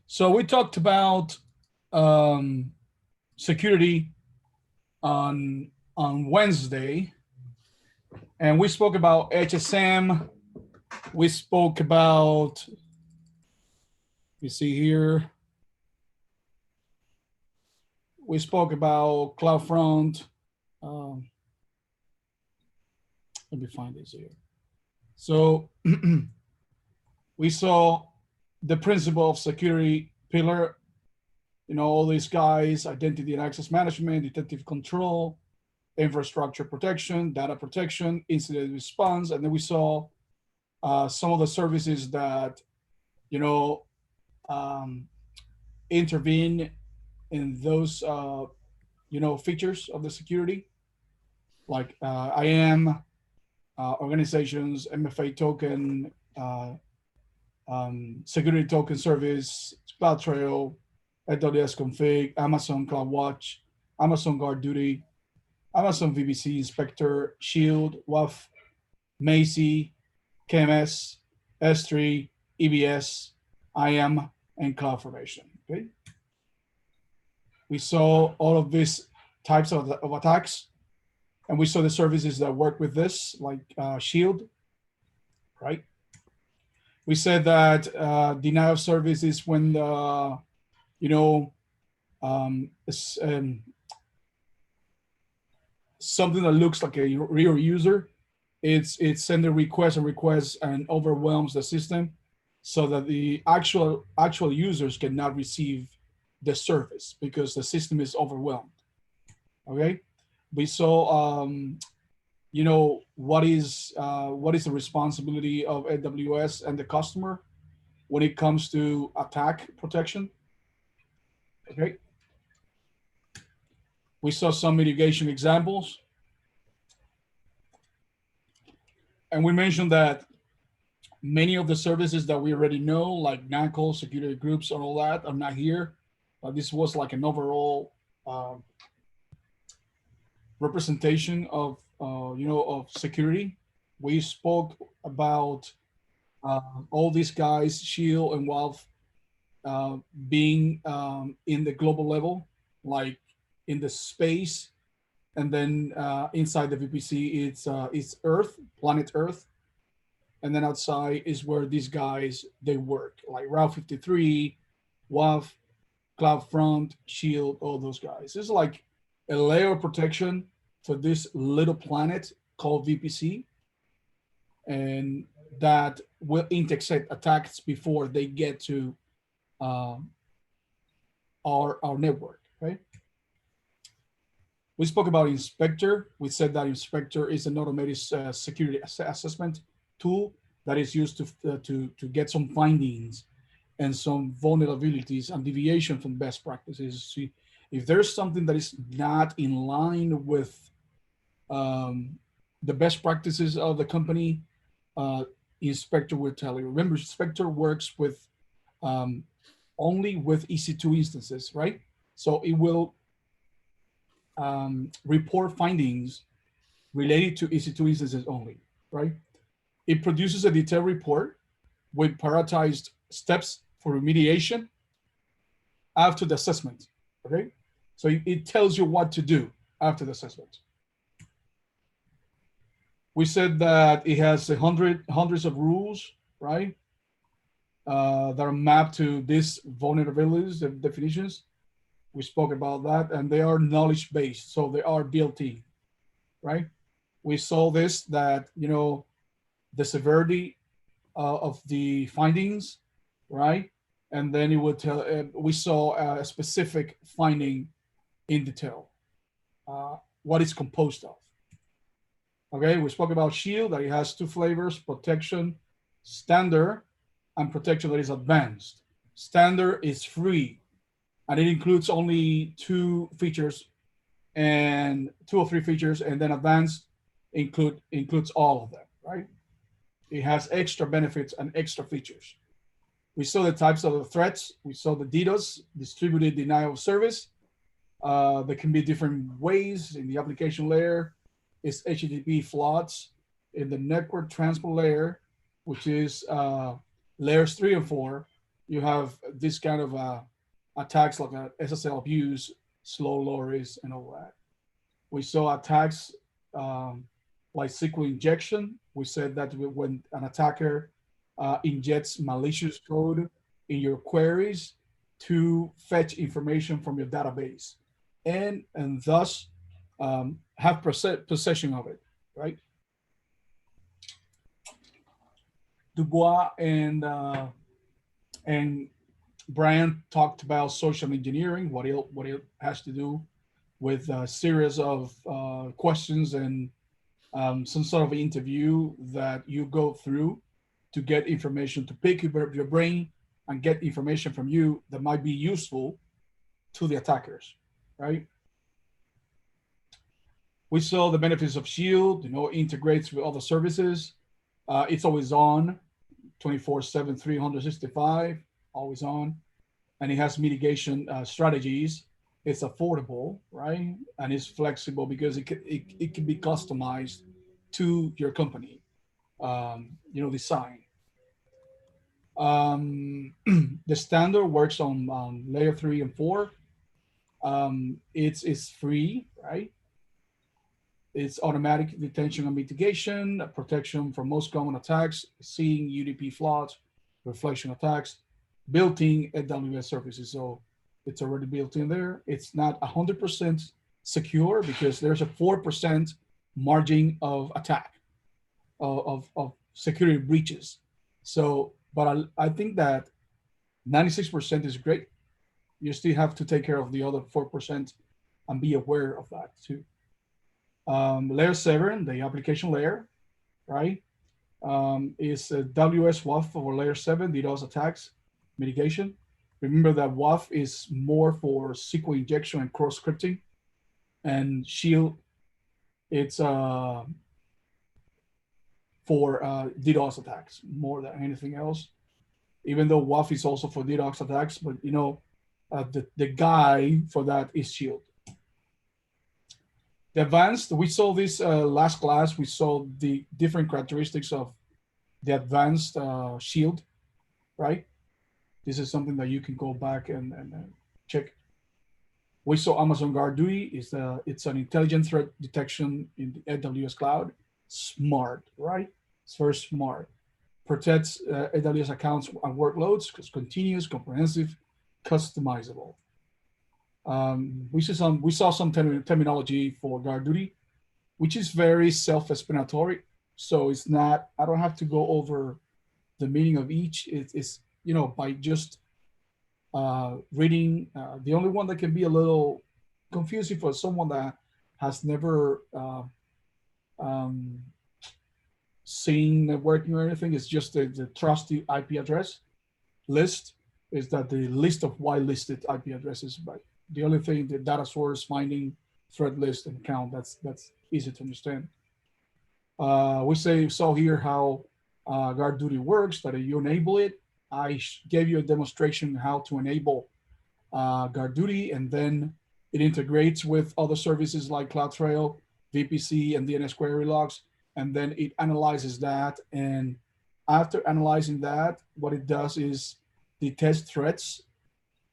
So we talked about security on Wednesday, and we spoke about HSM. We spoke about, you see here, we spoke about CloudFront. Um, Let me find this here. So we saw the principle of security pillar, all these guys: identity and access management, detective control, infrastructure protection, data protection, incident response. And then we saw some of the services that, you know, um, intervene in those, features of the security, like IAM, organizations, MFA token, security token service, CloudTrail, AWS config, Amazon CloudWatch, Amazon Guard Duty, Amazon VPC Inspector, Shield, WAF, Macy, KMS, S3, EBS, IAM, and CloudFormation. Okay, we saw all of these types of attacks, and we saw the services that work with this, like Shield, right? We said that denial of service is when the, something that looks like a real user, it's sending requests and overwhelms the system, so that the actual users cannot receive the service because the system is overwhelmed. Okay, we saw what is the responsibility of AWS and the customer when it comes to attack protection. Okay, we saw some mitigation examples, and we mentioned that many of the services that we already know, like NACL, security groups, and all that, are not here. This was like an overall representation of of security. We spoke about all these guys, Shield and Valve, being in the global level, like in the space, and then inside the VPC, it's Earth, planet Earth, and then outside is where these guys they work, like Route 53, WAF, CloudFront, Shield, all those guys. It's like a layer of protection for this little planet called VPC, and that will intercept attacks before they get to our network. Right? We spoke about Inspector. We said that Inspector is an automated security assessment tool that is used to get some findings and some vulnerabilities and deviation from best practices. See, if there's something that is not in line with the best practices of the company, Inspector will tell you. Remember, Inspector works with only with EC2 instances, right? So it will report findings related to EC2 instances only, right? It produces a detailed report with prioritized steps for remediation after the assessment, okay? So it tells you what to do after the assessment. We said that it has hundreds of rules, right? That are mapped to these vulnerabilities, the definitions. We spoke about that, and they are knowledge-based, so they are built in, right? We saw this, that, the severity of the findings, right? And then it would tell, we saw a specific finding in detail, what it's composed of. Okay, we spoke about Shield, that it has two flavors: protection, standard, and protection that is advanced. Standard is free, and it includes only two features, and two or three features, and then advanced includes all of them, right? It has extra benefits and extra features. We saw the types of the threats. We saw the DDoS, distributed denial of service. There can be different ways. In the application layer, it's HTTP floods. In the network transport layer, which is layers 3 and 4, you have this kind of attacks like SSL abuse, slow loris, and all that. We saw attacks like SQL injection. We said that when an attacker injects malicious code in your queries to fetch information from your database, and thus have possession of it, right? Dubois and Brian talked about social engineering, what it has to do with a series of questions and some sort of interview that you go through to get information, to pick your brain and get information from you that might be useful to the attackers, right? We saw the benefits of Shield, integrates with other services. It's always on, 24/7, 365, always on. And it has mitigation strategies. It's affordable, right? And it's flexible because it can be customized to your company, design. The standard works on layer 3 and 4. It's free, right? It's automatic detection and mitigation, protection from most common attacks, seeing UDP flaws, reflection attacks, built-in AWS services. So it's already built in there. It's not 100% secure because there's a 4% margin of attack, of security breaches. So, but I think that 96% is great. You still have to take care of the other 4% and be aware of that too. Layer 7, the application layer, right, is a WS-WAF for layer 7, DDoS attacks mitigation. Remember that WAF is more for SQL injection and cross-scripting, and Shield, it's for DDoS attacks more than anything else, even though WAF is also for DDoS attacks, but the guy for that is Shield. The advanced, we saw this last class, we saw the different characteristics of the advanced Shield, right? This is something that you can go back and check. We saw Amazon Guard Duty. It's an intelligent threat detection in the AWS cloud. Smart, right? It's very smart. Protects AWS accounts and workloads because continuous, comprehensive, customizable. We saw some terminology for Guard Duty, which is very self-explanatory. So it's not, I don't have to go over the meaning of each. It's by just reading. The only one that can be a little confusing for someone that has never seen networking or anything is just the trusted IP address list, is that the list of whitelisted IP addresses, right? The only thing, the data source finding, thread list, and count, that's easy to understand. We saw here how Guard Duty works, that you enable it. I gave you a demonstration how to enable Guard Duty, and then it integrates with other services like CloudTrail, VPC, and DNS query logs, and then it analyzes that. And after analyzing that, what it does is detects threats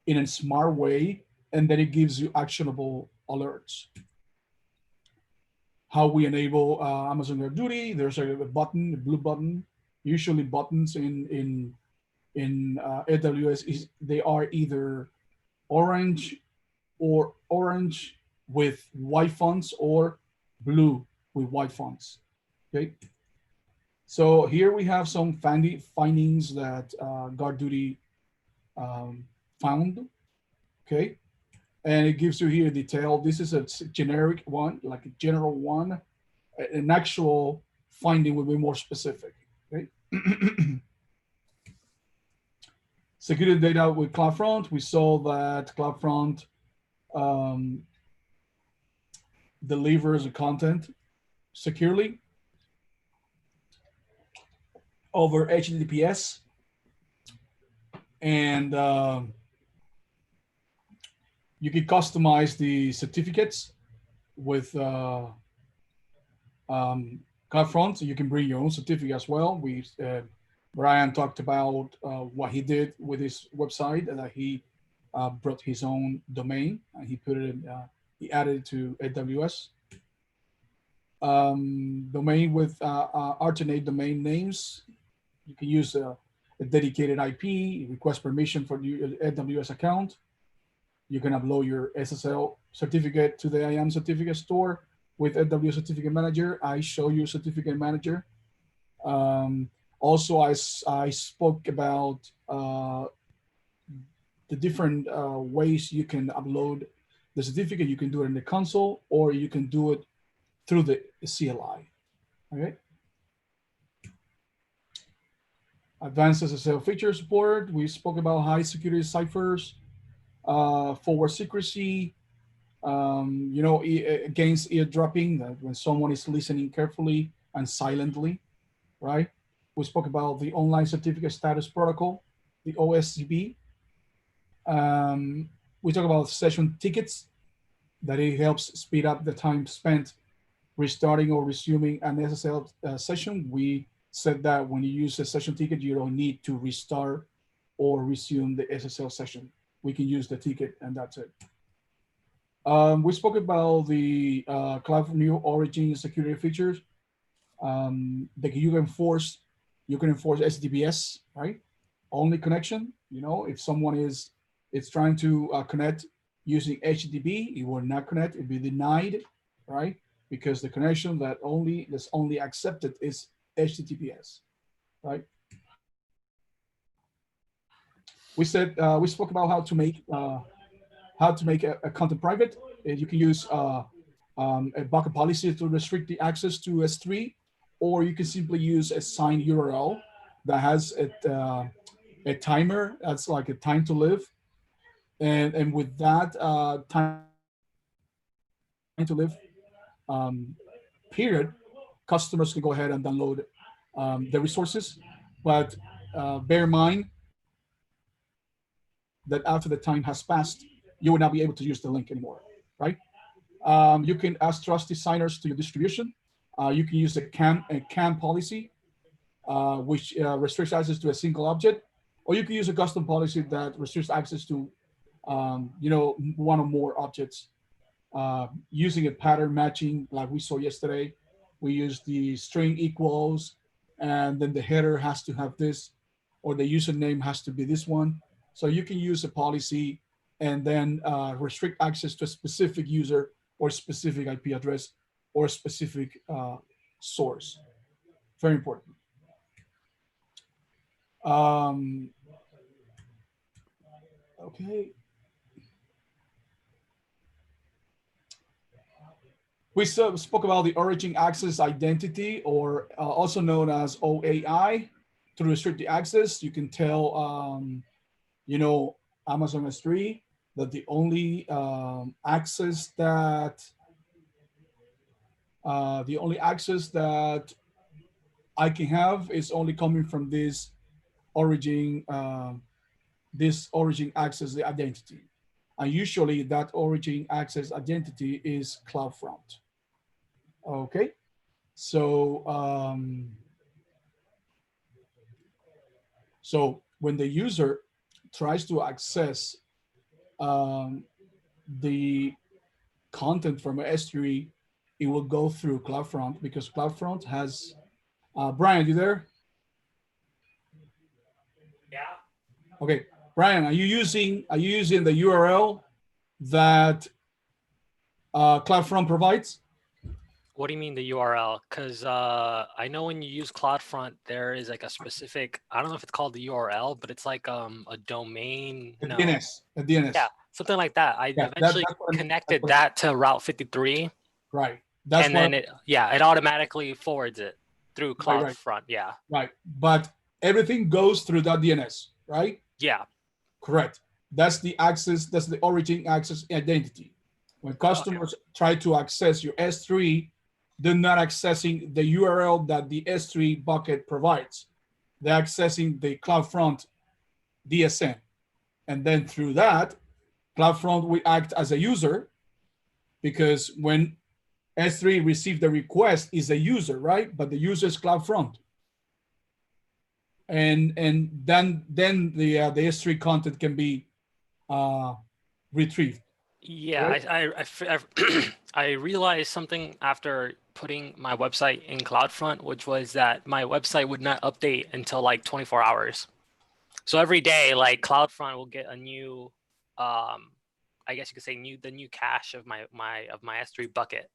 in a smart way, and then it gives you actionable alerts. How we enable Amazon Guard Duty, there's a button, a blue button. Usually buttons in AWS, they are either orange with white fonts or blue with white fonts, okay? So here we have some findings that Guard Duty found, okay? And it gives you here detail. This is a generic one, like a general one. An actual finding will be more specific, okay? Security data with CloudFront. We saw that CloudFront delivers the content securely over HTTPS, and you can customize the certificates with CloudFront. So you can bring your own certificate as well. Brian talked about what he did with his website, and that he brought his own domain and he put it in, he added it to AWS. Domain with alternate domain names. You can use a dedicated IP, request permission for your AWS account. You can upload your SSL certificate to the IAM certificate store with AWS Certificate Manager. I show you Certificate Manager. Also, I spoke about the different ways you can upload the certificate. You can do it in the console, or you can do it through the CLI. Okay. Advanced SSL feature support. We spoke about high security ciphers, forward secrecy, against eardropping, that when someone is listening carefully and silently, right? We spoke about the online certificate status protocol, the OSCP. We talk about session tickets, that it helps speed up the time spent restarting or resuming an SSL session. We said that when you use a session ticket, you don't need to restart or resume the SSL session. We can use the ticket and that's it. We spoke about the Cloud New Origin security features. That you can enforce HTTPS, right? Only connection. If someone is trying to connect using HTTP, it will not connect. It'll be denied, right? Because the connection that's only accepted is HTTPS, right? We spoke about how to make a content private. You can use a bucket policy to restrict the access to S3, or you can simply use a signed URL that has a timer. That's like a time to live, and with that time to live period, customers can go ahead and download the resources, but bear in mind that after the time has passed, you will not be able to use the link anymore, right? You can add trusted signers to your distribution. You can use a CAN policy, which restricts access to a single object, or you can use a custom policy that restricts access to, one or more objects. Using a pattern matching, like we saw yesterday, we use the string equals, and then the header has to have this, or the username has to be this one. So you can use a policy and then restrict access to a specific user or specific IP address or specific source. Very important. Okay. We spoke about the origin access identity, or also known as OAI. To restrict the access, you can tell, Amazon S3 that the only access that I can have is only coming from this origin access identity. And usually that origin access identity is CloudFront. Okay, so when the user tries to access the content from S3, it will go through CloudFront, because CloudFront has Brian, you there? Yeah. Okay, Brian, are you using the URL that CloudFront provides? What do you mean the URL? Because I know when you use CloudFront, there is like a specific, I don't know if it's called the URL, but it's like a domain. A DNS. Yeah, something like that. I eventually connected that to Route 53. Right. And then it automatically forwards it through CloudFront. Right. Yeah. Right. But everything goes through that DNS, right? Yeah. Correct. That's the access. That's the origin access identity. When customers try to access your S3, they're not accessing the URL that the S3 bucket provides. They're accessing the CloudFront DSN. And then through that, CloudFront will act as a user, because when S3 receives the request, is a user, right? But the user is CloudFront. and then the S3 content can be retrieved. Yeah, Right? I realized something after putting my website in CloudFront, which was that my website would not update until like 24 hours. So every day, like CloudFront will get a new, I guess you could say the new cache of my S3 bucket.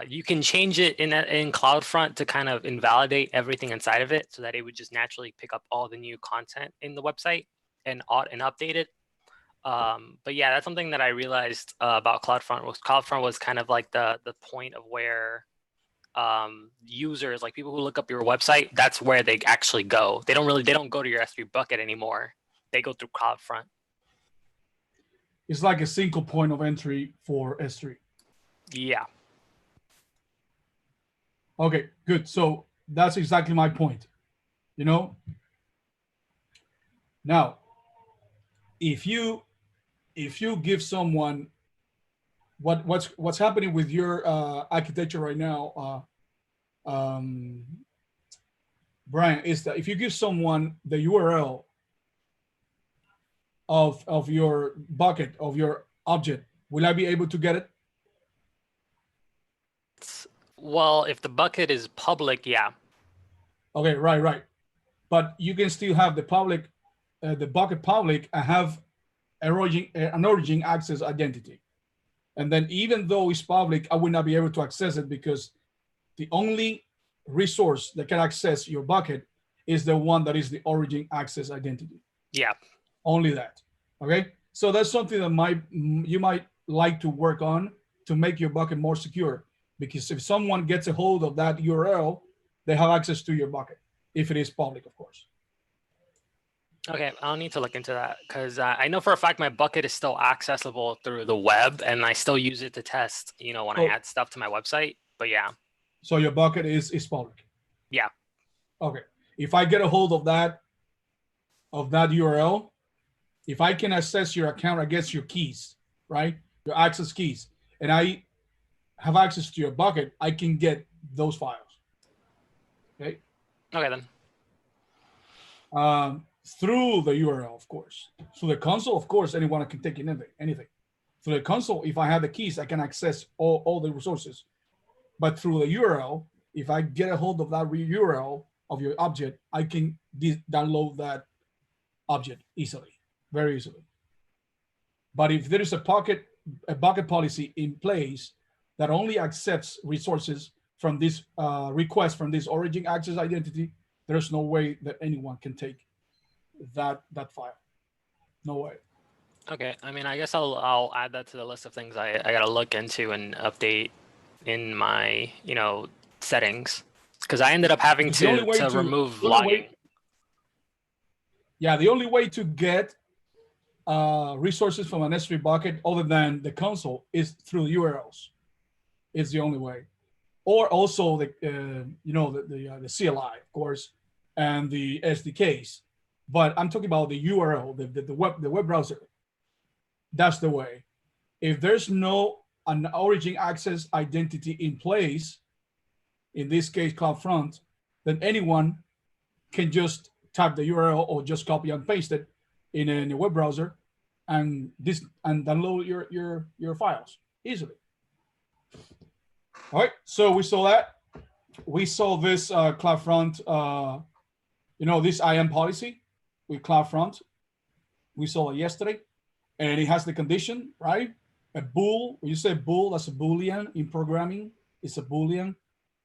You can change it in CloudFront to kind of invalidate everything inside of it, so that it would just naturally pick up all the new content in the website and update it. But yeah, that's something that I realized about CloudFront. CloudFront was kind of like the point of where users, like people who look up your website, that's where they actually go. They don't go to your S3 bucket anymore. They go through CloudFront. It's like a single point of entry for S3. Yeah. Okay, good. So that's exactly my point. You know, now if you give someone what's happening with your architecture right now, Brian, is that if you give someone the URL of your bucket, of your object, will I be able to get it? Well, if the bucket is public, yeah. Okay, right. But you can still have the public, the bucket public, and have an origin access identity. And then even though it's public, I will not be able to access it because the only resource that can access your bucket is the one that is the origin access identity. Yeah. Only that. Okay. So that's something that you might like to work on to make your bucket more secure. Because if someone gets a hold of that URL, they have access to your bucket, if it is public, of course. Okay, I'll need to look into that because I know for a fact my bucket is still accessible through the web, and I still use it to test, when I add stuff to my website. But yeah. So your bucket is public. Yeah. Okay. If I get a hold of that URL, if I can access your account against your keys, right? Your access keys, and I have access to your bucket, I can get those files. Okay. Okay then. Through the URL, of course. Through the console, of course, anyone can take anything. Through the console, if I have the keys, I can access all the resources. But through the URL, if I get a hold of that URL of your object, I can download that object easily, very easily. But if there is a bucket policy in place that only accepts resources from this request from this origin access identity, there's no way that anyone can take that file. No way. Okay, I mean, I guess I'll add that to the list of things I gotta look into and update in my settings, because I ended up having to remove logging. Yeah, the only way to get resources from an S3 bucket other than the console is through URLs. It's the only way, or also the CLI, of course, and the SDKs. But I'm talking about the URL, the web browser. That's the way. If there's an origin access identity in place, in this case CloudFront, then anyone can just type the URL or just copy and paste it in a web browser and download your files easily. All right, so we saw that. We saw this CloudFront, this IAM policy with CloudFront. We saw it yesterday, and it has the condition, right? A bool. When you say bool, that's a Boolean in programming. It's a Boolean.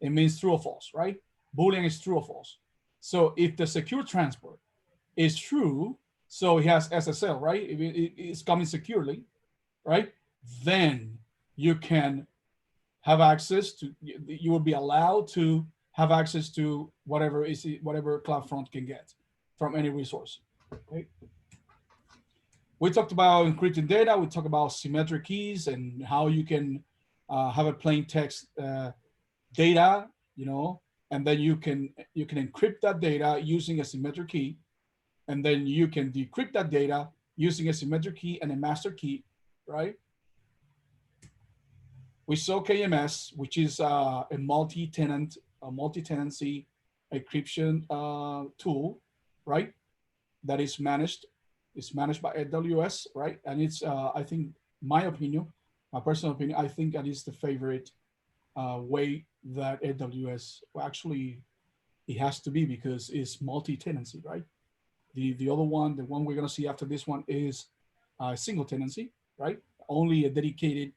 It means true or false, right? Boolean is true or false. So if the secure transport is true, so it has SSL, right? It's coming securely, right? Then you can have access to, you will be allowed to have access to whatever CloudFront can get from any resource. Okay. We talked about encrypting data. We talked about symmetric keys and how you can have a plain text data, and then you can encrypt that data using a symmetric key, and then you can decrypt that data using a symmetric key and a master key, right? We saw KMS, which is a multi-tenancy encryption tool right? That is managed. It's managed by AWS, right? And it's, I think, my opinion, my personal opinion, I think that is the favorite way that AWS, well, actually, it has to be, because it's multi-tenancy, right? The other one, the one we're gonna see after this one, is single tenancy, right? Only a dedicated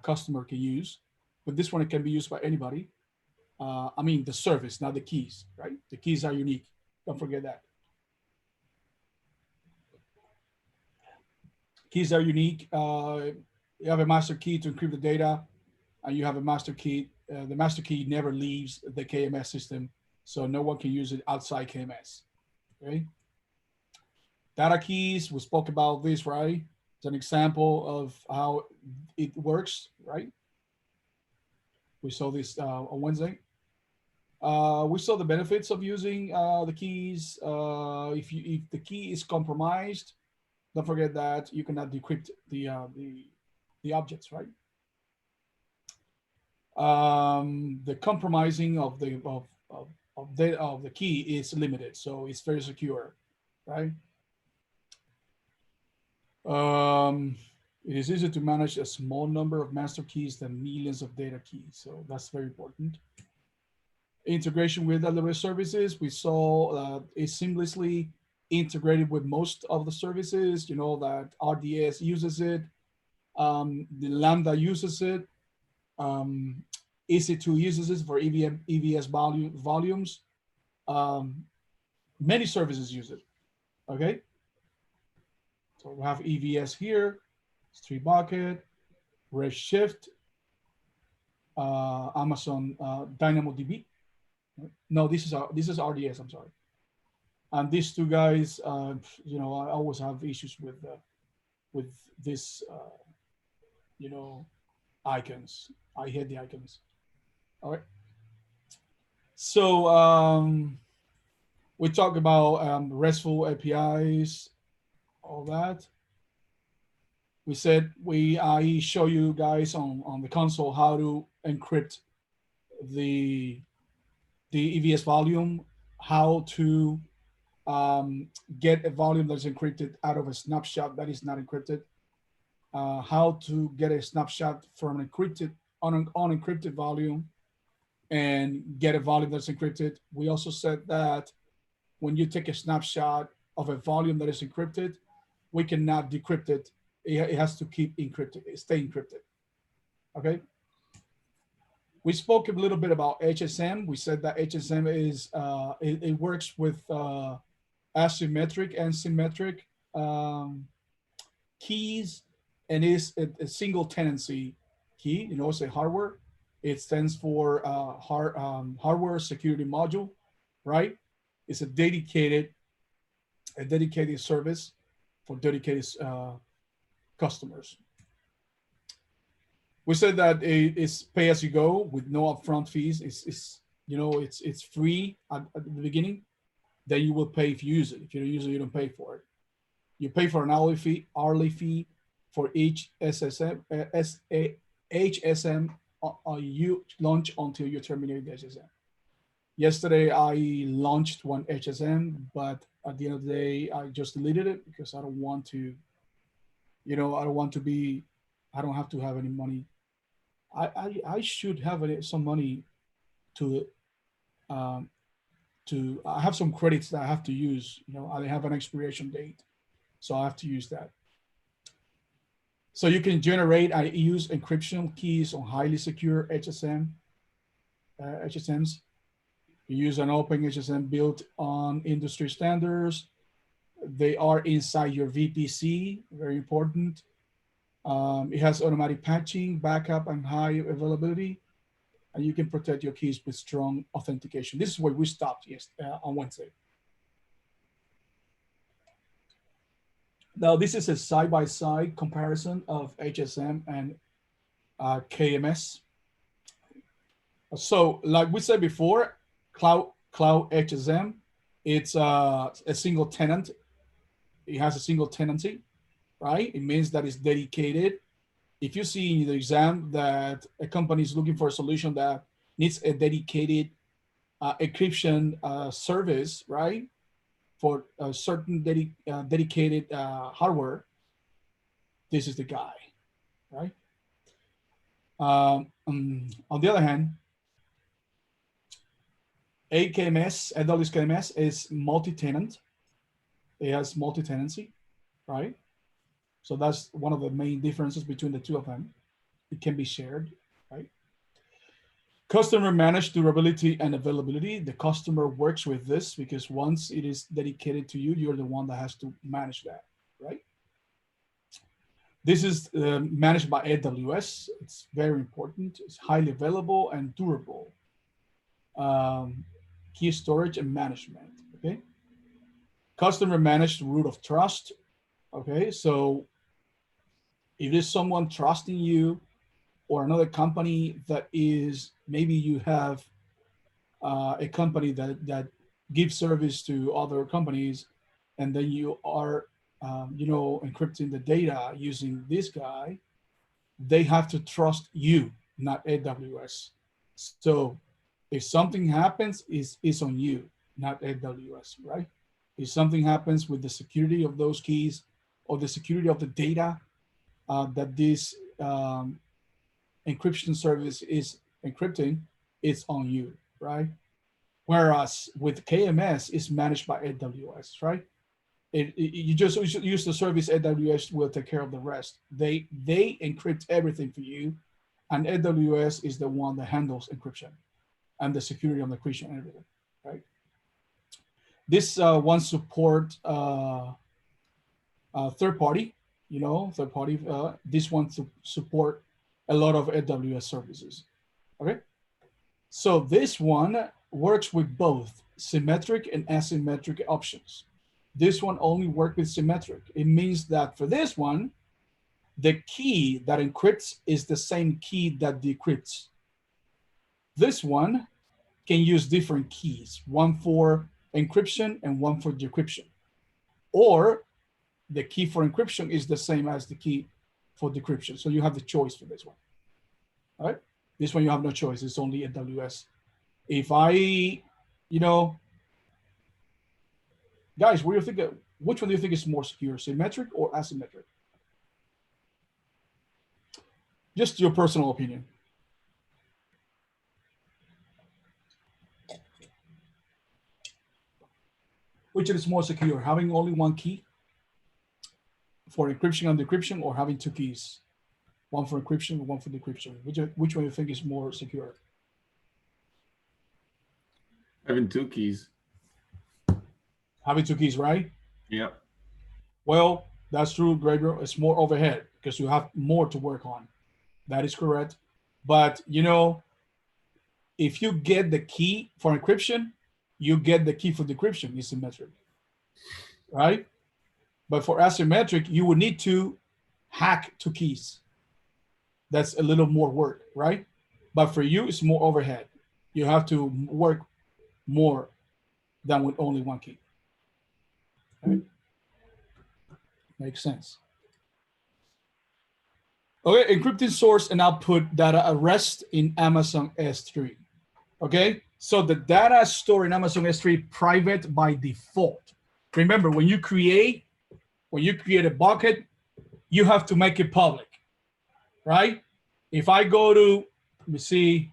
customer can use, but this one, it can be used by anybody. I mean, the service, not the keys, right? The keys are unique. Don't forget that. Keys are unique. You have a master key to encrypt the data, and you have a master key. The master key never leaves the KMS system, so no one can use it outside KMS. Okay. Data keys, we spoke about this, right? It's an example of how it works, right? We saw this on Wednesday. We saw the benefits of using the keys. If the key is compromised, don't forget that you cannot decrypt the objects, right? The compromising of the key is limited, so it's very secure, right? It is easy to manage a small number of master keys than millions of data keys, so that's very important. Integration with AWS services, we saw is seamlessly integrated with most of the services. You know that RDS uses it, the Lambda uses it, EC2 uses it for EVS volumes. Many services use it. Okay, so we have EVS here, S3 bucket, Redshift, Amazon DynamoDB. No, this is RDS. I'm sorry. And these two guys, you know, I always have issues with this, you know, icons. I hate the icons. All right. So we talk about RESTful APIs, all that. We said I show you guys on the console how to encrypt the EVS volume, how to get a volume that's encrypted out of a snapshot that is not encrypted, how to get a snapshot from an unencrypted volume and get a volume that's encrypted. We also said that when you take a snapshot of a volume that is encrypted, we cannot decrypt it. It has to keep encrypted, stay encrypted. Okay. We spoke a little bit about HSM. We said that HSM is it works with asymmetric and symmetric keys, and is a single tenancy key. You know, it's a hardware. It stands for hardware security module, right? It's a dedicated service for dedicated customers. We said that it's pay as you go with no upfront fees. It's free at the beginning. Then you will pay if you use it. If you don't use it, you don't pay for it. You pay for an hourly fee for each HSM you launch until you terminate the HSM. Yesterday, I launched one HSM, but at the end of the day, I just deleted it because I don't want to, I don't have to have any money. I should have some money to I have some credits that I have to use. I have an expiration date, so I have to use that. So you can generate, I use encryption keys on highly secure HSMs. You use an open HSM built on industry standards. They are inside your VPC, very important. It has automatic patching, backup, and high availability. And you can protect your keys with strong authentication. This is where we stopped on Wednesday. Now, this is a side-by-side comparison of HSM and KMS. So, like we said before, Cloud HSM, it's a single tenant. It has a single tenancy, right? It means that it's dedicated. If you see in the exam that a company is looking for a solution that needs a dedicated encryption service, right, for a certain dedicated hardware, this is the guy, right? On the other hand, AWS KMS is multi-tenant. It has multi-tenancy, right? So that's one of the main differences between the two of them. It can be shared, right? Customer managed durability and availability. The customer works with this because once it is dedicated to you, you're the one that has to manage that, right? This is managed by AWS. It's very important. It's highly available and durable. Key storage and management, okay? Customer managed root of trust, okay? So if there's someone trusting you or another company that is, maybe you have a company that gives service to other companies, and then you are, encrypting the data using this guy, they have to trust you, not AWS. So if something happens, it's on you, not AWS, right? If something happens with the security of those keys or the security of the data that this encryption service is encrypting, it's on you, right? Whereas with KMS, it's managed by AWS, right? You just use the service, AWS will take care of the rest. They encrypt everything for you, and AWS is the one that handles encryption and the security of the encryption and everything, right? This one support third party, third party. This one to support a lot of AWS services, okay? So this one works with both symmetric and asymmetric options. This one only works with symmetric. It means that for this one, the key that encrypts is the same key that decrypts. This one can use different keys, one for encryption and one for decryption. Or the key for encryption is the same as the key for decryption. So you have the choice for this one, all right? This one you have no choice, it's only AWS. If I, guys, what do you think? Which one do you think is more secure, symmetric or asymmetric? Just your personal opinion. Which is more secure, having only one key for encryption and decryption, or having two keys, one for encryption and one for decryption? Which one do you think is more secure? Having two keys. Having two keys, right? Yeah. Well, that's true, Gabriel. It's more overhead because you have more to work on. That is correct. But, if you get the key for encryption, you get the key for decryption, it's symmetric, right? But for asymmetric, you would need to hack two keys. That's a little more work, right? But for you, it's more overhead. You have to work more than with only one key. Right? Makes sense. Okay, encrypted source and output data at rest in Amazon S3. Okay, so the data stored in Amazon S3 private by default. Remember, when you create a bucket, you have to make it public, right? If I go to, let me see,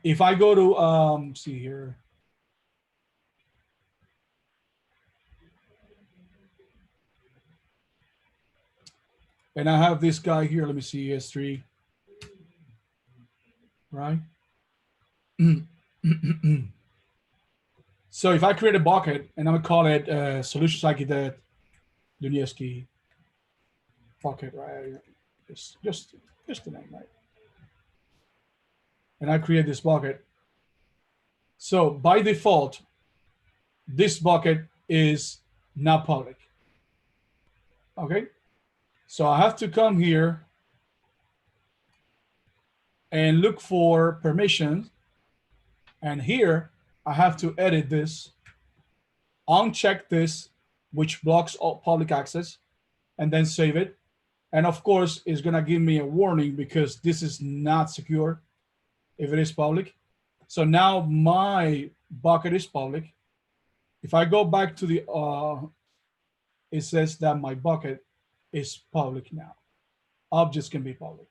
if I go to, see here. And I have this guy here, let me see, S3, right? So if I create a bucket and I'm gonna call it Solutions Architect Dunieski bucket, right? Just the name, right? And I create this bucket. So by default, this bucket is not public. Okay, so I have to come here and look for permissions, and here I have to edit this, uncheck this, which blocks all public access, and then save it. And of course, it's gonna give me a warning because this is not secure if it is public. So now my bucket is public. If I go back to the, it says that my bucket is public now. Objects can be public,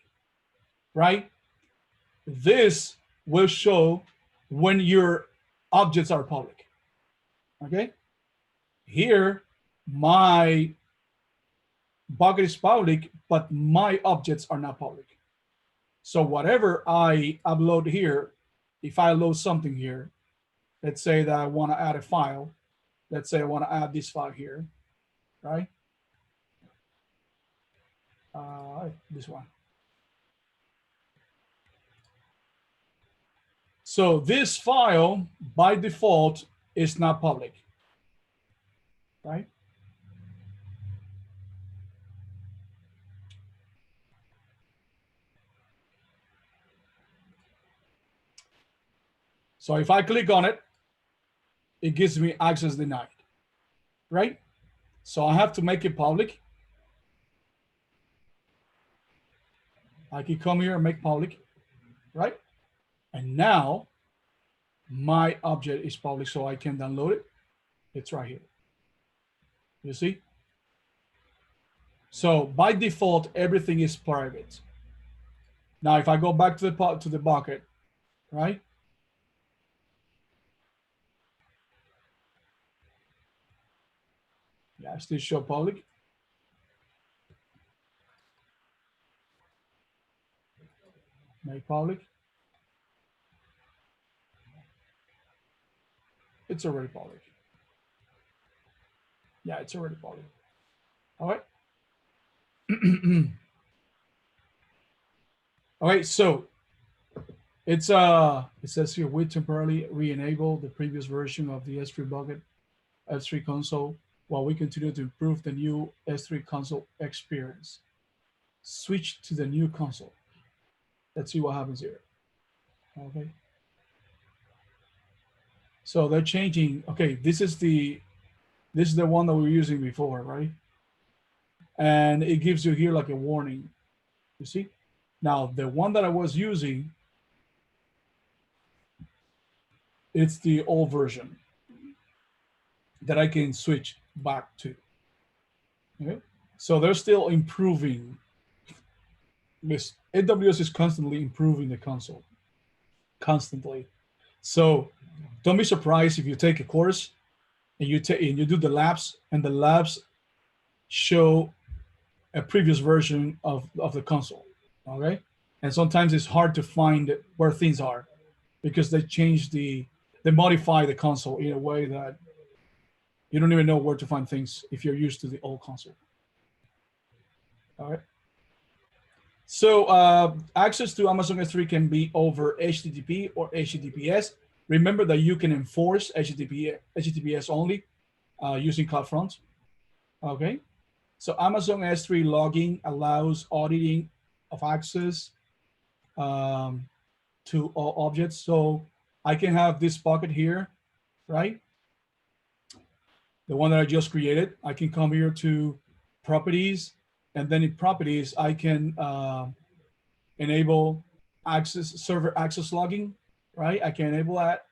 right? This will show when your objects are public, okay? Here, my bucket is public, but my objects are not public. So whatever I upload here, if I load something here, let's say that I want to add a file. Let's say I want to add this file here, right? This one. So this file, by default, is not public, right? So if I click on it, it gives me access denied, right? So I have to make it public. I can come here and make public, right? And now my object is public, so I can download it. It's right here. You see? So by default, everything is private. Now, if I go back to the bucket, right? Yeah, still show public. Make public. It's already public. Yeah, it's already public. All right. All right, so it's it says here we temporarily re-enable the previous version of the S3 bucket, S3 console, while we continue to improve the new S3 console experience. Switch to the new console. Let's see what happens here. Okay. So they're changing. Okay, this is the one that we were using before, right? And it gives you here like a warning. You see? Now the one that I was using, it's the old version that I can switch back to. Okay? So they're still improving. This AWS is constantly improving the console, constantly. So don't be surprised if you take a course and you do the labs, and the labs show a previous version of the console. Okay, and sometimes it's hard to find where things are because they modify the console in a way that you don't even know where to find things if you're used to the old console. All right. So access to Amazon S3 can be over HTTP or HTTPS. Remember that you can enforce HTTPS only using CloudFront. Okay. So Amazon S3 logging allows auditing of access to all objects. So I can have this bucket here, right? The one that I just created. I can come here to properties, and then in properties, I can enable server access logging, right? I can enable that.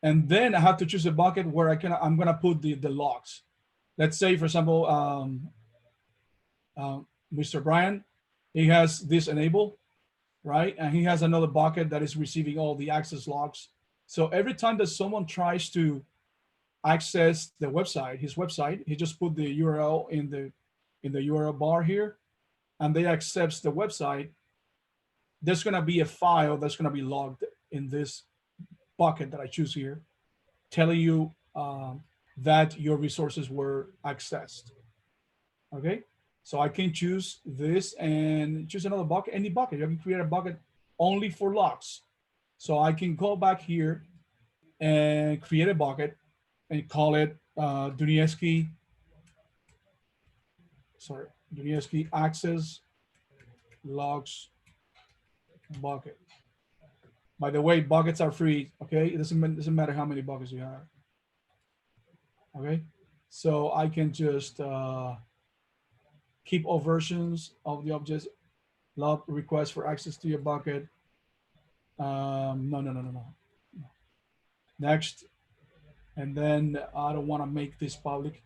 And then I have to choose a bucket where I'm gonna put the logs. Let's say, for example, Mr. Brian, he has this enabled, right? And he has another bucket that is receiving all the access logs. So every time that someone tries to access the website, his website, he just put the URL in the URL bar here, and they access the website. There's gonna be a file that's gonna be logged in this bucket that I choose here, telling you that your resources were accessed. Okay, so I can choose this and choose another bucket, any bucket. You can create a bucket only for logs. So I can go back here and create a bucket and call it Dunieski access logs bucket. By the way, buckets are free. Okay, it doesn't matter how many buckets you have. Okay, so I can just keep all versions of the objects. Log request for access to your bucket. No. Next. And then I don't want to make this public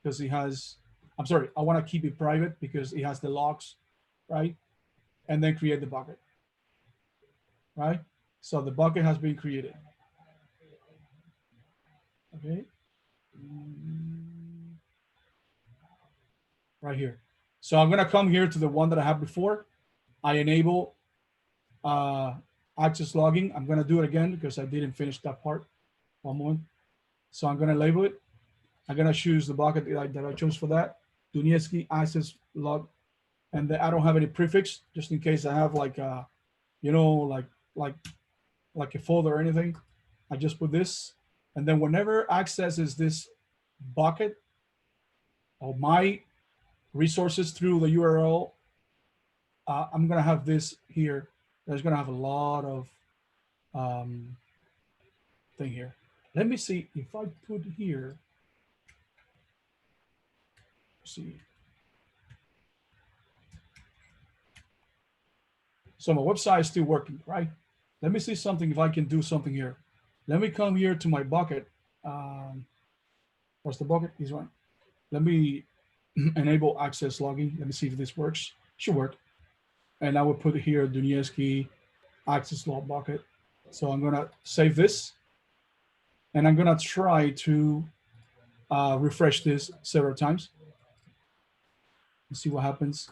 because it has, I'm sorry, I want to keep it private because it has the logs, right? And then create the bucket, right? So the bucket has been created. Okay. Right here. So I'm going to come here to the one that I had before. I enable access logging. I'm going to do it again because I didn't finish that part. One moment. So I'm going to label it. I'm going to choose the bucket that I chose for that. Dunetsky access log. And then I don't have any prefix just in case I have like, you know, like a folder or anything. I just put this. And then whenever accesses this bucket of my resources through the URL, I'm going to have this here. There's going to have a lot of thing here. Let me see if I put here. See. So my website is still working, right? Let me see something if I can do something here. Let me come here to my bucket. What's the bucket? This one. Let me enable access logging. Let me see if this works. Should work. And I will put here Dunetsky access log bucket. So I'm gonna save this, and I'm gonna try to refresh this several times. Let's see what happens.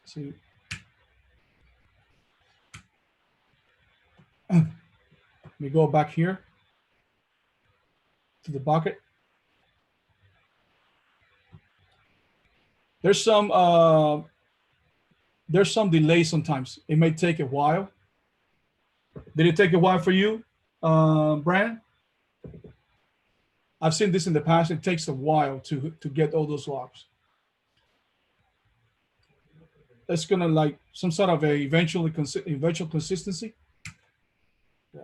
See. Let me go back here to the bucket. There's some delay sometimes. It may take a while. Did it take a while for you, Brian? I've seen this in the past. It takes a while to get all those logs. It's gonna like some sort of a eventual consistency. Yeah.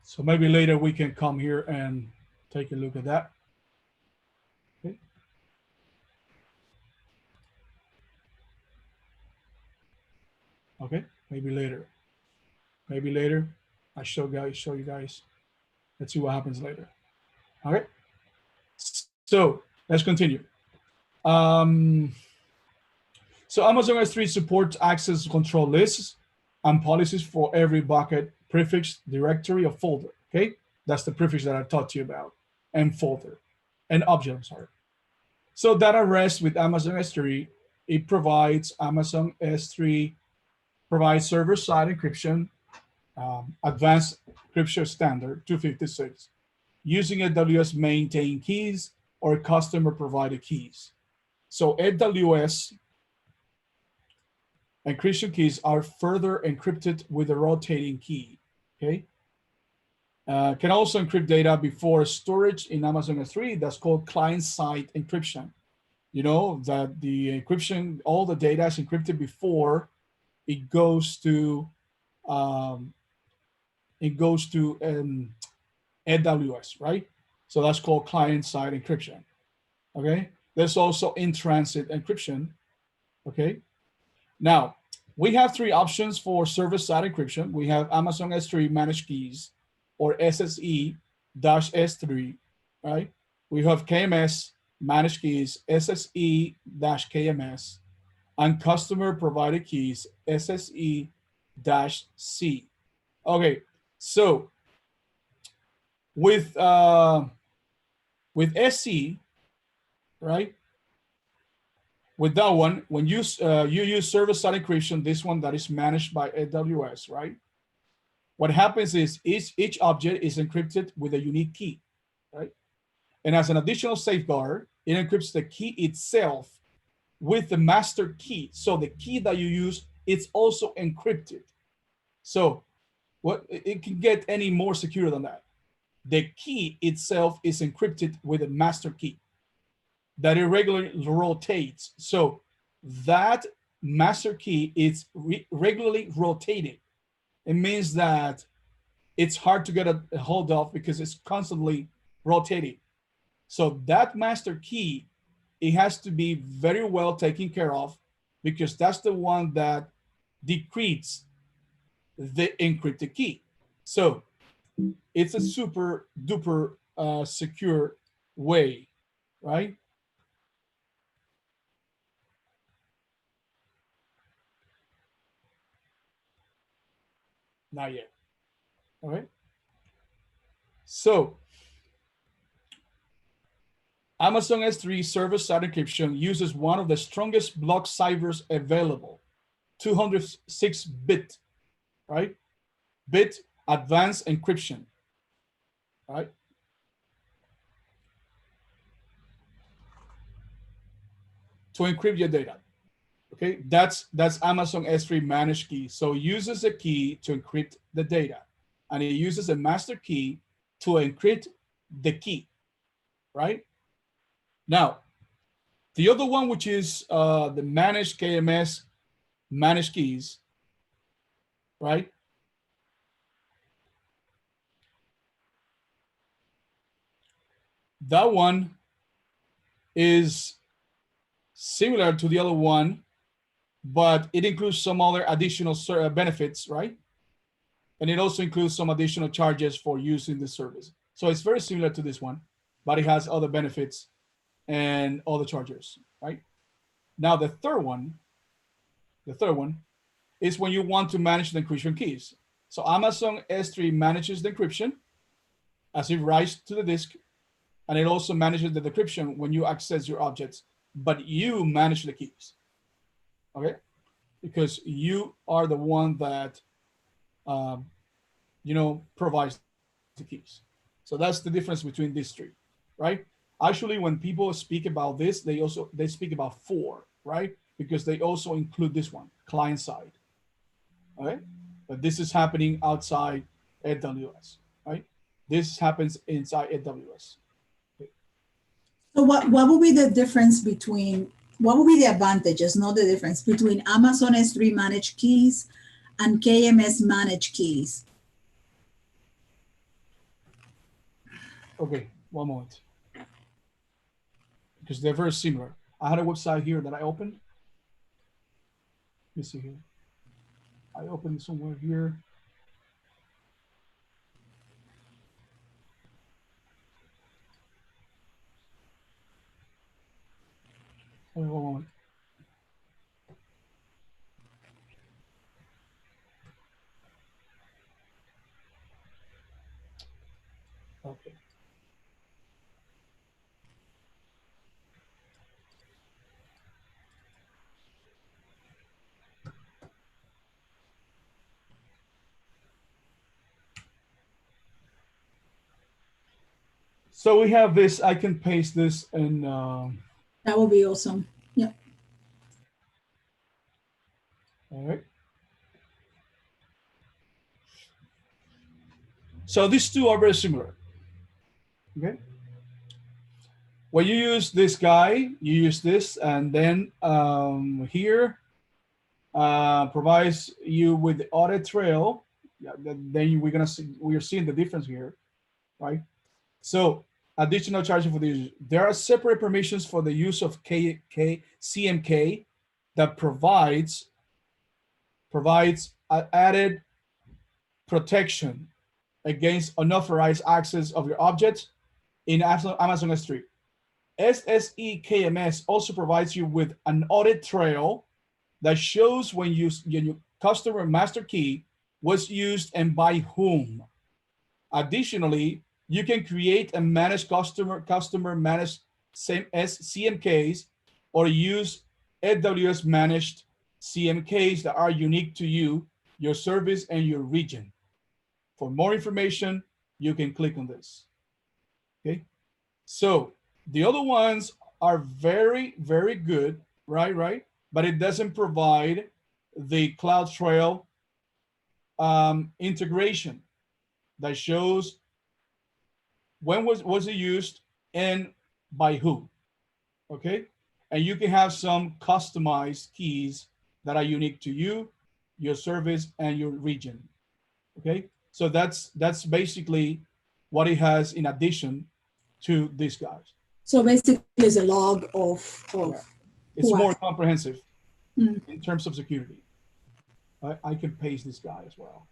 So maybe later we can come here and take a look at that. Okay. Okay, maybe later. Maybe later. I show you guys. Let's see what happens later. Okay. So let's continue. So Amazon S3 supports access control lists and policies for every bucket, prefix, directory, or folder. Okay, that's the prefix that I taught you about, and folder, and object. I'm sorry. So data rests with Amazon S3. It provides Amazon S3 provides server-side encryption, advanced encryption standard 256, using AWS maintained keys or customer-provided keys. So AWS encryption keys are further encrypted with a rotating key. Okay. Can also encrypt data before storage in Amazon S3. That's called client-side encryption. You know that the encryption, all the data is encrypted before it goes to AWS, right? So that's called client-side encryption. Okay. There's also in-transit encryption. Okay. Now we have three options for server-side encryption. We have Amazon S3 Managed Keys, or SSE-S3, right? We have KMS Managed Keys, SSE-KMS, and Customer Provided Keys, SSE-C. Okay, so with SE, right? With that one, when you use server-side encryption, this one that is managed by AWS, right? What happens is each object is encrypted with a unique key, right? And as an additional safeguard, it encrypts the key itself with the master key. So the key that you use, it's also encrypted. So what it can get any more secure than that. The key itself is encrypted with a master key that irregularly rotates. So that master key is regularly rotated. It means that it's hard to get a hold of because it's constantly rotated. So that master key, it has to be very well taken care of because that's the one that decrypts the encrypted key. So it's a super duper secure way, right? Not yet. All right. So Amazon S3 server-side encryption uses one of the strongest block ciphers available, 206-bit, right? Bit advanced encryption, right? To encrypt your data. Okay, that's Amazon S3 managed key. So it uses a key to encrypt the data, and it uses a master key to encrypt the key, right? Now, the other one, which is the managed KMS managed keys, right? That one is similar to the other one, but it includes some other additional benefits, right? And it also includes some additional charges for using the service. So it's very similar to this one, but it has other benefits and other charges, right? Now the third one is when you want to manage the encryption keys. So Amazon S3 manages the encryption as it writes to the disk, and it also manages the decryption when you access your objects, but you manage the keys, okay? Because you are the one that provides the keys. So that's the difference between these three, right? Actually, when people speak about this, they speak about four, right? Because they also include this one, client side, okay? But this is happening outside AWS, right? This happens inside AWS. Okay. So what would be the difference between, what would be the advantages, not the difference, between Amazon S3 managed keys and KMS managed keys? Okay, one moment. Because they're very similar. I had a website here that I opened. Let me see here. I opened somewhere here. One moment. Okay. So we have this, I can paste this in. That would be awesome. Yeah. All right. So these two are very similar. Okay. When you use this guy, you use this, and then here provides you with the audit trail. Yeah, then we're seeing the difference here, right? So additional charges for the user. There are separate permissions for the use of CMK that provides added protection against unauthorized access of your objects in Amazon S3. SSE KMS also provides you with an audit trail that shows when your customer master key was used and by whom. Additionally, you can create and manage customer managed CMKs or use AWS managed CMKs that are unique to you, your service, and your region. For more information, you can click on this. Okay. So the other ones are very, very good, right? But it doesn't provide the CloudTrail integration that shows when was it used and by who, okay? And you can have some customized keys that are unique to you, your service, and your region, okay? So that's basically what it has in addition to these guys. So basically, it's a log of Yeah. It's who more has- comprehensive Mm. in terms of security. I can paste this guy as well.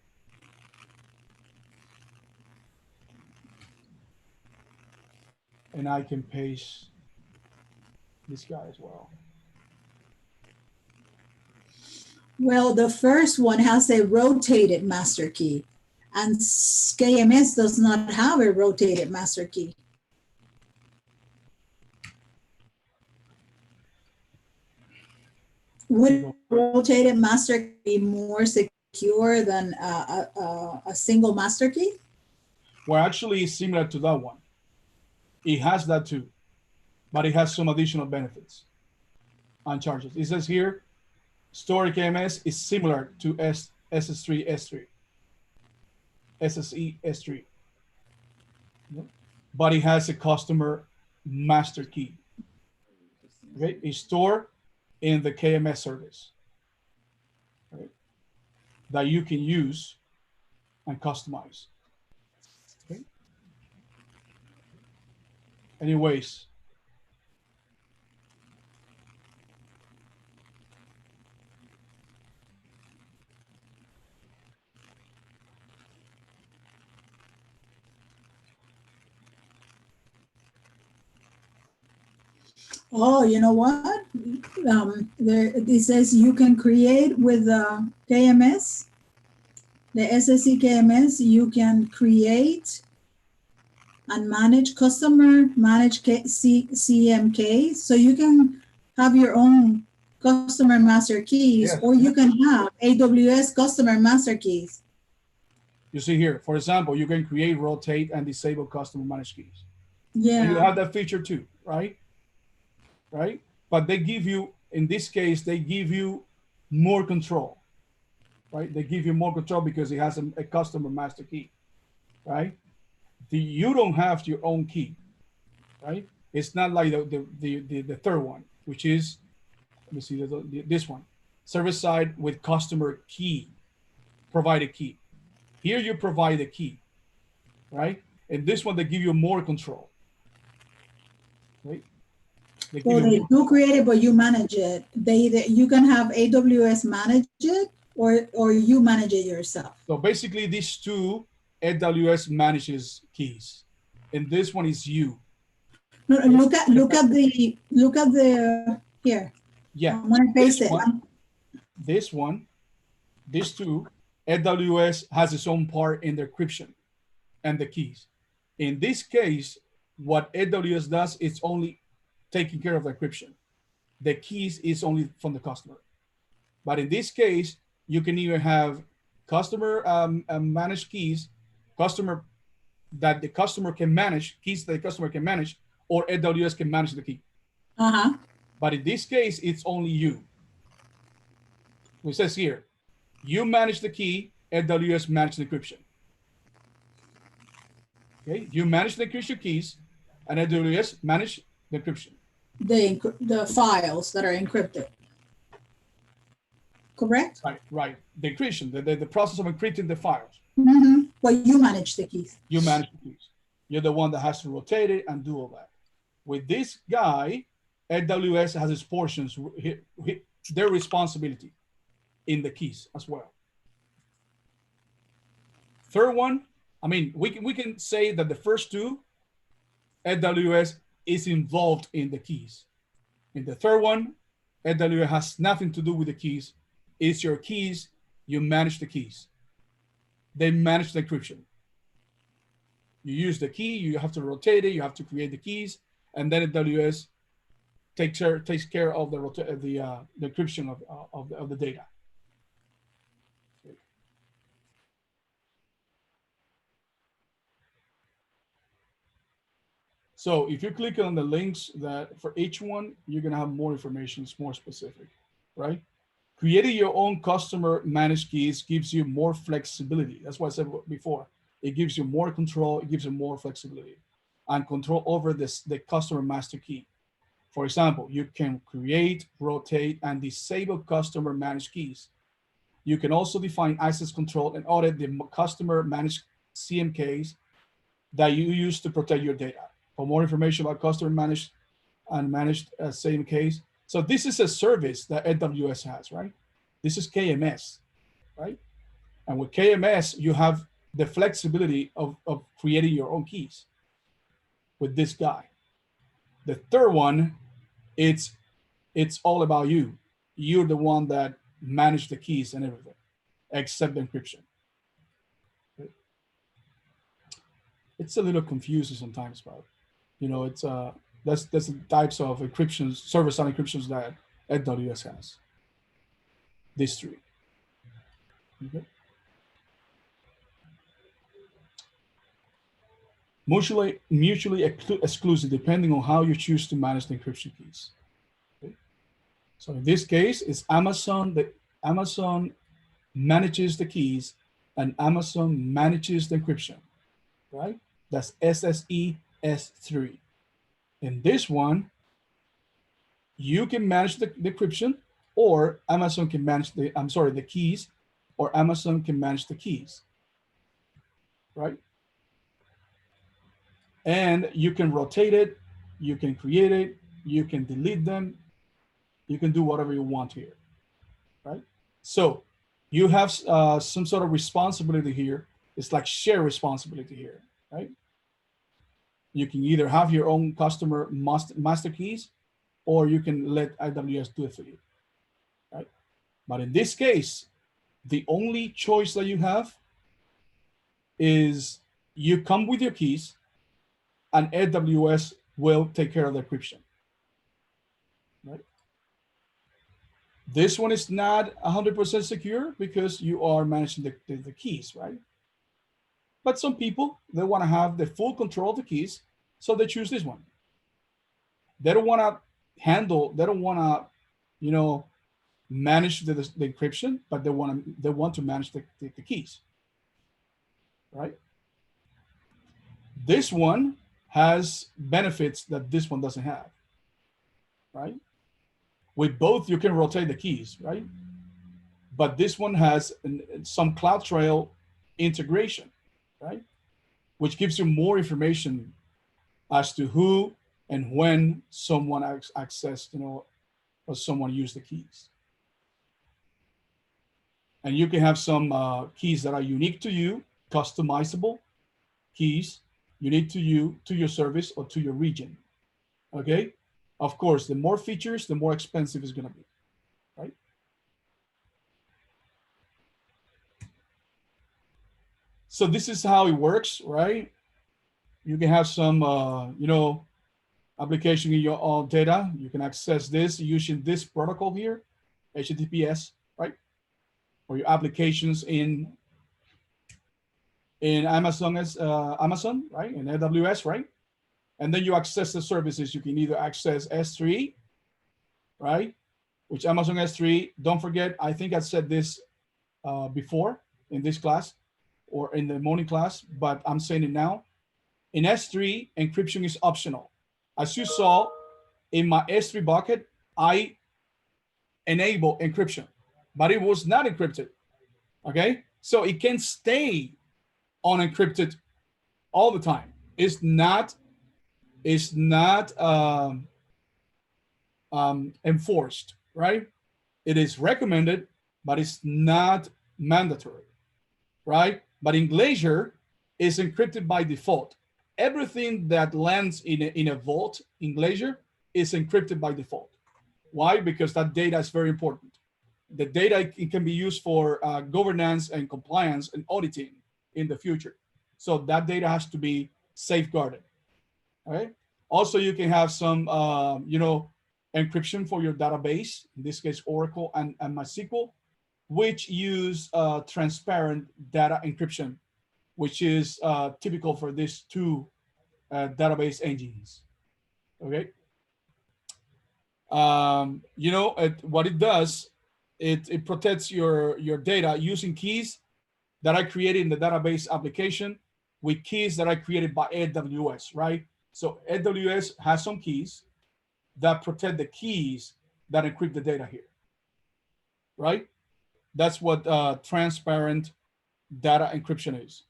And I can paste this guy as well. Well, the first one has a rotated master key, and KMS does not have a rotated master key. Would rotated master key be more secure than a single master key? Well, actually, it's similar to that one. It has that too, but it has some additional benefits and charges. It says here, Story KMS is similar to SS3 S3, SSE S3, but it has a customer master key. Okay, it's stored in the KMS service, right, that you can use and customize. Okay. Anyways, Oh, you know what? It says you can create with KMS, the SSE KMS, you can create and manage customer manage CMK. So you can have your own customer master keys, Yes. or you can have AWS customer master keys. you see here, for example, you can create, rotate, and disable customer managed keys. And you Yeah. have that feature too, right? Right? But they give you, in this case, they give you more control, right? They give you more control because it has a customer master key, right? You don't have your own key, right? It's not like the third one, which is, let me see, this one, service side with customer key, provided key. Here you provide a key, right? And this one, they give you more control, right? They give So you they more- do create it, but you manage it. You can have AWS manage it, or you manage it yourself. So basically, these two, AWS manages keys, and this one is you. No, look at the here. Yeah, I'm gonna paste this it. one, this one, these two, AWS has its own part in the encryption and the keys. In this case, what AWS does is only taking care of the encryption. The keys is only from the customer. But in this case, you can either have customer managed keys, customer that the customer can manage, keys that the customer can manage, or AWS can manage the key. Uh-huh. But in this case, it's only you. It says here, you manage the key, AWS manage the encryption. Okay, you manage the encryption keys, and AWS manage the encryption. The files that are encrypted. Correct? Right. The encryption, the process of encrypting the files. Mm-hmm. But you manage the keys. You manage the keys. You're the one that has to rotate it and do all that. With this guy, AWS has its portions, their responsibility in the keys as well. Third one, I mean, we can say that the first two, AWS is involved in the keys. In the third one, AWS has nothing to do with the keys. It's your keys, you manage the keys. They manage the encryption. You use the key, you have to rotate it, you have to create the keys, and then AWS takes care of the encryption of the data. So if you click on the links that for each one, you're gonna have more information, it's more specific, right? Creating your own customer managed keys gives you more flexibility. That's what I said before. It gives you more control, it gives you more flexibility and control over the customer master key. For example, you can create, rotate, and disable customer managed keys. You can also define access control and audit the customer managed CMKs that you use to protect your data. For more information about customer managed and managed same case. So this is a service that AWS has, right? This is KMS, right? And with KMS, you have the flexibility of creating your own keys with this guy. The third one, it's all about you. You're the one that manage the keys and everything, except encryption. It's a little confusing sometimes, but you know, it's that's the types of encryptions, server-side encryptions that AWS has. These three. Okay. Mutually exclusive, depending on how you choose to manage the encryption keys. Okay. So in this case, it's Amazon. Amazon manages the keys, and Amazon manages the encryption. Right? That's SSE S3. In this one, you can manage the encryption, or Amazon can manage the keys, or Amazon can manage the keys. Right? And you can rotate it, you can create it, you can delete them, you can do whatever you want here, right? So you have some sort of responsibility here. It's like shared responsibility here, right? You can either have your own customer master keys, or you can let AWS do it for you, right? But in this case, the only choice that you have is you come with your keys, and AWS will take care of the encryption. Right? This one is not 100% secure because you are managing the keys, right? But some people, they want to have the full control of the keys, so they choose this one. They don't want to manage the encryption, but they want to manage the keys, right? This one has benefits that this one doesn't have, right? With both, you can rotate the keys, right? But this one has some CloudTrail integration, right? Which gives you more information as to who and when someone accessed, or someone used the keys. And you can have some keys that are unique to you, customizable keys, unique to you, to your service, or to your region. Okay? Of course, the more features, the more expensive it's going to be, right? So this is how it works, right? You can have some, application in your own data. You can access this using this protocol here, HTTPS, right? Or your applications in Amazon, right? In AWS, right? And then you access the services. You can either access S3, right? Which Amazon S3, don't forget, I think I said this before in this class or in the morning class, but I'm saying it now. In S3, encryption is optional. As you saw in my S3 bucket, I enable encryption, but it was not encrypted, okay? So it can stay unencrypted all the time. It's not enforced, right? It is recommended, but it's not mandatory, right? But in Glacier, it's encrypted by default. Everything that lands in a vault in Glacier is encrypted by default. Why? Because that data is very important. The data, it can be used for governance and compliance and auditing in the future. So that data has to be safeguarded. All right. Also, you can have some, encryption for your database. In this case, Oracle and MySQL, which use transparent data encryption, which is typical for these two database engines. Okay. What it does, it protects your data using keys that I created in the database application with keys that I created by AWS, right? So AWS has some keys that protect the keys that encrypt the data here, right? That's what transparent data encryption is.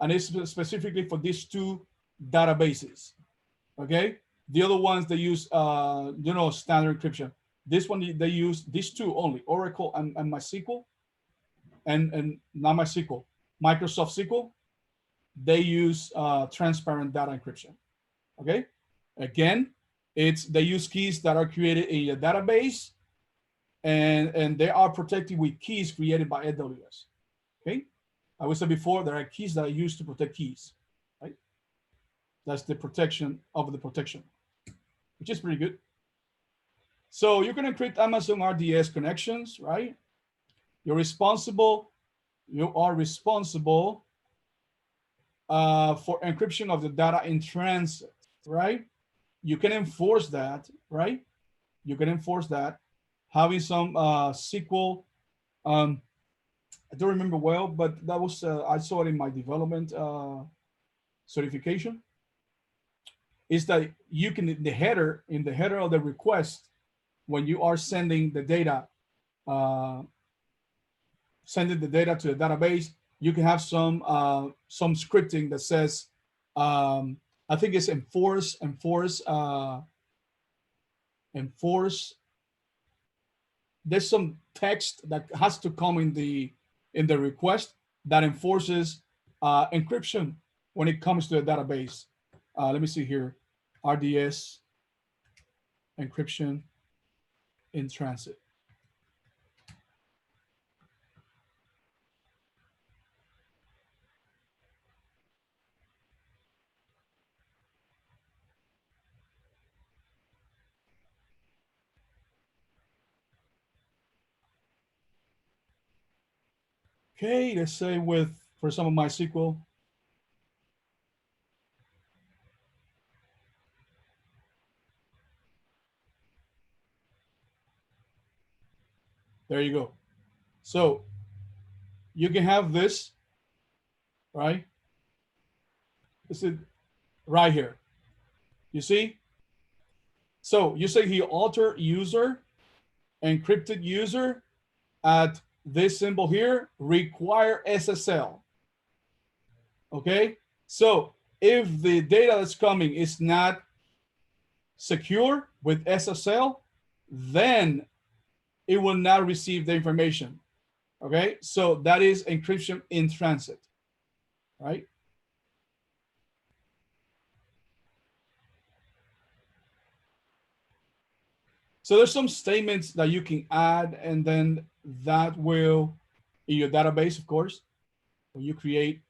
And it's specifically for these two databases, Okay. The other ones they use, standard encryption. This one they use these two only, Oracle and MySQL, and not MySQL, Microsoft SQL. They use transparent data encryption. Okay. Again, they use keys that are created in a database, and they are protected with keys created by AWS. Okay. I would say before there are keys that are used to protect keys. Right. That's the protection of the protection, which is pretty good. So you can encrypt Amazon RDS connections, right? You are responsible for encryption of the data in transit, right? You can enforce that, right? You can enforce that. Having some SQL, I don't remember well, but that was, I saw it in my development certification, is that you can, in the header of the request, when you are sending the data to the database, you can have some scripting that says, I think it's enforce. There's some text that has to come in the request that enforces encryption when it comes to a database. Let me see here, RDS encryption in transit. Okay, let's say for some of MySQL. There you go. So you can have this, right? This is right here. You see? So you say he alter user, encrypted user at this symbol here, require SSL. Okay? So if the data that's coming is not secure with SSL, then it will not receive the information. Okay? So that is encryption in transit, right? So there's some statements that you can add, and then that will, in your database, of course, when you create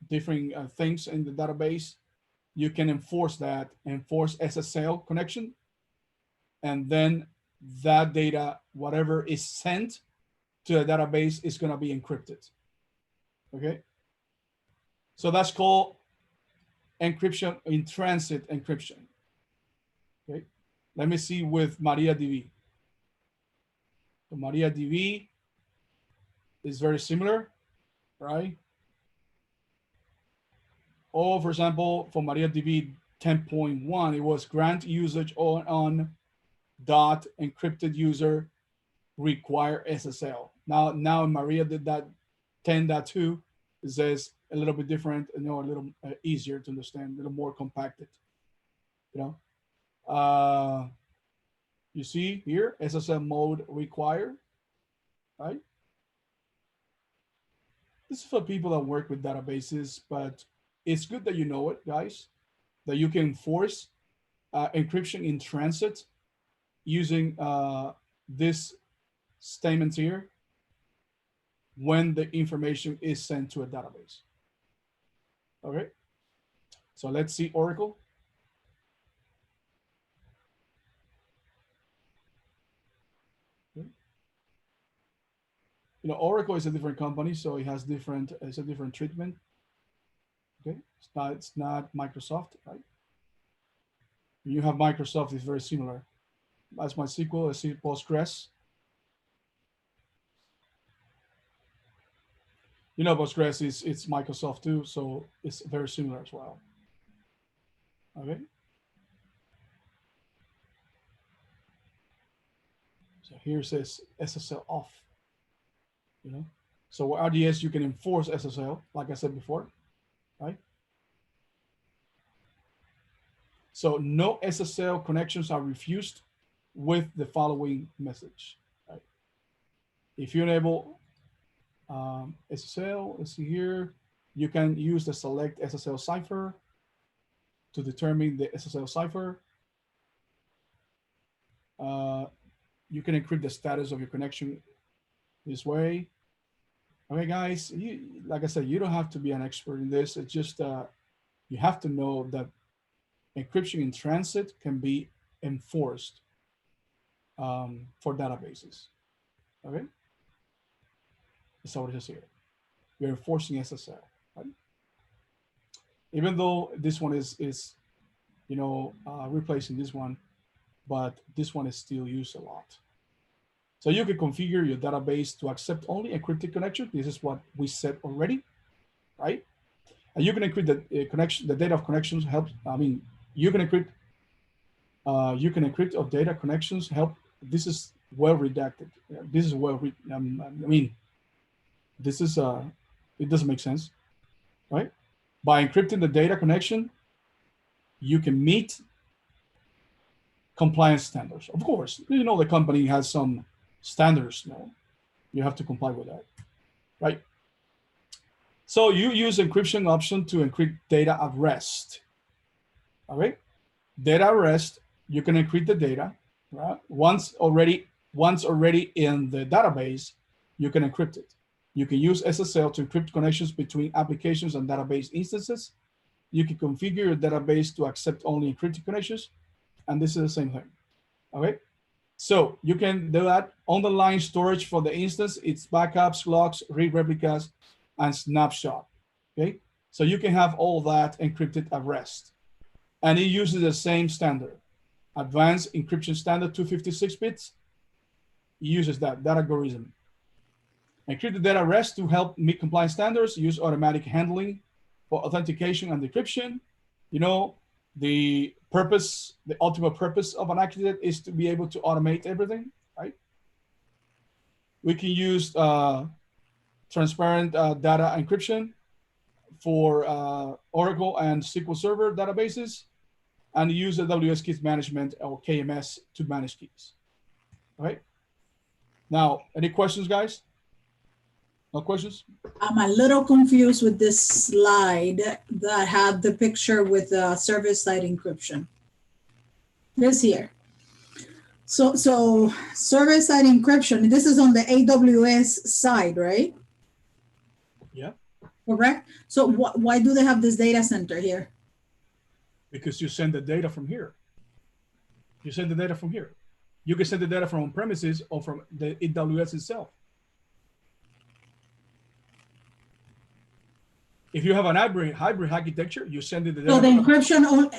different things in the database, you can enforce SSL connection, and then that data, whatever is sent to the database, is going to be encrypted. Okay. So that's called encryption in transit encryption. Okay. Let me see with MariaDB. So MariaDB is very similar, right? Or for example, for MariaDB 10.1, it was grant usage on dot encrypted user require SSL. Now in Maria did that 10.2, it says a little bit different, a little easier to understand, a little more compacted. You see here, SSL mode require, right? This is for people that work with databases, but it's good that you know it, guys, that you can enforce encryption in transit using this statement here when the information is sent to a database. Okay, so let's see Oracle. Okay. Oracle is a different company, so it has it's a different treatment. Okay, it's not Microsoft, right? You have Microsoft, is very similar. That's MySQL, I see Postgres. Postgres it's Microsoft too, so it's very similar as well. Okay. So here it says SSL off. So with RDS you can enforce SSL, like I said before, right? So no SSL connections are refused with the following message. Right? If you enable SSL, let's see here, you can use the select SSL cipher to determine the SSL cipher. You can encrypt the status of your connection this way. Okay, guys, like I said, you don't have to be an expert in this. It's just you have to know that encryption in transit can be enforced for databases. Okay, that's what it is here. You're enforcing SSL, right? Even though this one is replacing this one, but this one is still used a lot. So you can configure your database to accept only encrypted connections. This is what we said already, right? And you can encrypt the connection, the data of connections helps. I mean, you can encrypt of data connections help. This is well redacted. This is well, I mean, this is, it doesn't make sense, right? By encrypting the data connection, you can meet compliance standards. Of course, you know, the company has some standards, you have to comply with that, right? So you use encryption option to encrypt data at rest. Okay, data at rest, you can encrypt the data, right? Once already in the database, you can encrypt it. You can use SSL to encrypt connections between applications and database instances. You can configure your database to accept only encrypted connections, and this is the same thing. Okay, so you can do that on the line storage for the instance. It's backups, logs, read replicas, and snapshot. Okay, so you can have all that encrypted at rest, and it uses the same standard, advanced encryption standard 256 bits. It uses that algorithm. Encrypt the data at rest to help meet compliance standards. Use automatic handling for authentication and decryption. You know, the ultimate purpose of an architect is to be able to automate everything, right? We can use transparent data encryption for Oracle and SQL Server databases, and use AWS Keys Management or KMS to manage keys. All right. Now, any questions, guys? No questions? I'm a little confused with this slide that had the picture with the server-side encryption. This here. So server-side encryption, this is on the AWS side, right? Yeah. Correct? So why do they have this data center here? Because you send the data from here. You send the data from here. You can send the data from on-premises or from the AWS itself. If you have an hybrid architecture, you send it the data. So the encryption,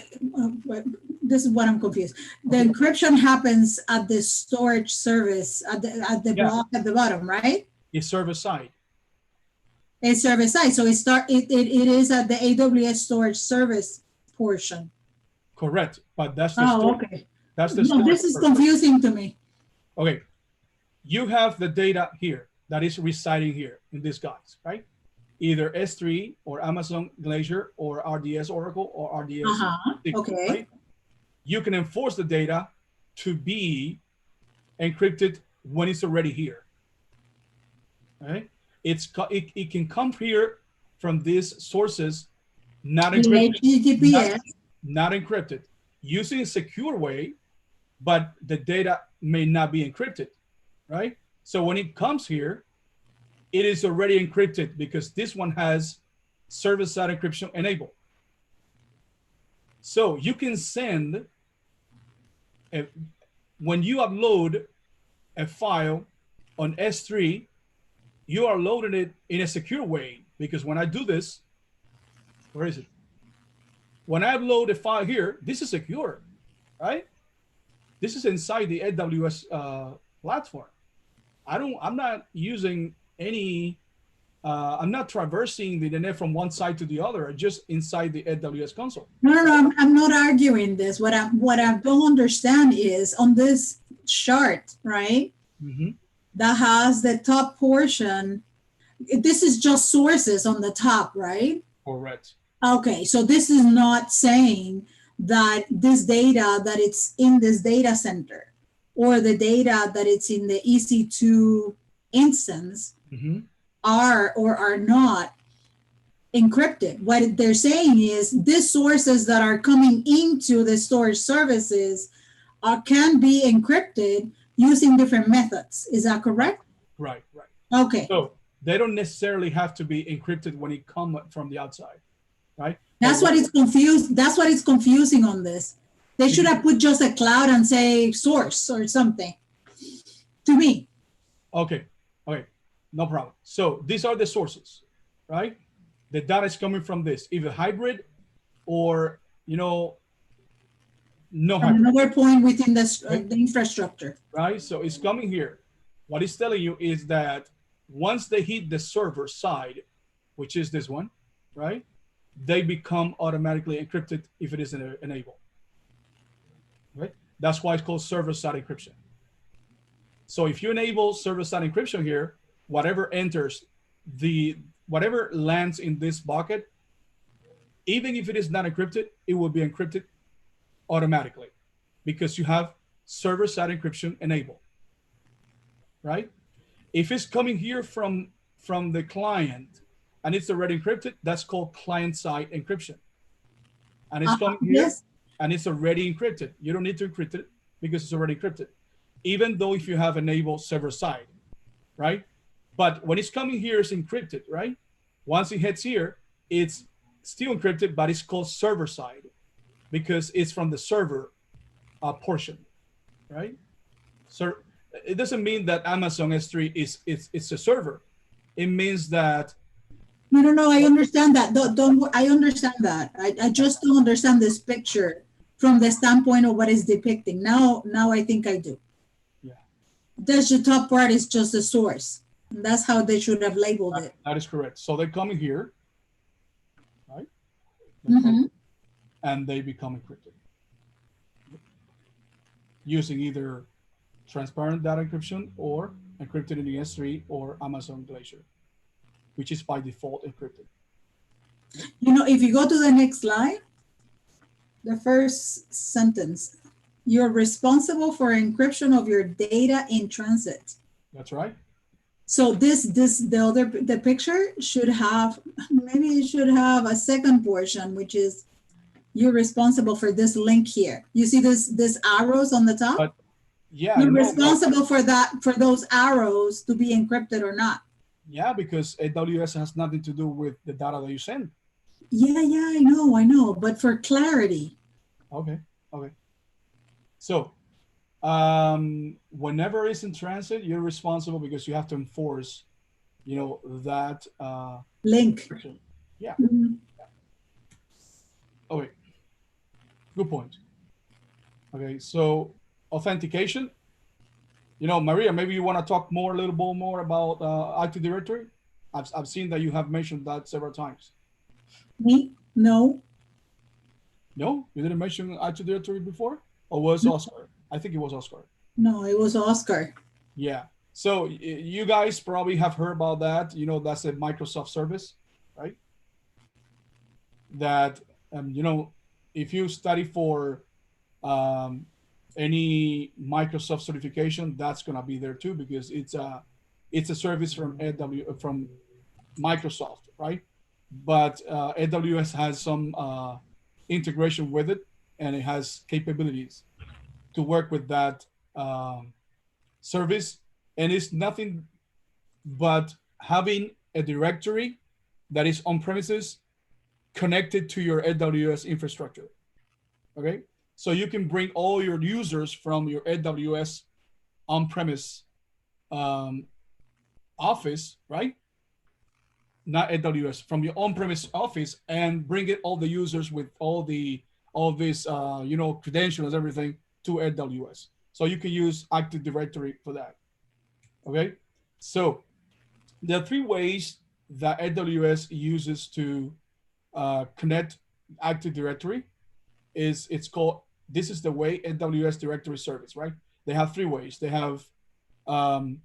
this is what I'm confused. The encryption happens at the storage service at the block at the bottom, right? It's server side. It's server side. So it is at the AWS storage service portion. Correct, but that's the storage. Okay. That's the no, this is confusing to me. Okay, you have the data here that is residing here in these guys, right? Either S3 or Amazon Glacier or RDS Oracle or RDS. Okay. Right? You can enforce the data to be encrypted when it's already here. Okay? It can come here from these sources, not encrypted. Not encrypted. Using a secure way, but the data may not be encrypted, right? So when it comes here, it is already encrypted because this one has server-side encryption enabled. So you can send, when you upload a file on S3, you are loading it in a secure way, because when I do this, where is it? When I upload a file here, this is secure, right? This is inside the AWS platform. I'm not using any, I'm not traversing the internet from one side to the other, just inside the AWS console. No, I'm not arguing this. What I don't understand is on this chart, right? Mm-hmm. That has the top portion. This is just sources on the top, right? Correct. Okay, so this is not saying that this data that it's in this data center or the data that it's in the EC2 instance are or are not encrypted. What they're saying is these sources that are coming into the storage services can be encrypted using different methods. Is that correct? Right, right. Okay. So they don't necessarily have to be encrypted when it comes from the outside, right? That's what it's confused. That's what it's confusing on this. They should have put just a cloud and say source or something. To me. Okay, okay, no problem. So these are the sources, right? The data is coming from this, either hybrid or, no hybrid. Another point within the infrastructure. Right, so it's coming here. What it's telling you is that once they hit the server side, which is this one, right? They become automatically encrypted if it is enabled, right? That's why it's called server-side encryption. So if you enable server-side encryption here, whatever lands in this bucket, even if it is not encrypted, it will be encrypted automatically because you have server-side encryption enabled, right? If it's coming here from the client and it's already encrypted, that's called client-side encryption. And it's coming here and it's already encrypted. You don't need to encrypt it because it's already encrypted, even though if you have enabled server-side, right? But when it's coming here, it's encrypted, right? Once it hits here, it's still encrypted, but it's called server-side because it's from the server portion, right? So it doesn't mean that Amazon S3 it's a server. It means that. No, I understand that. I understand that. I just don't understand this picture from the standpoint of what it's depicting. Now I think I do. Yeah. That's the top part is just the source. And that's how they should have labeled it. That is correct. So they come in here, right? And they become encrypted using either transparent data encryption or encrypted in the S3 or Amazon Glacier, which is by default encrypted. If you go to the next slide, the first sentence, you're responsible for encryption of your data in transit. That's right. So the picture should have, maybe it should have a second portion, which is you're responsible for this link here. You see this arrows on the top? But yeah, you're responsible for those arrows to be encrypted or not. Yeah, because AWS has nothing to do with the data that you send. Yeah, I know. But for clarity. Okay. So whenever it's in transit, you're responsible because you have to enforce, that link. Yeah. Okay. Good point. Okay, so authentication. Maria, maybe you want to talk a little bit more about Active Directory. I've seen that you have mentioned that several times. Me? No. No, you didn't mention Active Directory before, or was Oscar? I think it was Oscar. No, it was Oscar. Yeah. So you guys probably have heard about that. That's a Microsoft service, right? That if you study for any Microsoft certification, that's gonna be there too because it's a service from Microsoft, right? But AWS has some integration with it, and it has capabilities to work with that service, and it's nothing but having a directory that is on premises connected to your AWS infrastructure. Okay. So you can bring all your users from your AWS on-premise office, right? Not AWS, from your on-premise office, and bring all the users with all these credentials, everything to AWS. So you can use Active Directory for that. Okay. So there are three ways that AWS uses to connect Active Directory. This is the way AWS Directory Service, right? They have three ways. They have run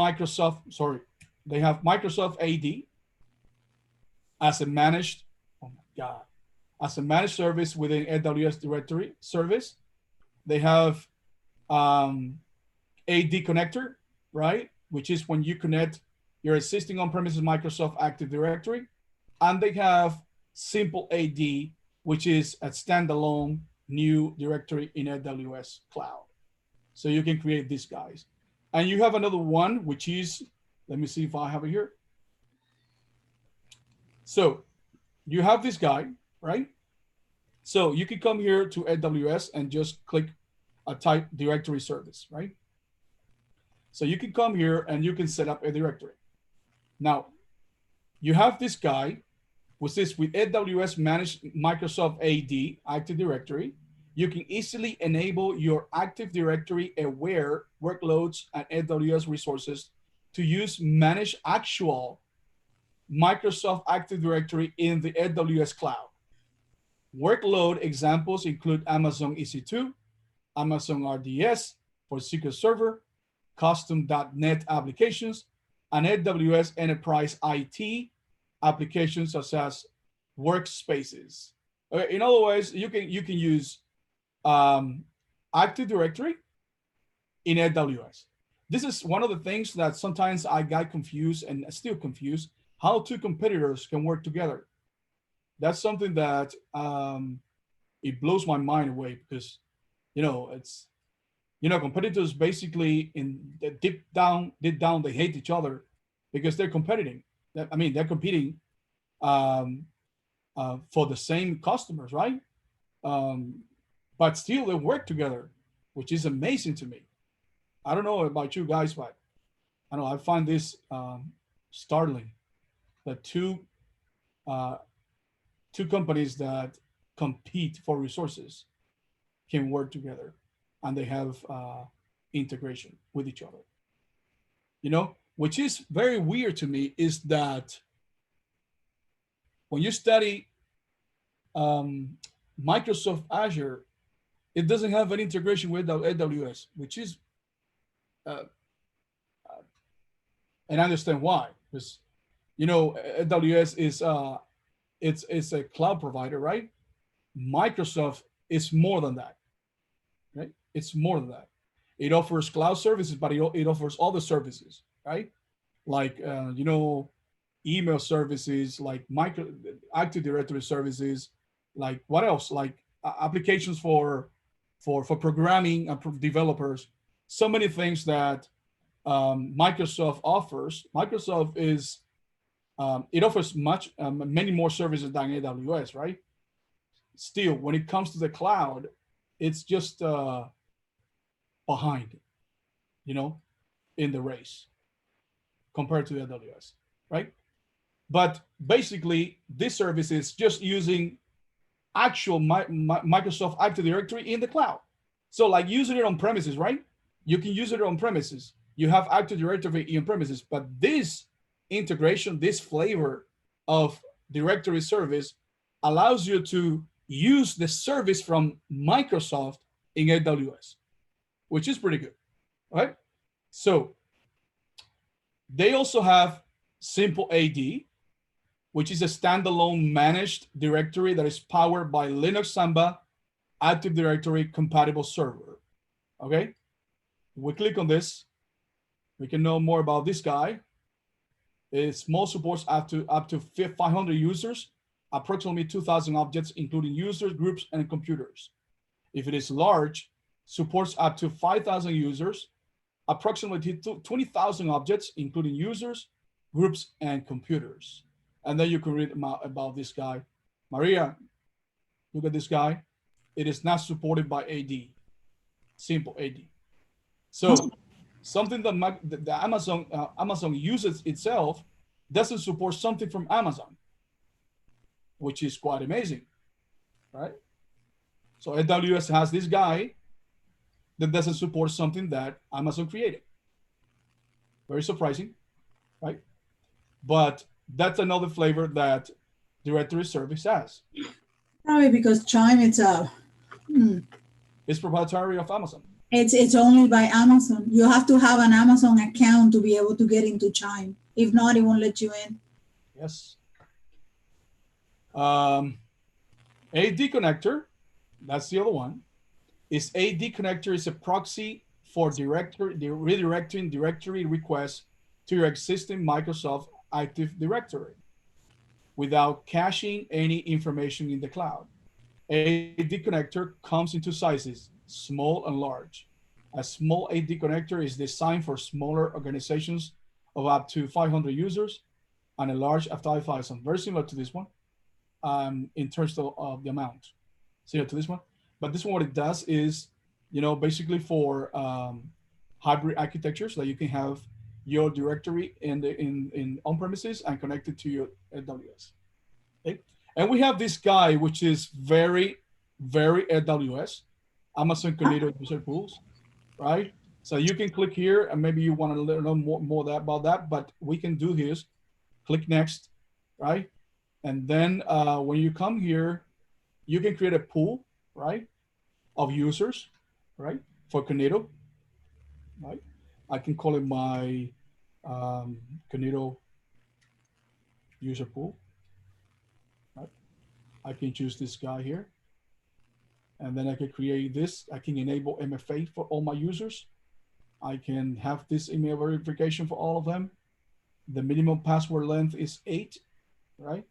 Microsoft. They have Microsoft AD as a managed. guy. As a managed service within AWS Directory Service, they have AD connector, right? Which is when you connect your existing on-premises Microsoft Active Directory. And they have Simple AD, which is a standalone new directory in AWS Cloud. So you can create these guys. And you have another one, which is, let me see if I have it here. So you have this guy, right? So you can come here to AWS and just click a type directory service, right? So you can come here and you can set up a directory. Now, you have this guy, which is with AWS Managed Microsoft AD, Active Directory. You can easily enable your Active Directory aware workloads and AWS resources to use manage actual Microsoft Active Directory in the AWS cloud. Workload examples include Amazon EC2, Amazon RDS for SQL Server, custom.NET applications, and AWS Enterprise IT applications such as workspaces. In other words, you can use Active Directory in AWS. This is one of the things that sometimes I got confused and still confused, how two competitors can work together. That's something that it blows my mind away because, it's, competitors basically deep down, they hate each other because they're competing. They're competing for the same customers, right? But still they work together, which is amazing to me. I don't know about you guys, but I find this startling that two companies that compete for resources can work together and they have integration with each other. Which is very weird to me is that when you study Microsoft Azure, it doesn't have an integration with AWS, which is, and I understand why, because AWS is it's a cloud provider, right? Microsoft is more than that, right? It's more than that. It offers cloud services, but it offers other services, right? Like email services, like Active Directory services, like what else? Like applications for programming and developers. So many things that Microsoft offers. Microsoft is it offers many more services than AWS, right? Still, when it comes to the cloud, it's just behind, in the race compared to AWS, right? But basically, this service is just using actual Microsoft Active Directory in the cloud. So like using it on premises, right? You can use it on premises. You have Active Directory on premises, but this integration, this flavor of directory service allows you to use the service from Microsoft in AWS, which is pretty good, right? So they also have Simple AD, which is a standalone managed directory that is powered by Linux Samba Active Directory compatible server. Okay, we click on this, we can know more about this guy. It small supports up to 500 users, approximately 2,000 objects, including users, groups, and computers. If it is large, supports up to 5,000 users, approximately 20,000 objects, including users, groups, and computers. And then you can read about this guy. Maria, look at this guy. It is not supported by AD, Simple AD. So something that the Amazon uses itself doesn't support something from Amazon, which is quite amazing, right? So AWS has this guy that doesn't support something that Amazon created. Very surprising, right? But that's another flavor that directory service has. Probably because Chime itself. It's proprietary of Amazon. It's only by Amazon. You have to have an Amazon account to be able to get into Chime. If not, it won't let you in. Yes. AD connector, that's the other one, is AD connector is a proxy for redirecting directory requests to your existing Microsoft Active Directory without caching any information in the cloud. AD connector comes in two sizes, small and large. A small AD connector is designed for smaller organizations of up to 500 users, and a large up to 5,000, very similar to this one in terms of the amount, similar to this one. But this one, what it does is, basically for hybrid architectures, that you can have your directory in on-premises and connected to your AWS. Okay? And we have this guy, which is very, very AWS, Amazon Cognito user pools, right? So you can click here, and maybe you want to learn more about that, but we can do this. Click next, right? And then when you come here, you can create a pool, right, of users, right, for Cognito, right? I can call it my Cognito user pool, right? I can choose this guy here, and then I can create this. I can enable MFA for all my users. I can have this email verification for all of them. The minimum password length is 8, right?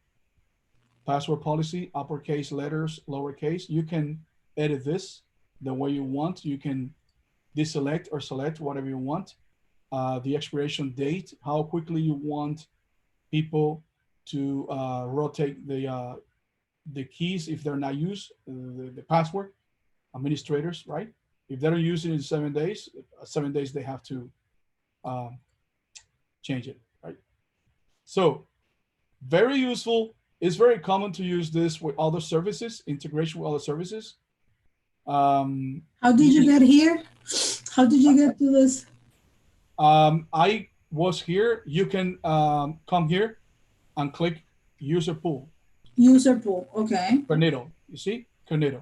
Password policy, uppercase letters, lowercase. You can edit this the way you want. You can deselect or select whatever you want. The expiration date, how quickly you want people to rotate the keys if they're not used, the password, administrators, right? If they don't use it in 7 days, 7 days they have to change it, right? So very useful. It's very common to use this with other services, integration with other services. How did you get here? How did you get to this? I was here. You can come here and click user pool. User pool, okay. Cognito, you see, Cognito.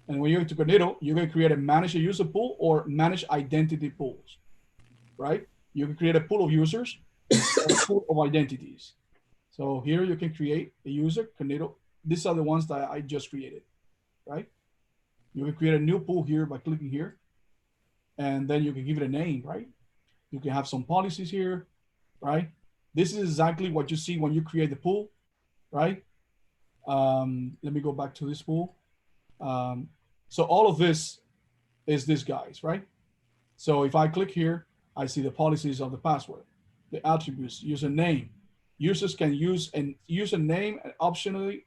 And when you go to Cognito, you can create a manage a user pool or manage identity pools, right? You can create a pool of users or a pool of identities. So here you can create a user, Cognito. These are the ones that I just created, right? You can create a new pool here by clicking here, and then you can give it a name, right? You can have some policies here, right? This is exactly what you see when you create the pool, right? Let me go back to this pool. So all of this is this guys, right? So if I click here, I see the policies of the password, the attributes, username. Users can use a username and optionally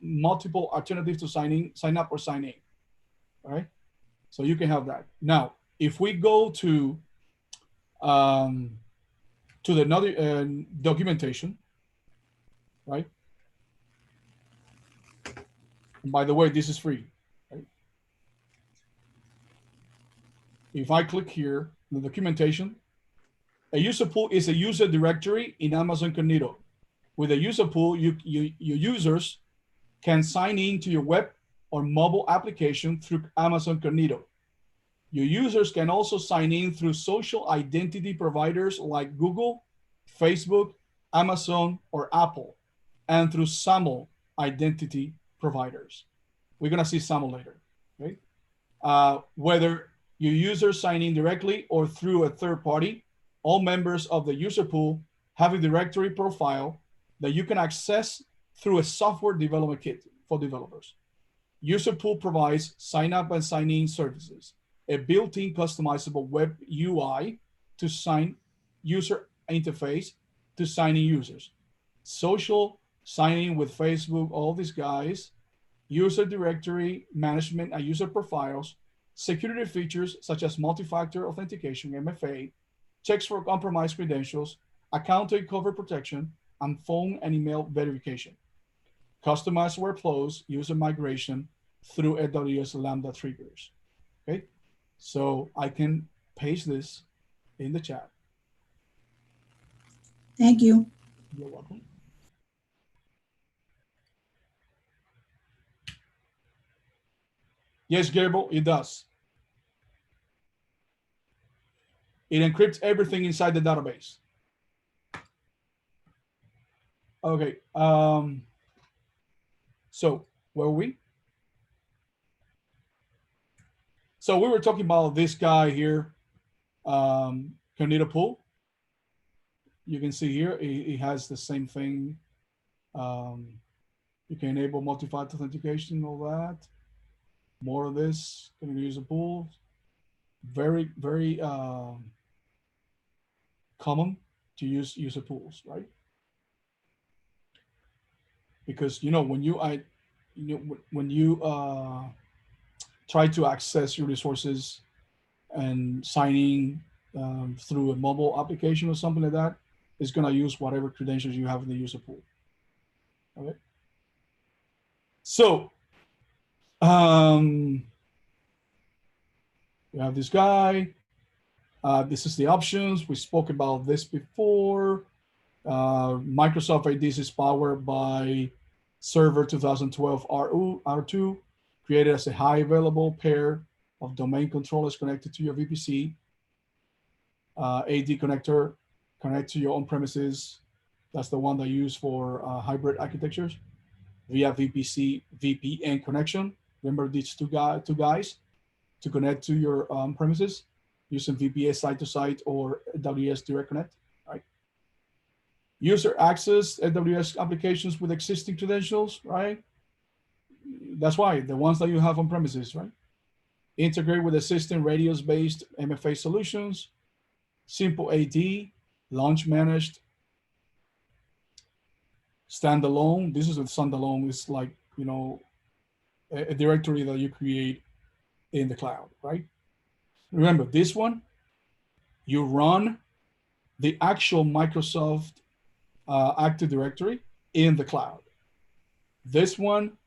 multiple alternatives to sign up or sign in, all right? So you can have that. Now, if we go to the another documentation, right? And by the way, this is free, right? If I click here, the documentation, a user pool is a user directory in Amazon Cognito. With a user pool, your users can sign in to your web or mobile application through Amazon Cognito. Your users can also sign in through social identity providers like Google, Facebook, Amazon, or Apple, and through SAML identity providers. We're gonna see SAML later, right? Whether your users sign in directly or through a third party, all members of the user pool have a directory profile that you can access through a software development kit for developers. User pool provides sign up and sign in services, a built-in customizable web UI to sign user interface to sign in users, social signing with Facebook, all these guys, user directory management and user profiles, security features such as multi-factor authentication, MFA, checks for compromised credentials, account takeover protection, and phone and email verification. Customized workflows, user migration through AWS Lambda triggers. Okay, so I can paste this in the chat. Thank you. You're welcome. Yes, Gabriel, it does. It encrypts everything inside the database. Okay, so were we? So we were talking about this guy here, Cornita Pool. You can see here, it has the same thing. You can enable multi-factor authentication, all that. More of this, can use a pool. Very, very common to use user pools, right? Because when you try to access your resources and signing through a mobile application or something like that, it's gonna use whatever credentials you have in the user pool. Okay. So we have this guy. This is the options. We spoke about this before. Microsoft IDs is powered by Server 2012 R2, created as a high available pair of domain controllers connected to your VPC. AD connector connect to your on-premises. That's the one that you use for hybrid architectures via VPN connection. Remember these two guys to connect to your premises using VPS site-to-site or AWS Direct Connect, right? User access AWS applications with existing credentials, right? That's why the ones that you have on premises, right? Integrate with existing radius-based MFA solutions, simple AD, launch managed, standalone. This is a standalone. It's like, a directory that you create in the cloud, right? Remember this one, you run the actual Microsoft Active Directory in the cloud. This one,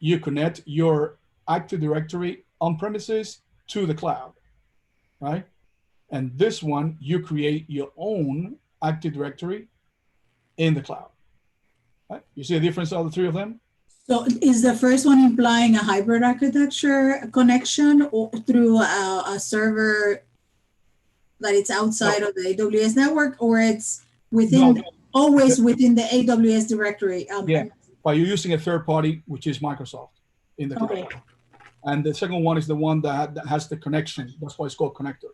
you connect your Active Directory on premises to the cloud, right? And this one, you create your own Active Directory in the cloud. Right? You see the difference of the three of them? So is the first one implying a hybrid architecture connection or through a server that it's outside of the AWS network, or it's within always within the AWS directory? Yeah, but you're using a third party, which is Microsoft in the cloud. Okay. And the second one is the one that has the connection. That's why it's called connector,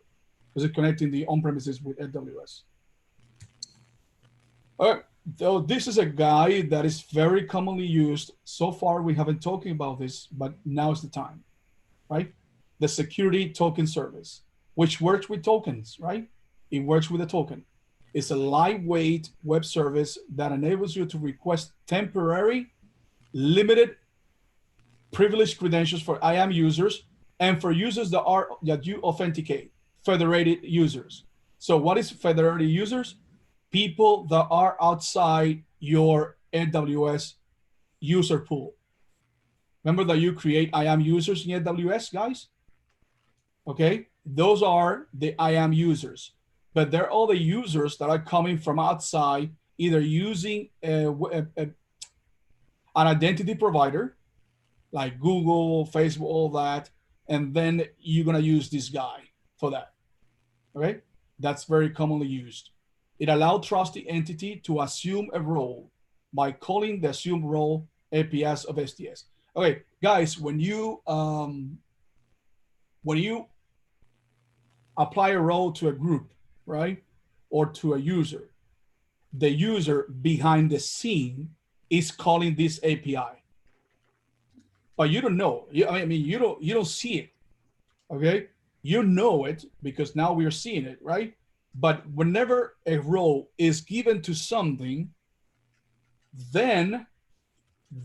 because it's connecting the on-premises with AWS. All right. So this is a guy that is very commonly used. So far, we haven't talking about this, but now is the time, right? The security token service, which works with tokens, right? It works with a token. It's a lightweight web service that enables you to request temporary, limited, privileged credentials for IAM users and for users that you authenticate, federated users. So what is federated users? People that are outside your AWS user pool. Remember that you create IAM users in AWS, guys? Okay, those are the IAM users, but they're all the users that are coming from outside, either using an identity provider like Google, Facebook, all that, and then you're gonna use this guy for that. Okay, that's very commonly used. It allows trusted entity to assume a role by calling the assume role APIs of STS. Okay, guys, when you apply a role to a group, right, or to a user, the user behind the scene is calling this API, but you don't know. You don't see it. Okay, you know it because now we are seeing it, right? But whenever a role is given to something, then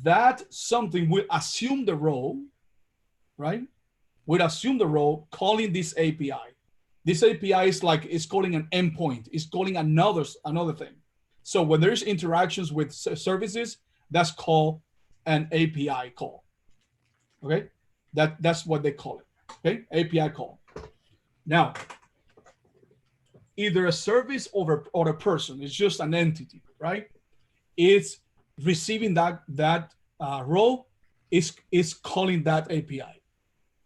that something will assume the role, right? Will assume the role calling this API. This API is like, it's calling an endpoint. It's calling another thing. So when there's interactions with services, that's called an API call. Okay, that's what they call it. Okay, API call. Now, either a service or a person, it's just an entity, right? It's receiving that role, is calling that API.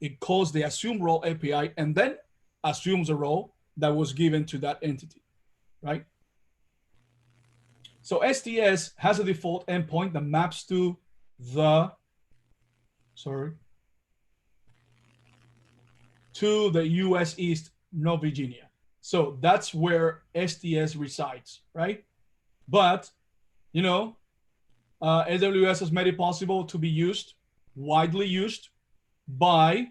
It calls the assume role API and then assumes a role that was given to that entity, right? So STS has a default endpoint that maps to the sorry, to the U.S. East, North Virginia. So that's where STS resides, right? But, you know, AWS has made it possible to be used, widely used, by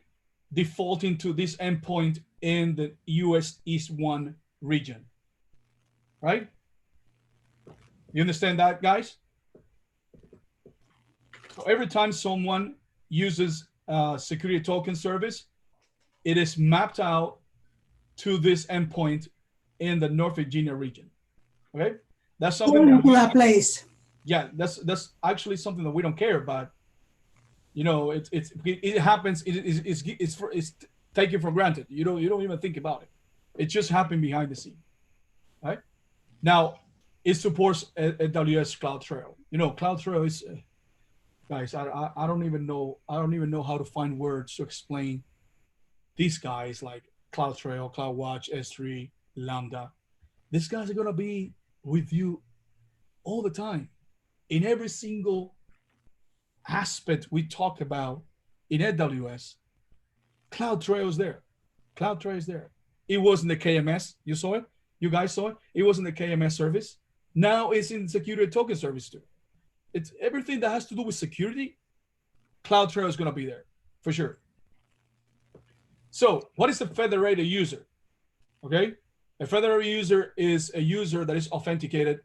defaulting to this endpoint in the US East 1 region, right? You understand that, guys? So every time someone uses security token service, it is mapped out to this endpoint in the North Virginia region, okay? That's something that place. Yeah, that's actually something that we don't care about. You know, it happens. It's taken for granted. You don't even think about it. It just happened behind the scene, right? Now, it supports AWS CloudTrail. You know, CloudTrail is, guys. I don't even know. I don't even know how to find words to explain these guys like CloudTrail, CloudWatch, S3, Lambda. These guys are gonna be with you all the time in every single aspect we talk about in AWS. CloudTrail is there. CloudTrail is there. It was in the KMS. You saw it? You guys saw it? It was in the KMS service. Now it's in security token service too. It's everything that has to do with security. CloudTrail is going to be there for sure. So what is a federated user? Okay. A federated user is a user that is authenticated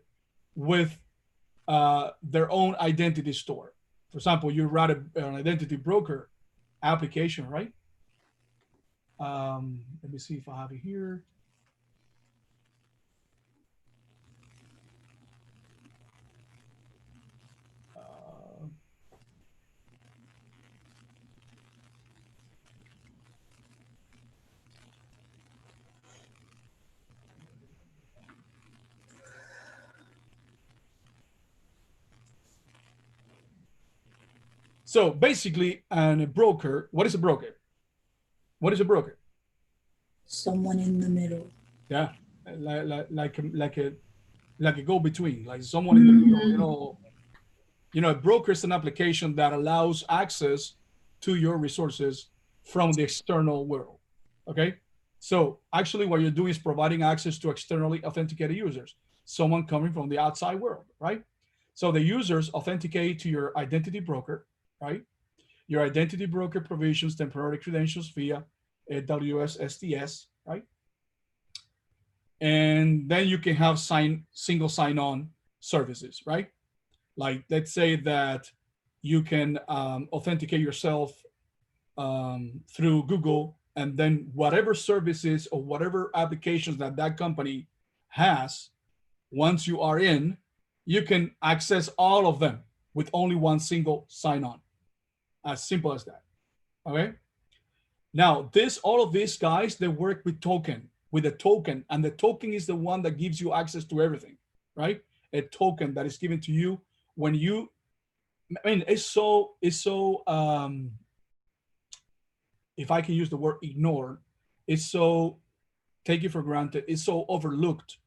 with their own identity store. For example, you write an identity broker application, right? Let me see if I have it here. So basically, a broker, what is a broker? What is a broker? Someone in the middle. Yeah, like a go-between, like someone in the middle. You know, a broker is an application that allows access to your resources from the external world. Okay, so actually, what you're doing is providing access to externally authenticated users, someone coming from the outside world, right? So the users authenticate to your identity broker, right? Your identity broker provisions temporary credentials via AWS STS, right? And then you can have single sign-on services, right? Like let's say that you can authenticate yourself through Google, and then whatever services or whatever applications that company has, once you are in, you can access all of them with only one single sign-on. As simple as that. Okay. Now, all of these guys, they work with a token, and the token is the one that gives you access to everything, right? A token that is given to you when you, I mean, it's so if I can use the word ignore, it's so take it for granted, it's so overlooked,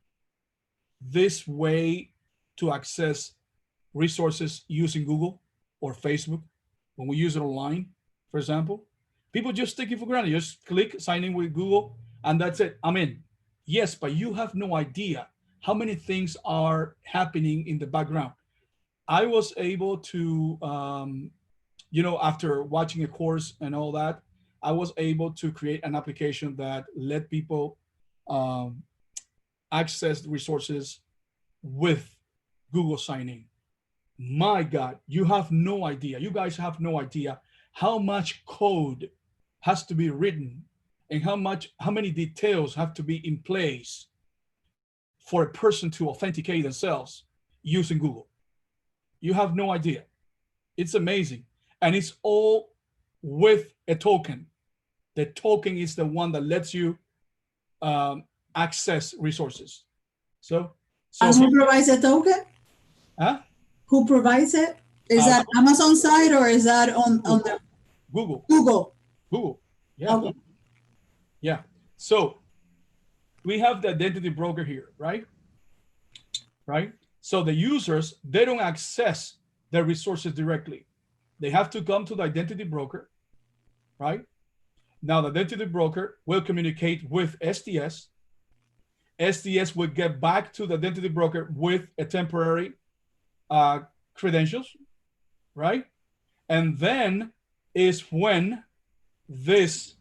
this way to access resources using Google or Facebook. When we use it online, for example, people just take it for granted. Just click sign in with Google and that's it. I'm in. Yes, but you have no idea how many things are happening in the background. I was able to, after watching a course and all that, I was able to create an application that let people access resources with Google signing. My God, you have no idea. You guys have no idea how much code has to be written and how many details have to be in place for a person to authenticate themselves using Google. You have no idea. It's amazing. And it's all with a token. The token is the one that lets you access resources. So and who provides a token? Huh? Who provides it? Is that Amazon side or is that on the Google? Google. Yeah. Okay. Yeah. So we have the identity broker here, right? Right. So the users, they don't access their resources directly. they have to come to the identity broker, right? Now the identity broker will communicate with STS. STS will get back to the identity broker with a temporary credentials, right? And then is when this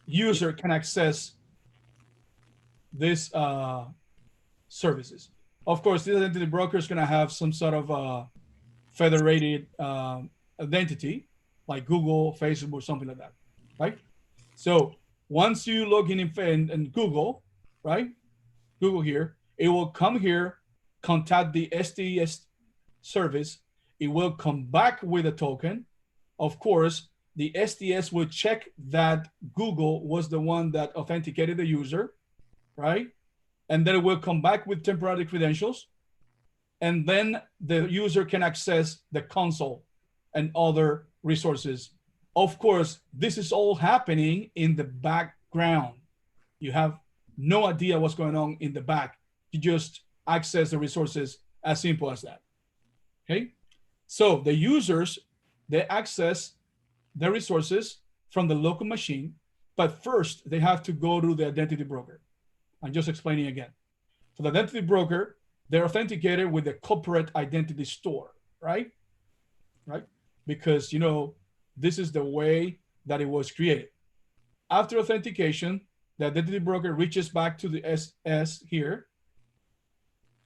user can access this services. Of course, this identity broker is going to have some sort of federated identity, like Google, Facebook, or something like that, right? So once you log in Google, right? Google here, it will come here, contact the STS service. It will come back with a token. Of course, the STS will check that Google was the one that authenticated the user, right? And then it will come back with temporary credentials. And then the user can access the console and other resources. Of course, this is all happening in the background. You have no idea what's going on in the back. You just access the resources, as simple as that. Okay? So the users, they access the resources from the local machine, but first they have to go to the identity broker. I'm just explaining again. For the identity broker, they're authenticated with the corporate identity store, right? Right? Because, you know, this is the way that it was created. After authentication, the identity broker reaches back to the SS here,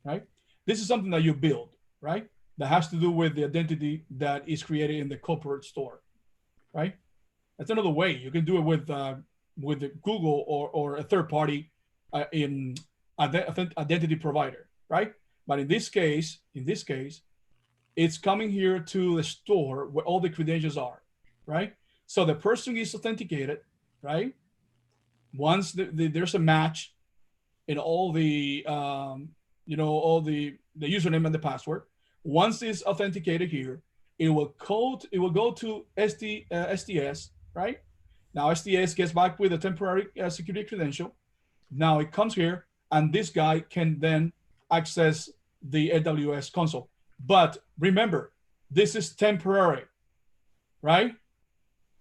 right? This is something that you build, right? That has to do with the identity that is created in the corporate store, right? That's another way. You can do it with the Google or a third party in identity provider, right? But in this case, it's coming here to the store where all the credentials are, right? So the person is authenticated, right? Once there's a match in all the all the username and the password. Once it's authenticated here, it will go to STS, right? Now STS gets back with a temporary security credential. Now it comes here, and this guy can then access the AWS console. But remember, this is temporary, right?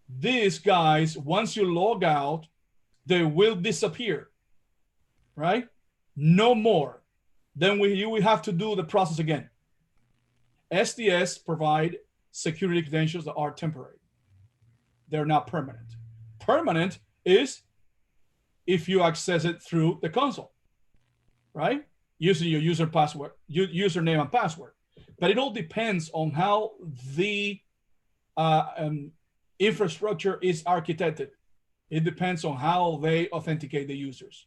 These guys, once you log out, they will disappear, right? No more. Then you will have to do the process again. STS provide security credentials that are temporary. They're not permanent. Permanent is if you access it through the console, right? Using your username and password. But it all depends on how the infrastructure is architected. It depends on how they authenticate the users,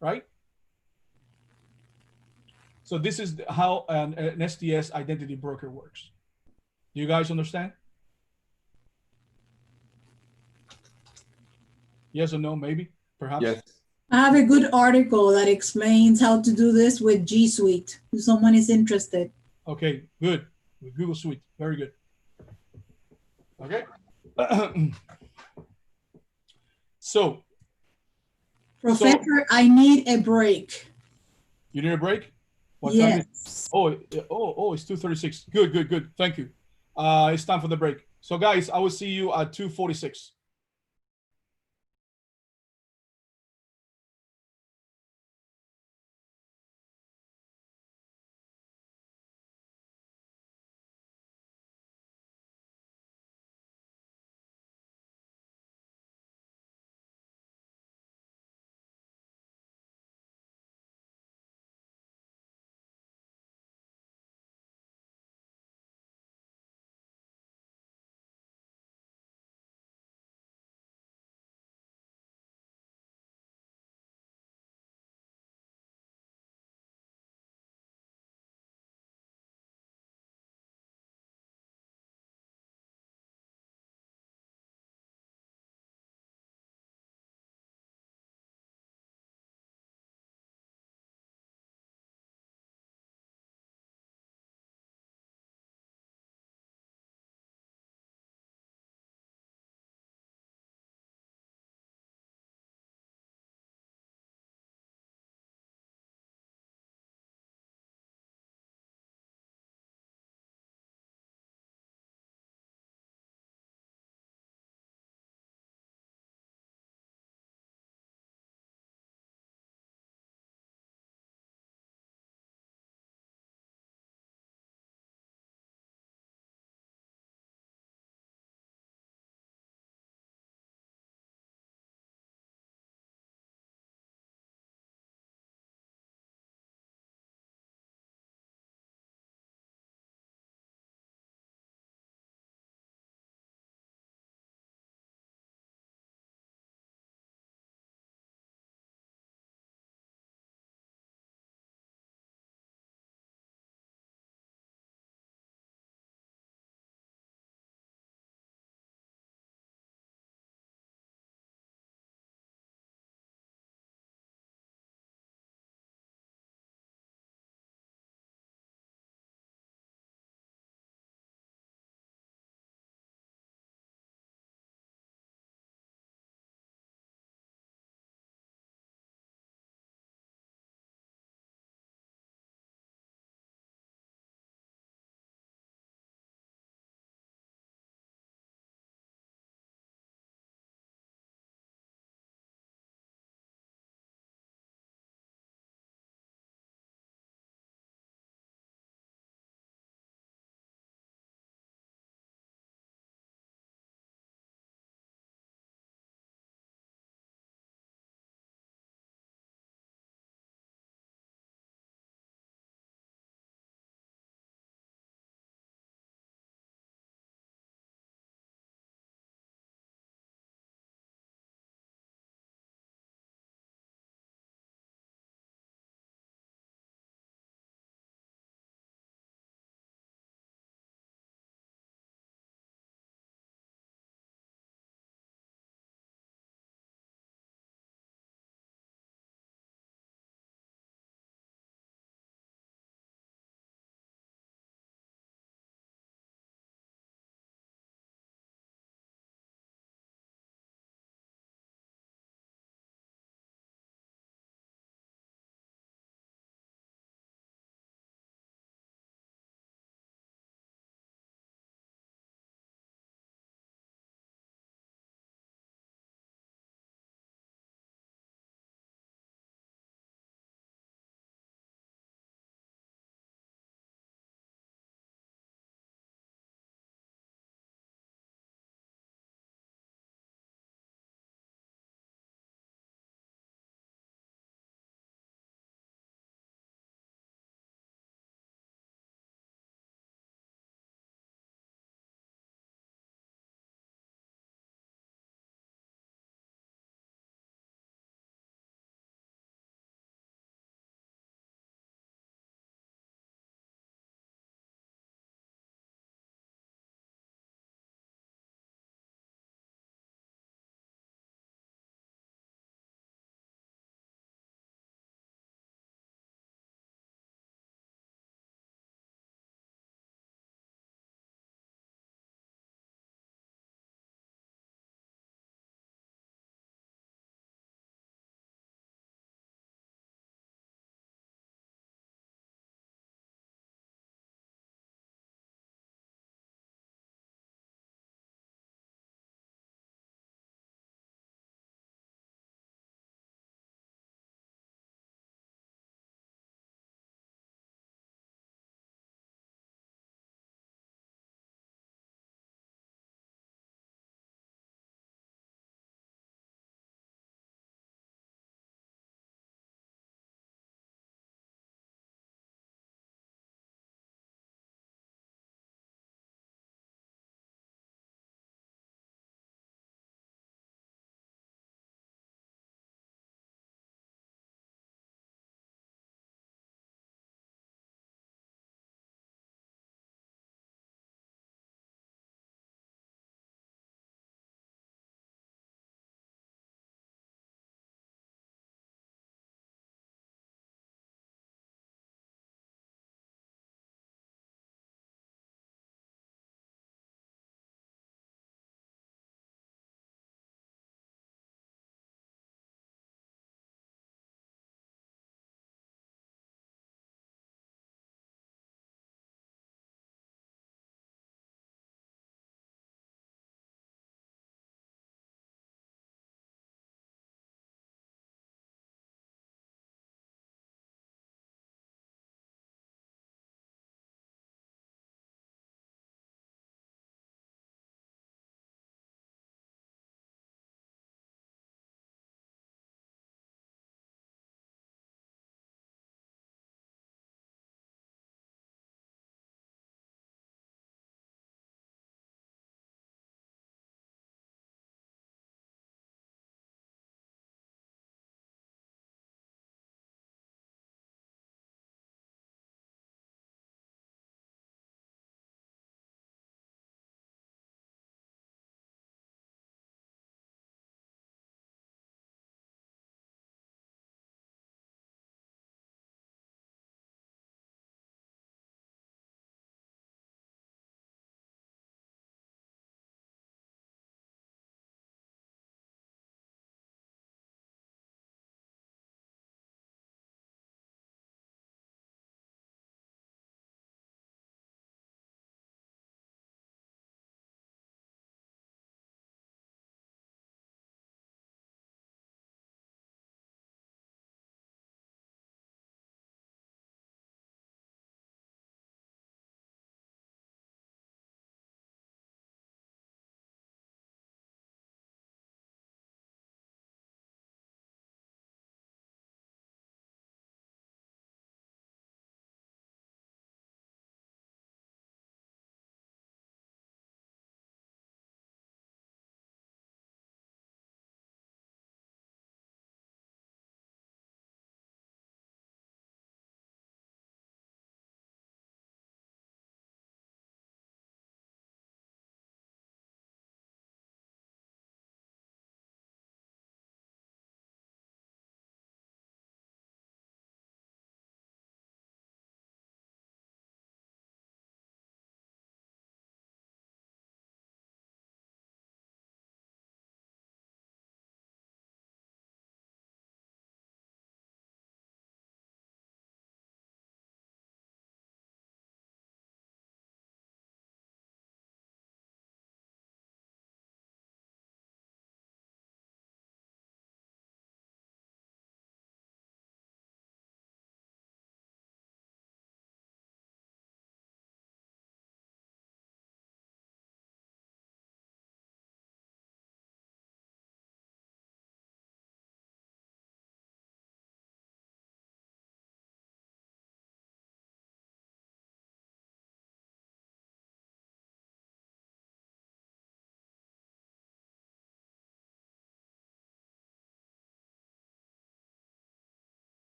right? So this is how an STS identity broker works. Do you guys understand? Yes or no, maybe, perhaps? Yes. I have a good article that explains how to do this with G Suite, if someone is interested. Okay, good. With Google Suite, very good. Okay. So, Professor, I need a break. you need a break? What time is Yes. it's 2:36. Good. Thank you. It's time for the break. So guys, I will see you at 2:46.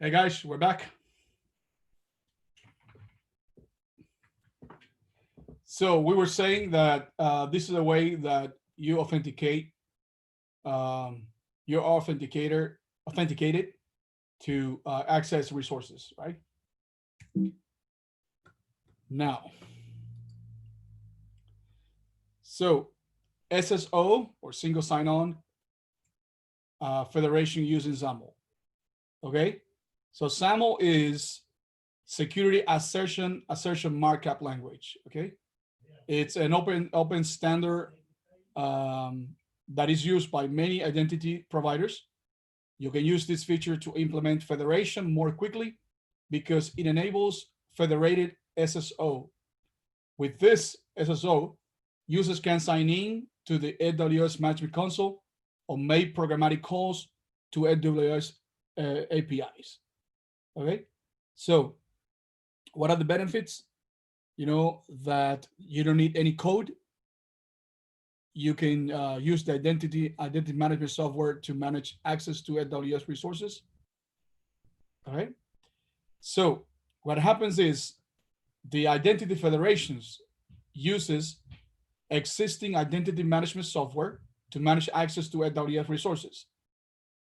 Hey guys, we're back. So we were saying that this is a way that you authenticate your authenticated to access resources, right? Now, so SSO or single sign-on federation using SAML. Okay, so SAML is security assertion markup language. Okay, it's an open standard that is used by many identity providers. You can use this feature to implement federation more quickly because it enables federated SSO. With this SSO, users can sign in to the AWS Management Console or make programmatic calls to AWS APIs. Okay, so what are the benefits? You know that you don't need any code. You can use the identity management software to manage access to AWS resources. All right. So what happens is the identity federations uses existing identity management software to manage access to AWS resources.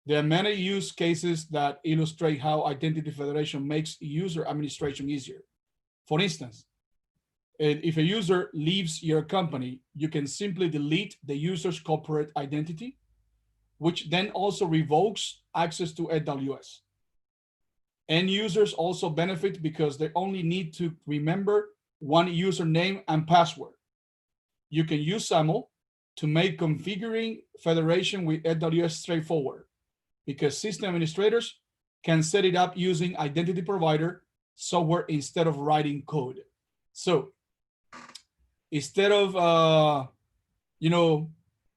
There are many use cases that illustrate how identity federation makes user administration easier. For instance, if a user leaves your company, you can simply delete the user's corporate identity, which then also revokes access to AWS. End users also benefit because they only need to remember one username and password. You can use SAML to make configuring federation with AWS straightforward because system administrators can set it up using identity provider software instead of writing code. So instead of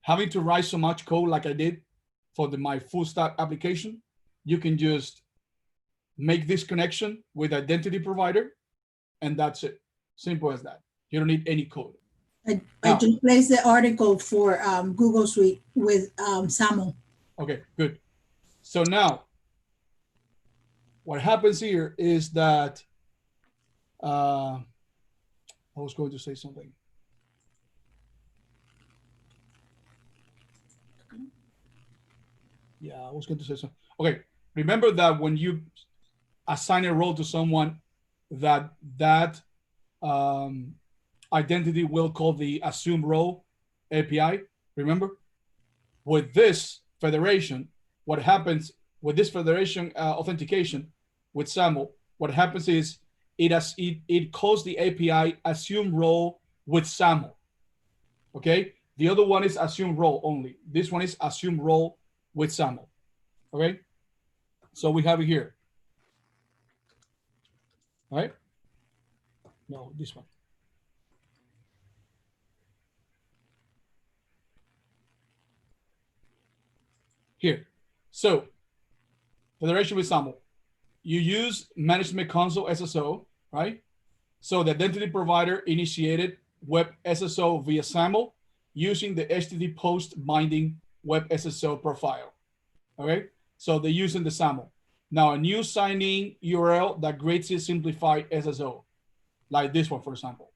having to write so much code like I did for my full stack application, you can just make this connection with identity provider, and that's it. Simple as that. You don't need any code. I just placed the article for Google Suite with SAML. Okay, good. So now, what happens here is that I was going to say something. Yeah, I was going to say something. Okay, remember that when you assign a role to someone, that identity will call the assume role API. Remember, with this federation, what happens with this federation authentication with SAML? What happens is it calls the API assume role with SAML. Okay, the other one is assume role only. This one is assume role with SAML. Okay, so we have it here. All right. No, this one. Here. So federation with SAML. You use management console SSO, right? So the identity provider initiated web SSO via SAML using the HTTP post binding web SSO profile. Okay, so they're using the SAML. Now a new sign-in URL that greatly simplified SSO, like this one, for example.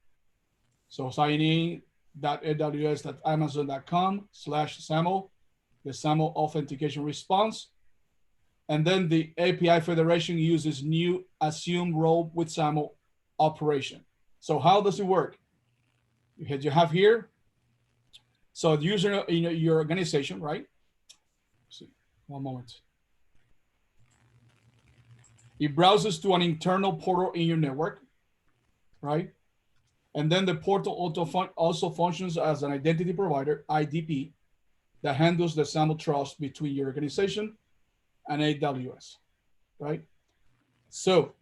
So sign in.aws.amazon.com/SAML, the SAML authentication response. And then the API federation uses new assume role with SAML operation. So how does it work? You have here, so the user in your organization, right? Let's see, one moment. It browses to an internal portal in your network, right? And then the portal also functions as an identity provider, IDP, that handles the SAML trust between your organization and AWS, right? So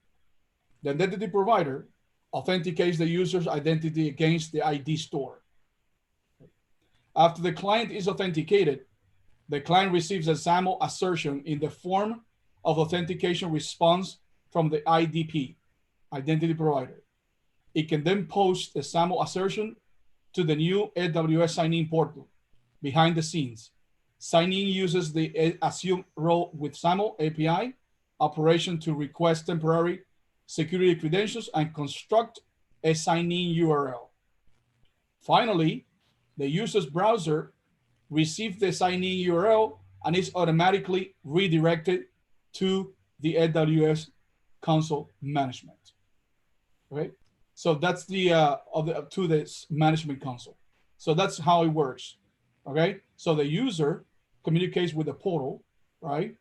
the identity provider authenticates the user's identity against the ID store. After the client is authenticated, the client receives a SAML assertion in the form of authentication response from the IDP, identity provider. It can then post the SAML assertion to the new AWS sign-in portal behind the scenes. Sign-in uses the assume role with SAML API operation to request temporary security credentials and construct a sign-in URL. Finally, the user's browser receives the sign-in URL and is automatically redirected to the AWS console management. Okay, so that's the to this management console. So that's how it works. Okay, so the user communicates with the portal, right?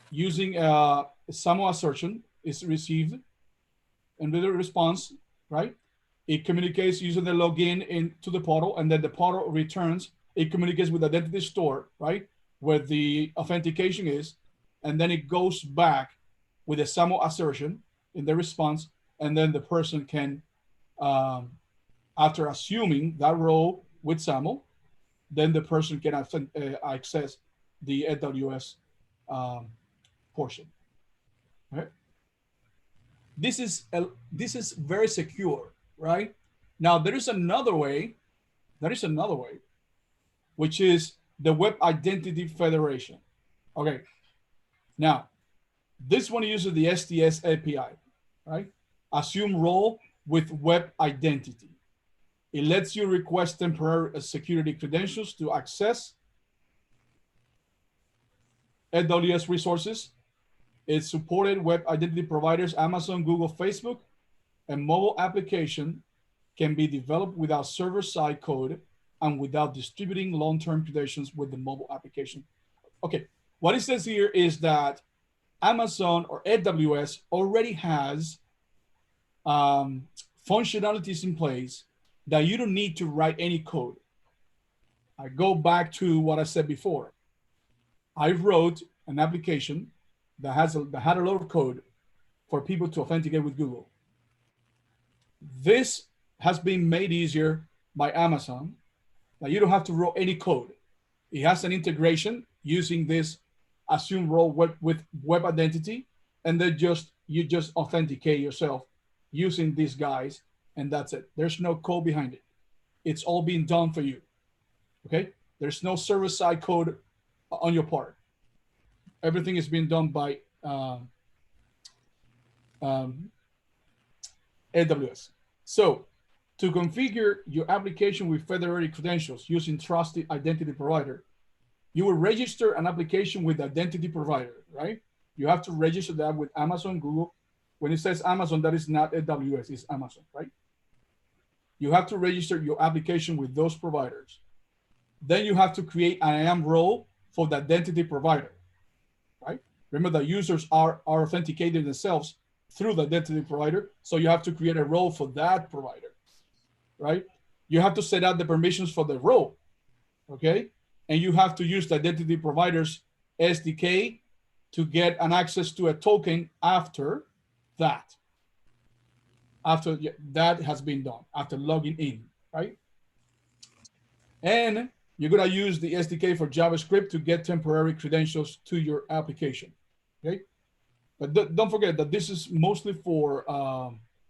Using a SAML assertion is received, and with a response, right? It communicates using the login into the portal, and then the portal returns. It communicates with the identity store, right, where the authentication is, and then it goes back with a SAML assertion in the response, and then the person can, after assuming that role with SAML, then the person can access the AWS portion. Right? This is very secure, right? Now there is another way. Which is the Web Identity Federation. Okay. Now, this one uses the STS API, right? Assume role with web identity. It lets you request temporary security credentials to access AWS resources. It supported web identity providers, Amazon, Google, Facebook, and mobile application can be developed without server-side code and without distributing long-term credentials with the mobile application. Okay, what it says here is that Amazon or AWS already has functionalities in place that you don't need to write any code. I go back to what I said before. I wrote an application that had a lot of code for people to authenticate with Google. This has been made easier by Amazon. Now you don't have to write any code. It has an integration using this assume role with web identity, and then you just authenticate yourself using these guys, and that's it. There's no code behind it. It's all being done for you. Okay? There's no server-side code on your part. Everything is being done by AWS. So to configure your application with federated credentials using trusted identity provider, you will register an application with identity provider, right? You have to register that with Amazon, Google. When it says Amazon, that is not AWS, it's Amazon, right? You have to register your application with those providers. Then you have to create an IAM role for the identity provider, right? Remember that users are authenticating themselves through the identity provider. So you have to create a role for that provider, right? You have to set out the permissions for the role, okay? And you have to use the identity provider's SDK to get an access to a token after that. After that has been done, after logging in, right? And you're gonna use the SDK for JavaScript to get temporary credentials to your application, okay? But don't forget that this is mostly for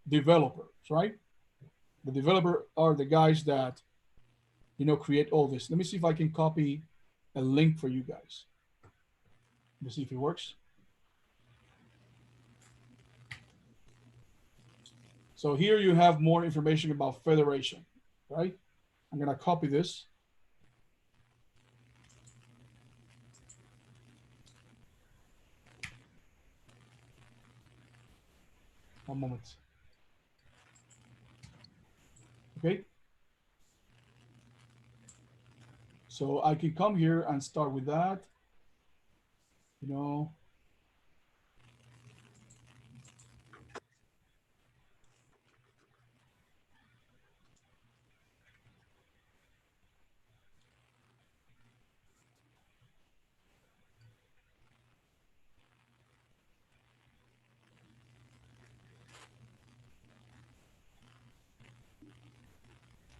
developers, right? The developer are the guys that, create all this. Let me see if I can copy a link for you guys. Let me see if it works. So here you have more information about federation, right? I'm gonna copy this. One moment. Okay. So I can come here and start with that.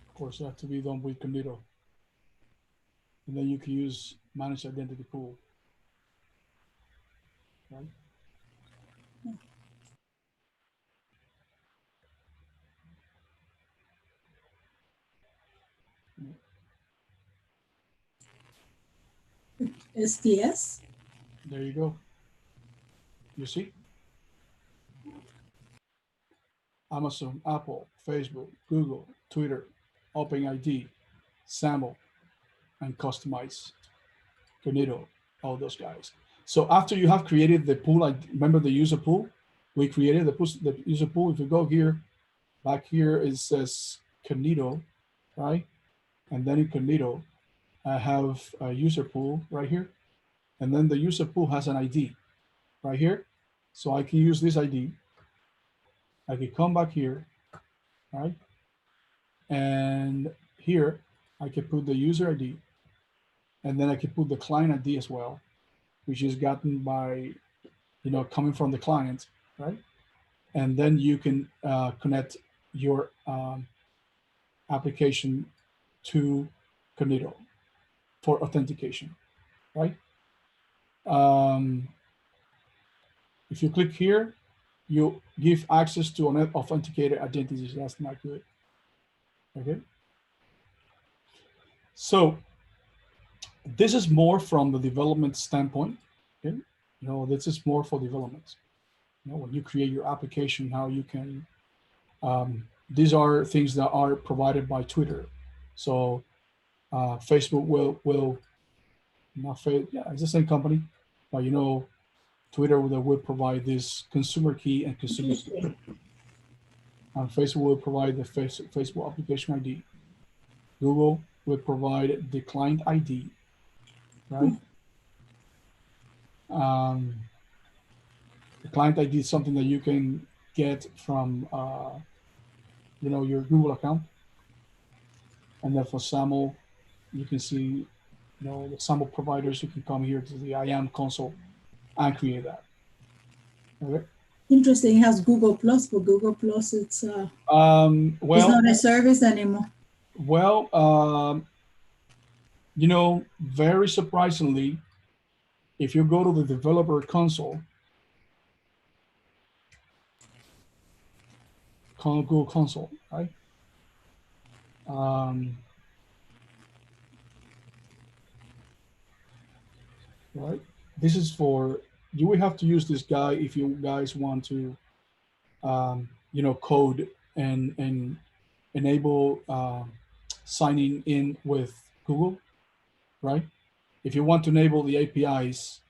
Of course, it has to be done with committal. And then you can use manage identity pool. Right? STS? There you go. You see? Amazon, Apple, Facebook, Google, Twitter, OpenID, SAML, and customize, Cognito, all those guys. So after you have created the pool, like remember the user pool? We created the user pool. If you go here, back here, it says Cognito, right? And then in Cognito, I have a user pool right here. And then the user pool has an ID right here. So I can use this ID. I can come back here, right? And here, I can put the user ID. And then I can put the client ID as well, which is gotten by, coming from the client, right? And then you can connect your application to Cognito for authentication, right? If you click here, you give access to an authenticator identities. That's not good. Okay. So this is more from the development standpoint. Okay. This is more for development. When you create your application, how you can, these are things that are provided by Twitter. So Facebook will not, yeah, it's the same company, but Twitter will provide this consumer key and consumer key. And Facebook will provide the Facebook application ID. Google will provide the client ID, right? The client ID is something that you can get from, your Google account. And then for SAML, you can see, the SAML providers. You can come here to the IAM console and create that. Okay. Interesting. It has Google Plus, but Google Plus, it's well, it's not a service anymore. Well, very surprisingly, if you go to the developer console, Google console, right? Right. This is for, you will have to use this guy if you guys want to, code and enable signing in with Google, right? If you want to enable the APIs,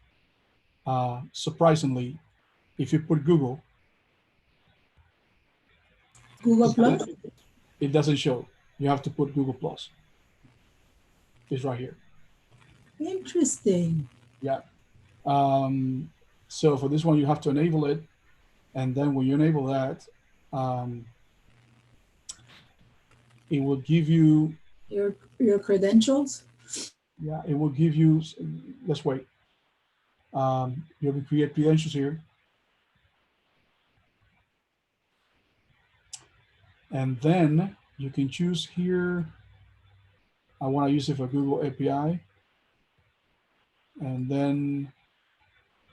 surprisingly, if you put Google Plus? It doesn't show. You have to put Google Plus. It's right here. Interesting. Yeah. So for this one, you have to enable it. And then when you enable that, it will give you your credentials. Yeah, it will give you, let's wait. You can create credentials here. And then you can choose here, I want to use it for Google API. And then,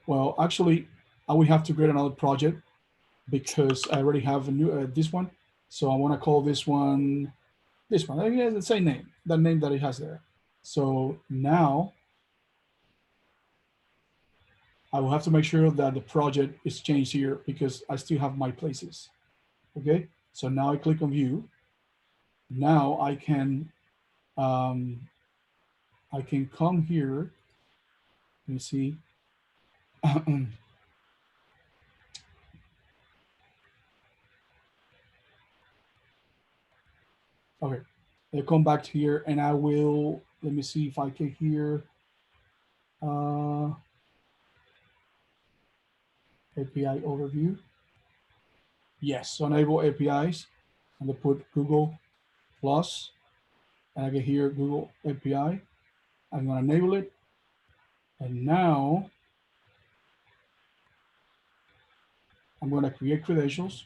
well, actually, I will have to create another project because I already have a new this one. So I want to call this one. It has the same name, the name that it has there. So now I will have to make sure that the project is changed here because I still have my places. Okay, so now I click on view. Now I can come here. Let me see. Okay, I'll come back to here and I will, let me see if I can hear API overview. Yes, so enable APIs and I put Google Plus and I can hear Google API. I'm gonna enable it. And now I'm gonna create credentials,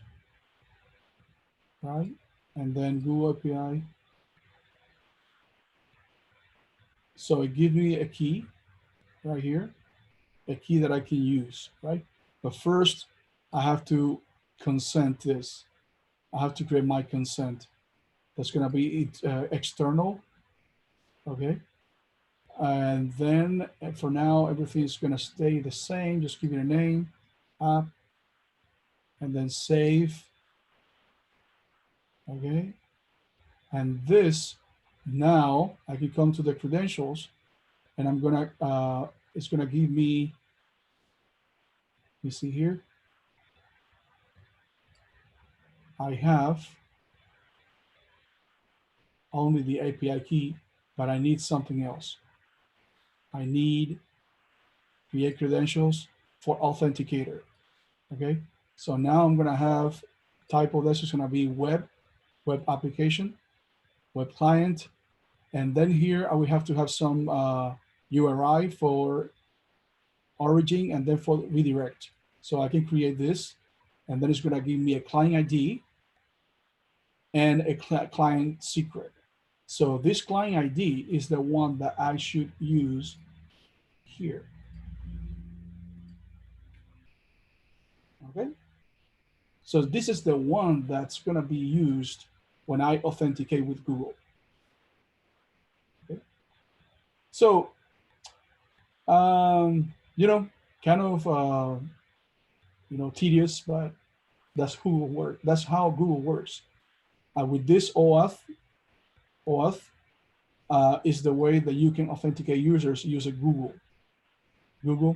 right? And then Google API. So it gives me a key right here, a key that I can use, right? But first I have to consent this. I have to create my consent. That's gonna be external, okay? And then for now, everything is going to stay the same. Just give it a name, app, and then save. Okay. And this, now I can come to the credentials and I'm going to, it's going to give me, you see here, I have only the API key, but I need something else. I need create credentials for Authenticator. Okay, so now I'm gonna have type of this is gonna be web application, web client, and then here I will have to have some URI for origin and then for redirect. So I can create this, and then it's gonna give me a client ID and a client secret. So this client ID is the one that I should use here. Okay. So this is the one that's going to be used when I authenticate with Google. Okay. So, you know, kind of, you know, tedious, but that's Google work. That's how Google works. With this OAuth is the way that you can authenticate users using Google,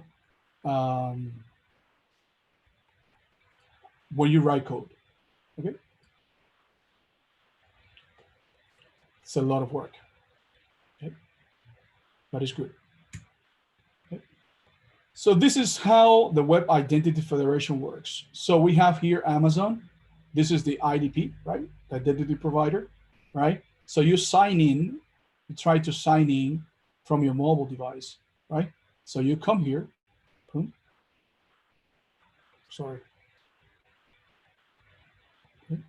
when you write code. Okay. It's a lot of work. Okay. But it's good. Okay. So this is how the Web Identity Federation works. So we have here Amazon. This is the IDP, right? The identity provider, right? So you sign in, you try to sign in from your mobile device, right? So you come here, boom. Sorry. Okay.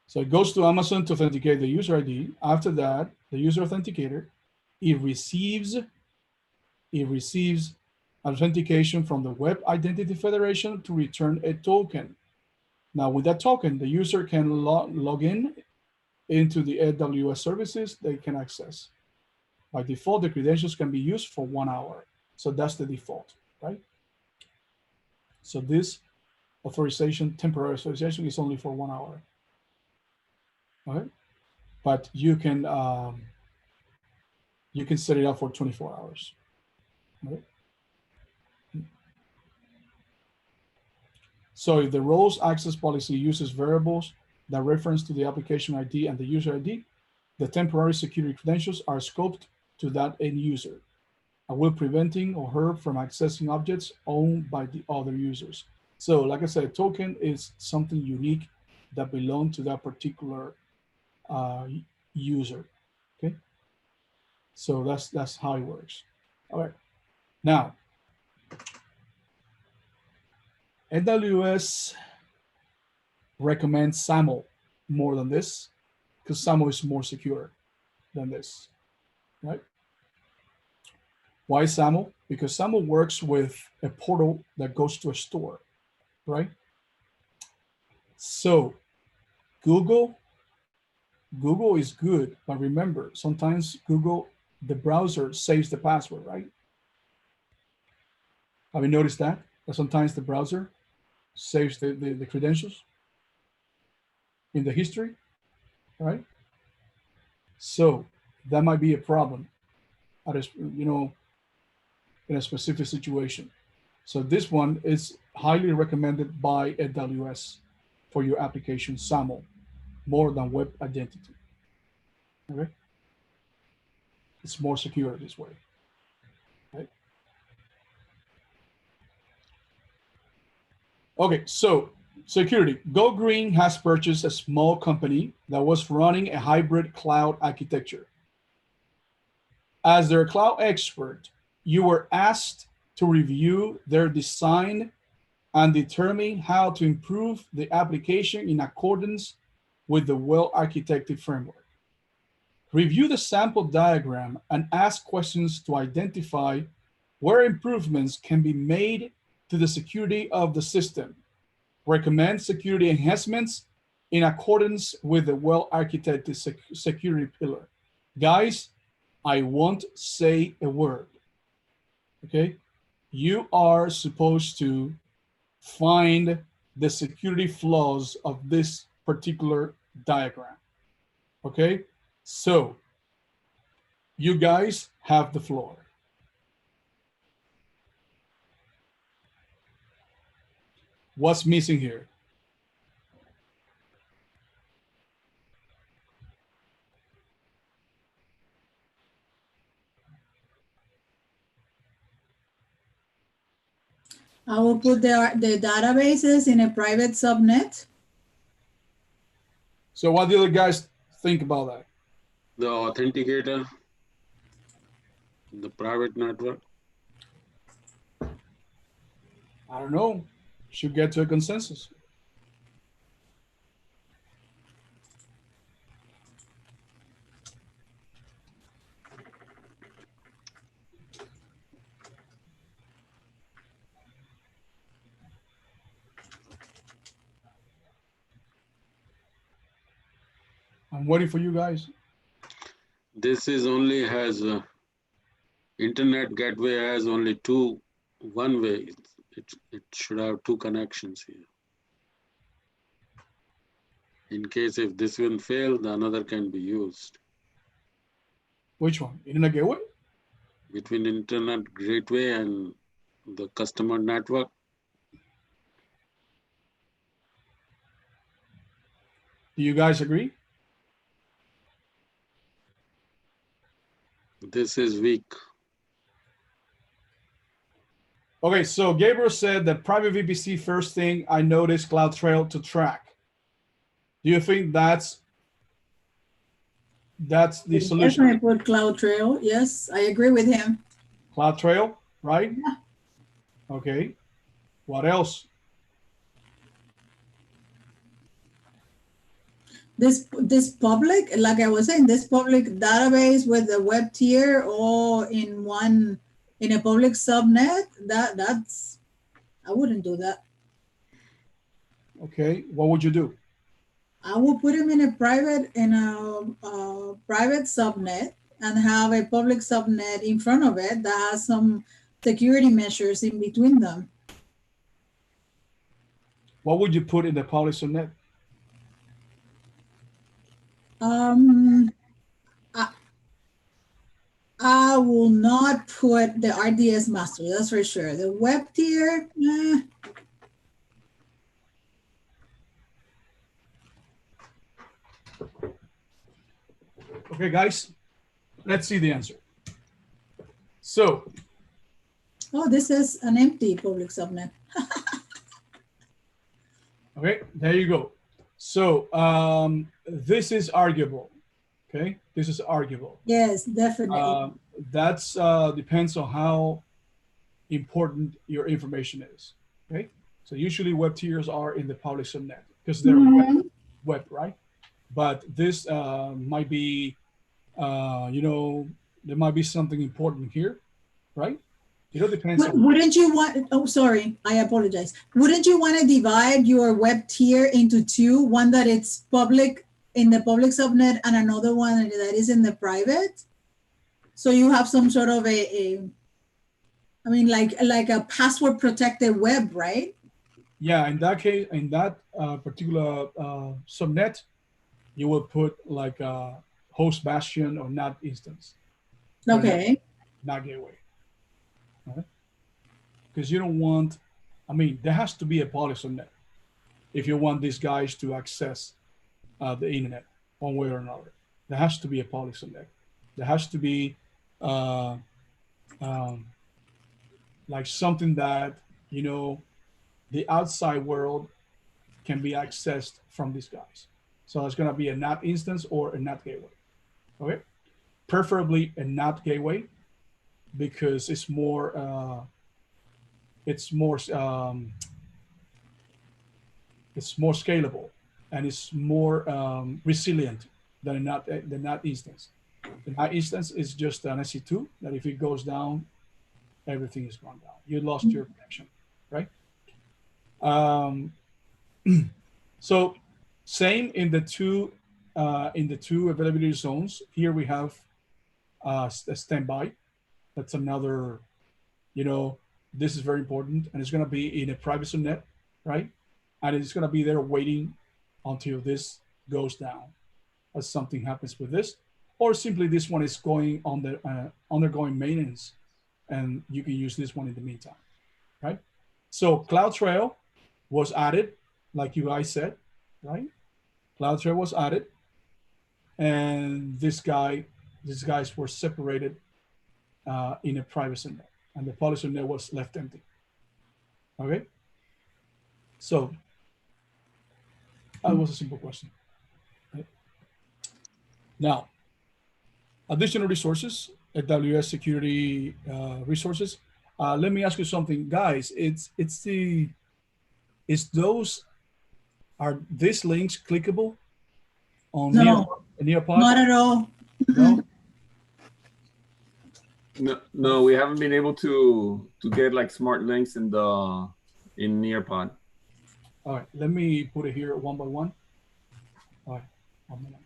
So it goes to Amazon to authenticate the user ID. After that, the user authenticator, it receives authentication from the Web Identity Federation to return a token. Now with that token, the user can log in into the AWS services they can access. By default, the credentials can be used for 1 hour. So that's the default, right? So this authorization, temporary authorization, is only for 1 hour. Okay? But you can set it up for 24 hours. Okay? So if the roles access policy uses variables that reference to the application ID and the user ID, the temporary security credentials are scoped to that end user, while preventing or her from accessing objects owned by the other users. So like I said, token is something unique that belongs to that particular user. Okay. So that's how it works. All right. Now, AWS recommends SAML more than this because SAML is more secure than this, right? Why SAML? Because SAML works with a portal that goes to a store, right? So Google is good, but remember, sometimes Google, the browser saves the password, right? Have you noticed that? That sometimes the browser saves the credentials in the history, right? So that might be a problem at a, you know, in a specific situation. So this one is highly recommended by AWS for your application SAML more than Web Identity. Okay, it's more secure this way. Right? Okay, so security. Go Green has purchased a small company that was running a hybrid cloud architecture. As their cloud expert, you were asked to review their design and determine how to improve the application in accordance with the well-architected framework. Review the sample diagram and ask questions to identify where improvements can be made to the security of the system. Recommend security enhancements in accordance with the well-architected security pillar. Guys, I won't say a word. Okay? You are supposed to find the security flaws of this particular diagram. Okay? So, you guys have the floor. What's missing here? I will put the databases in a private subnet. So what do the guys think about that? The Authenticator, the private network. I don't know. Should get to a consensus. I'm waiting for you guys. This is only has internet gateway has only one way. It should have two connections here. In case if this one fail, the another can be used. Which one? Internet gateway? Between internet gateway and the customer network. Do you guys agree? This is weak. Okay, so Gabriel said that private VPC first thing I noticed CloudTrail to track. Do you think that's the solution? Definitely put CloudTrail. Yes, I agree with him. CloudTrail, right? Yeah. Okay. What else? This public, like I was saying, this public database with the web tier all in a public subnet, that's I wouldn't do that. Okay. What would you do? I will put them in a private private subnet and have a public subnet in front of it that has some security measures in between them. What would you put in the public subnet? I will not put the RDS master, that's for sure. The web tier, Okay, guys, let's see the answer. So, oh, this is an empty public subnet. okay, there you go. So, this is arguable. Okay, this is arguable. Yes, definitely. That's depends on how important your information is. Okay, so usually web tiers are in the public subnet because they're web, right? But this might be, there might be something important here, right? It depends on. Wouldn't you want, oh, sorry, I apologize. Wouldn't you want to divide your web tier into two, one that it's public in the public subnet and another one that is in the private? So you have some sort of like a password protected web, right? Yeah, in that case, in that particular subnet, you will put like a host bastion or NAT instance. Okay. NAT gateway. Because you don't want, there has to be a policy subnet if you want these guys to access the internet one way or another. There has to be a policy subnet. There has to be like something that, the outside world can be accessed from these guys. So it's going to be a NAT instance or a NAT gateway. Okay, preferably a NAT gateway because it's more scalable and it's more resilient than the NAT instance. The NAT instance is just an SC2 that if it goes down, everything is gone down. You lost your connection, right? So same in the two availability zones. Here we have standby. That's another, this is very important, and it's going to be in a private subnet, right? And it's going to be there waiting until this goes down, as something happens with this, or simply this one is going on the undergoing maintenance, and you can use this one in the meantime, right? So CloudTrail was added, like you guys said, right? CloudTrail was added, and these guys were separated in a private subnet, and the public subnet was left empty. Okay, so that was a simple question. Right? Now, additional resources, AWS security resources. Let me ask you something, guys. Are these links clickable on No, Nearpod? not at all. No. No, we haven't been able to get like smart links in Nearpod. All right, let me put it here one by one. All right, 1 minute.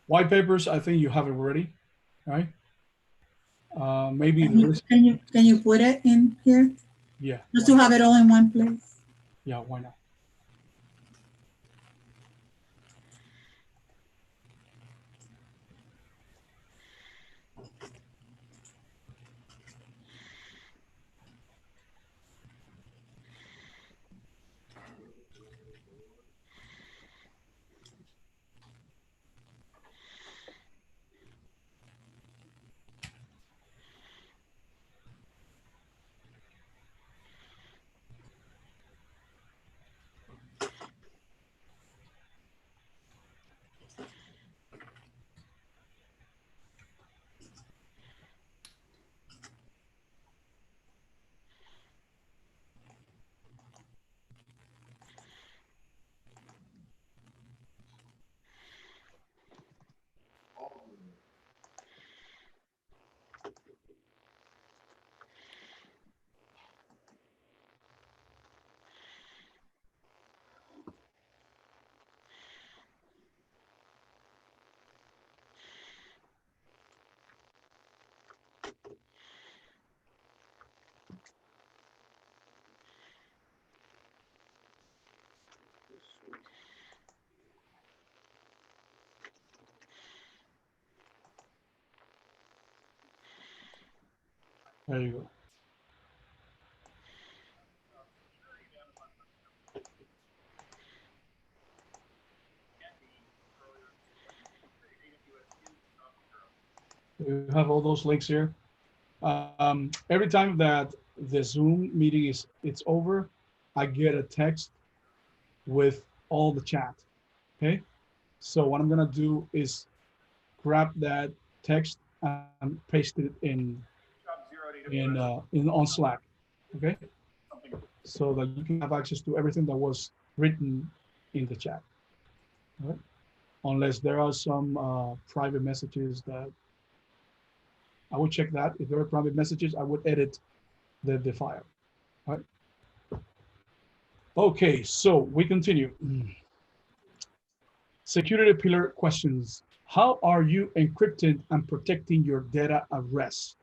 White papers, I think you have it already, right? Maybe the list. Can you put it in here? Yeah. Just to have it all in one place. Yeah, why not? There you go. We have all those links here. Every time that the Zoom meeting it's over, I get a text with all the chat. Okay, so what I'm gonna do is grab that text and paste it in on Slack. Okay, so that you can have access to everything that was written in the chat. All right, unless there are some private messages that I would check that. If there are private messages, I would edit the file. All right. Okay, so we continue. Security pillar questions. How are you encrypting and protecting your data at rest?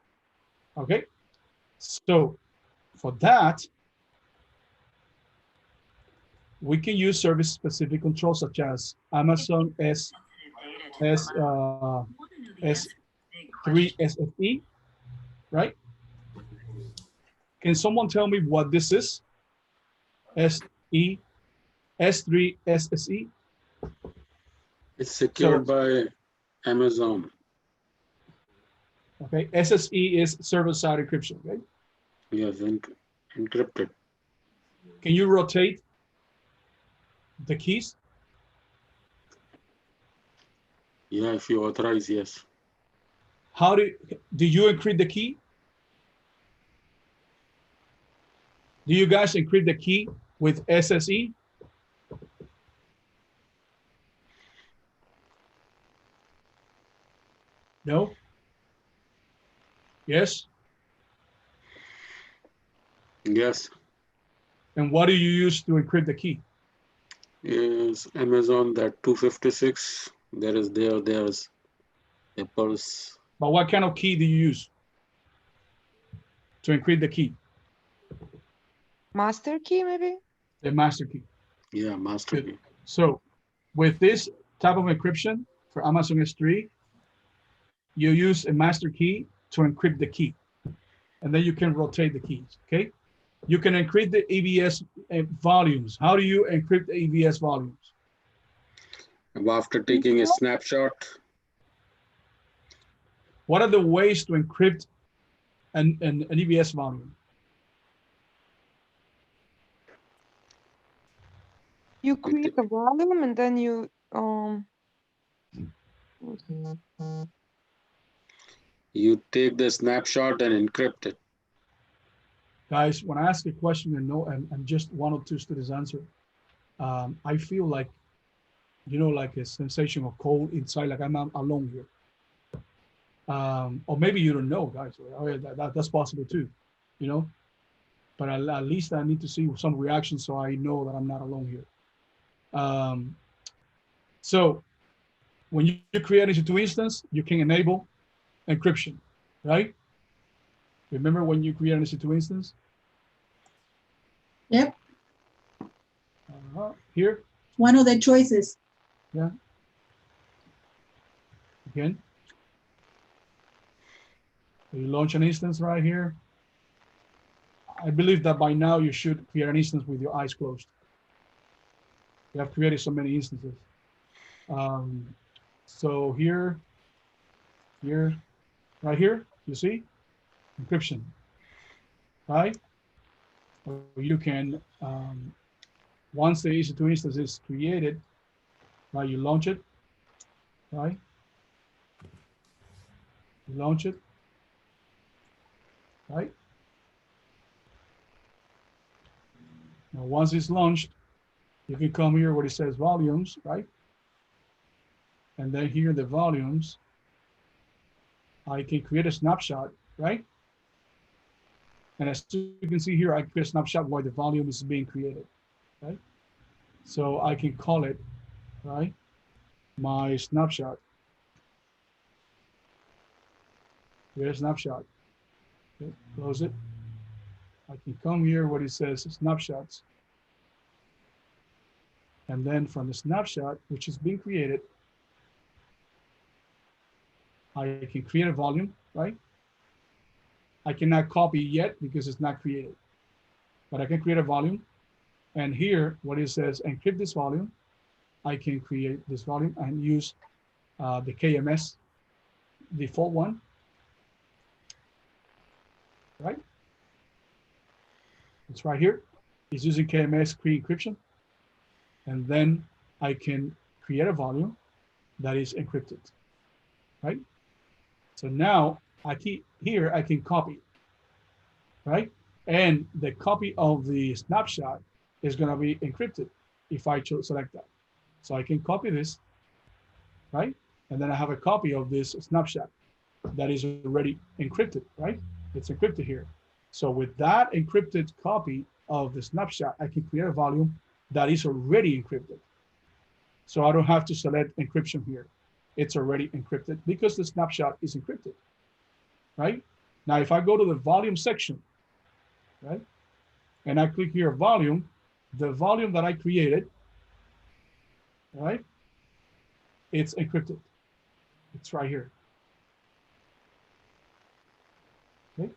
Okay, so for that, we can use service-specific controls such as Amazon S3SFE, right? Can someone tell me what this is? S3SSE? It's secured by Amazon. Okay, SSE is server-side encryption, right? Yes, encrypted. Can you rotate the keys? Yeah, if you authorize, yes. How do you encrypt the key? Do you guys encrypt the key with SSE? No? Yes? Yes. And what do you use to encrypt the key? Is Amazon that 256? There's Apple's. But what kind of key do you use to encrypt the key? Master key, maybe? The master key. Yeah, master Good. key. So with this type of encryption for Amazon S3, you use a master key to encrypt the key. And then you can rotate the keys, okay? You can encrypt the EBS volumes. How do you encrypt the EBS volumes? After taking a snapshot, What are the ways to encrypt an EBS volume? You create a volume and then you you take the snapshot and encrypt it. Guys, when I ask a question and no, and just one or two students answer, I feel like, you know, like a sensation of cold inside, like I'm alone here. Or maybe you don't know, guys. Oh, yeah, that's possible too, you know. But at least I need to see some reaction so I know that I'm not alone here. So when you create a EC2 instance, you can enable encryption, right? Remember when you create an EC2 instance? Yep, Here, one of the choices. again. So you launch an instance right here. I believe that by now you should create an instance with your eyes closed. You have created so many instances. So here, right here, you see, encryption, right? Or you can, once the EC2 instance is created, right, you launch it, right? You launch it, right? Now, once it's launched, you can come here where it says volumes, right? And then here the volumes, I can create a snapshot, right? And as you can see here, I create a snapshot while the volume is being created, right? So I can call it, right, my snapshot. Create a snapshot. Okay, close it. I can come here where it says snapshots. And then from the snapshot, which is being created, I can create a volume, right? I cannot copy yet because it's not created, but I can create a volume. And here, what it says, encrypt this volume, I can create this volume and use the KMS default one, right? It's right here. It's using KMS pre-encryption. And then I can create a volume that is encrypted, right? So now here I can copy, right? And the copy of the snapshot is going to be encrypted if I select that. So I can copy this, right? And then I have a copy of this snapshot that is already encrypted, right? It's encrypted here. So with that encrypted copy of the snapshot, I can create a volume that is already encrypted. So I don't have to select encryption here. It's already encrypted because the snapshot is encrypted, right? Now, if I go to the volume section, right, and I click here volume, the volume that I created, right, it's encrypted. It's right here. Okay.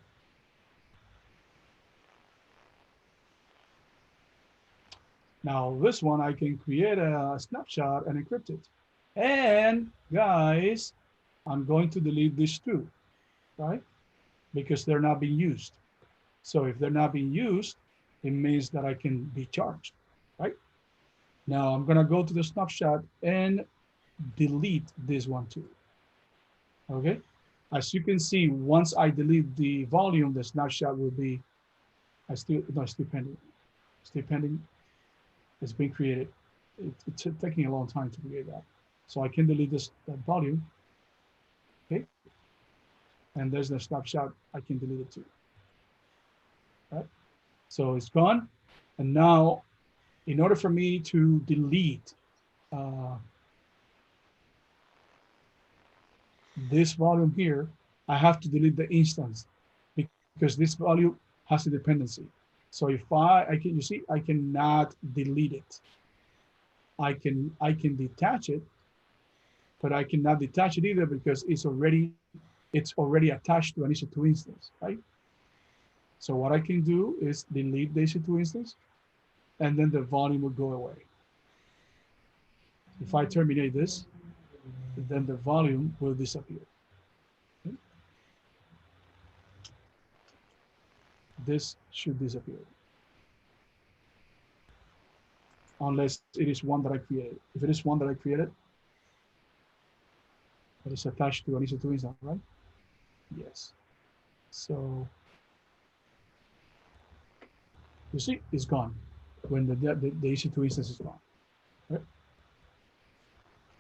Now this one, I can create a snapshot and encrypt it. And guys, I'm going to delete these two, right? Because they're not being used. So if they're not being used, it means that I can be charged, right? Now I'm gonna go to the snapshot and delete this one too. Okay, as you can see, once I delete the volume, the snapshot will be, it's still pending. Still pending. It's been created. It's taking a long time to create that. So I can delete that volume. Okay, and there's the snapshot. I can delete it too. Right? So it's gone. And now, in order for me to delete this volume here, I have to delete the instance because this volume has a dependency. So if you see, I cannot delete it. I can detach it, but I cannot detach it either because it's already attached to an EC2 instance, right? So what I can do is delete the EC2 instance, and then the volume will go away. If I terminate this, then the volume will disappear. Okay? This should disappear. Unless it is one that I created. If it is one that I created, that is attached to an EC2 instance, right? Yes. So you see, it's gone when the EC2 instance is gone. Right?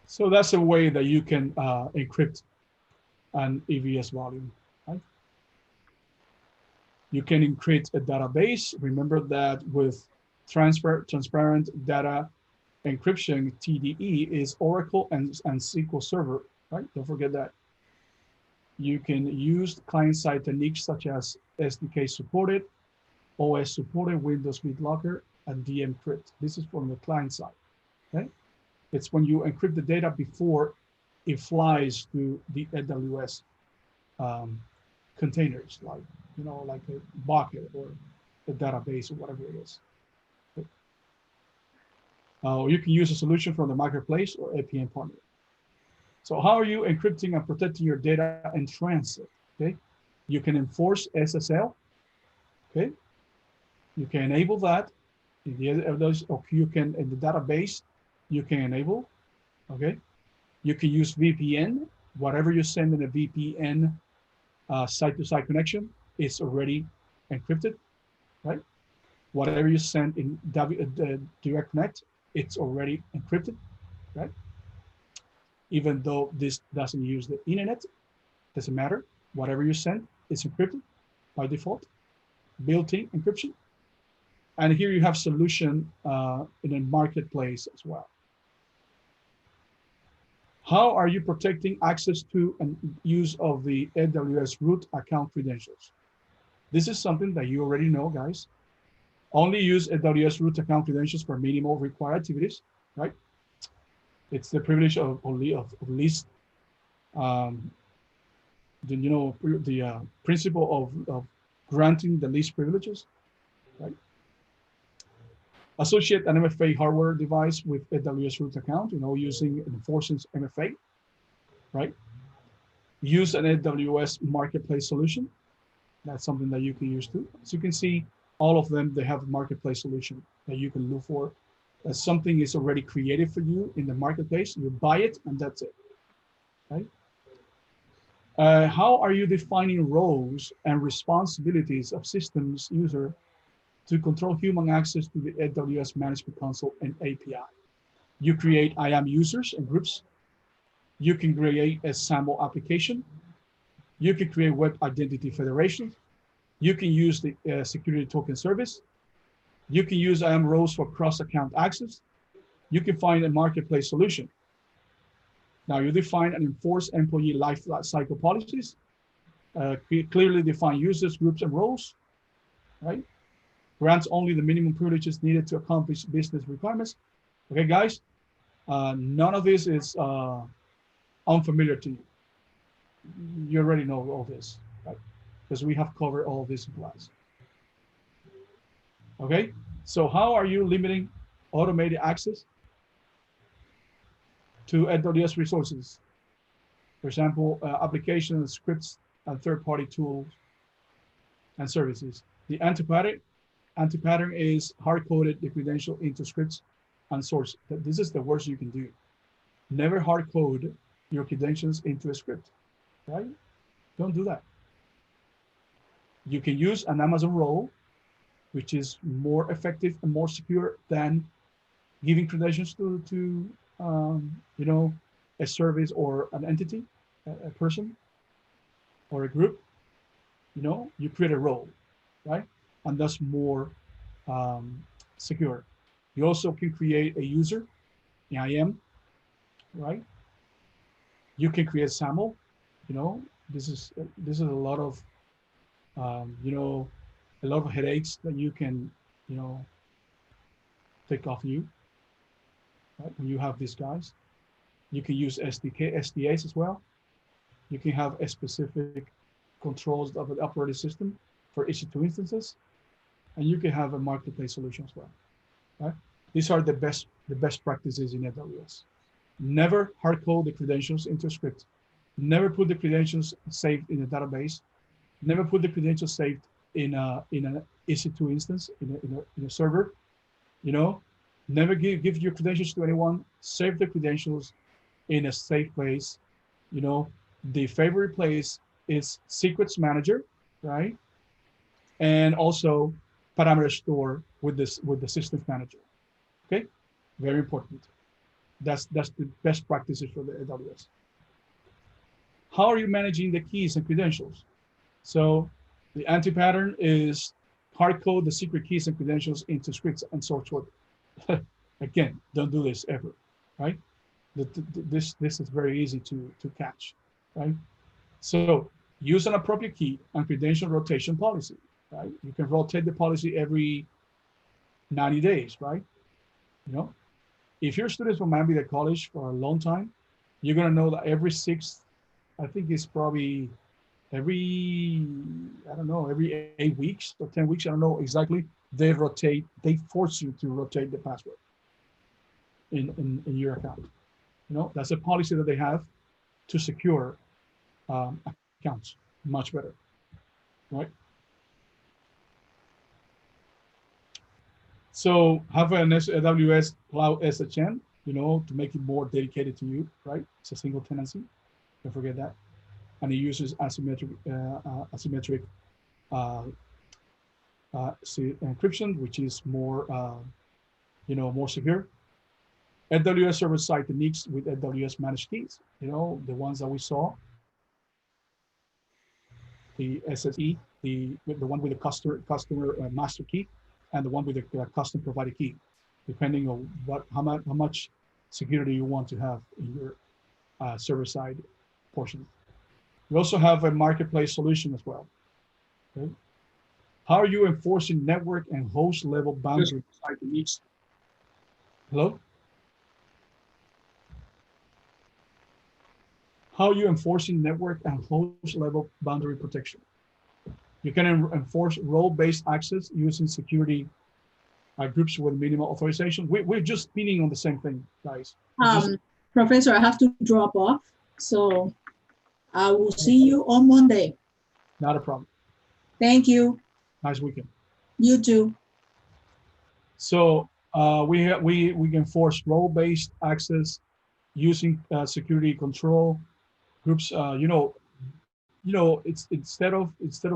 So that's a way that you can encrypt an EVS volume. Right? You can encrypt a database. Remember that with transparent data encryption, TDE is Oracle and SQL Server. Right? Don't forget that. You can use client-side techniques such as SDK supported, OS supported, Windows BitLocker, and Decrypt. This is from the client side. Okay? It's when you encrypt the data before it flies to the AWS containers, like like a bucket or a database or whatever it is. Okay? You can use a solution from the marketplace or APN partner. So how are you encrypting and protecting your data in transit? Okay, you can enforce SSL. Okay, you can enable that. In you can in the database, you can enable. Okay, you can use VPN. Whatever you send in a VPN site-to-site connection is already encrypted, right? Whatever you send in Direct Connect, it's already encrypted, right? Even though this doesn't use the internet, doesn't matter. Whatever you send is encrypted by default, built-in encryption. And here you have solution in a marketplace as well. How are you protecting access to and use of the AWS root account credentials? This is something that you already know, guys. Only use AWS root account credentials for minimal required activities, right? It's the privilege of least, the principle of granting the least privileges, right? Associate an MFA hardware device with AWS root account, using enforcing MFA, right? Use an AWS marketplace solution. That's something that you can use too. As you can see, all of them, they have a marketplace solution that you can look for. That something is already created for you in the marketplace. You buy it and that's it, right? How are you defining roles and responsibilities of systems user to control human access to the AWS Management Console and API? You create IAM users and groups. You can create a SAML application. You can create web identity federations. You can use the security token service. You can use IAM roles for cross-account access. You can find a marketplace solution. Now you define and enforce employee life cycle policies. Clearly define users, groups, and roles, right? Grants only the minimum privileges needed to accomplish business requirements. Okay, guys, none of this is unfamiliar to you. You already know all this, right? Because we have covered all this in class. Okay, so how are you limiting automated access to AWS resources? For example, applications, scripts, and third-party tools and services. The anti-pattern is hard-coded the credential into scripts and source. This is the worst you can do. Never hard code your credentials into a script, right? Don't do that. You can use an Amazon role, which is more effective and more secure than giving credentials to you know, a service or an entity, a person or a group. You know, you create a role, right? And that's more secure. You also can create a user, the IAM, right? You can create SAML. You know, this is a lot of you know, a lot of headaches that you can, you know, take off you, right? When you have these guys, you can use SDAs as well. You can have a specific controls of the operating system for EC2 instances, and you can have a marketplace solution as well, right? These are the best practices in AWS. Never hard code the credentials into a script. Never put the credentials saved in a database. Never put the credentials saved in an EC2 instance, in a server. You know, never give your credentials to anyone. Save the credentials in a safe place. You know, the favorite place is secrets manager, right? And also parameter store with the systems manager. Okay, very important. That's the best practices for the AWS. How are you managing the keys and credentials? So the anti-pattern is hard code the secret keys and credentials into scripts and source code. Again, don't do this ever, right? This is very easy to catch, right? So use an appropriate key and credential rotation policy, right? You can rotate the policy every 90 days, right? You know, if you're students from Miami Dade College for a long time, you're gonna know that every 6, I think it's probably every, I don't know, every 8 weeks or 10 weeks, I don't know exactly, they force you to rotate the password in your account. You know, that's a policy that they have to secure accounts much better, right? So have an AWS Cloud SHN, you know, to make it more dedicated to you, right? It's a single tenancy, don't forget that. And it uses asymmetric encryption, which is more, you know, more secure. AWS server-side techniques with AWS Managed Keys, you know, the ones that we saw. The SSE, the one with the customer master key, and the one with the custom provided key, depending on how much security you want to have in your server-side portion. We also have a marketplace solution as well. Okay? How are you enforcing network and host level boundary techniques? Hello? How are you enforcing network and host level boundary protection? You can enforce role-based access using security groups with minimal authorization. We're just spinning on the same thing, guys. Professor, I have to drop off, so I will see you on Monday. Not a problem. Thank you. Nice weekend. You too. So we can enforce role-based access using security control groups. You know, it's instead of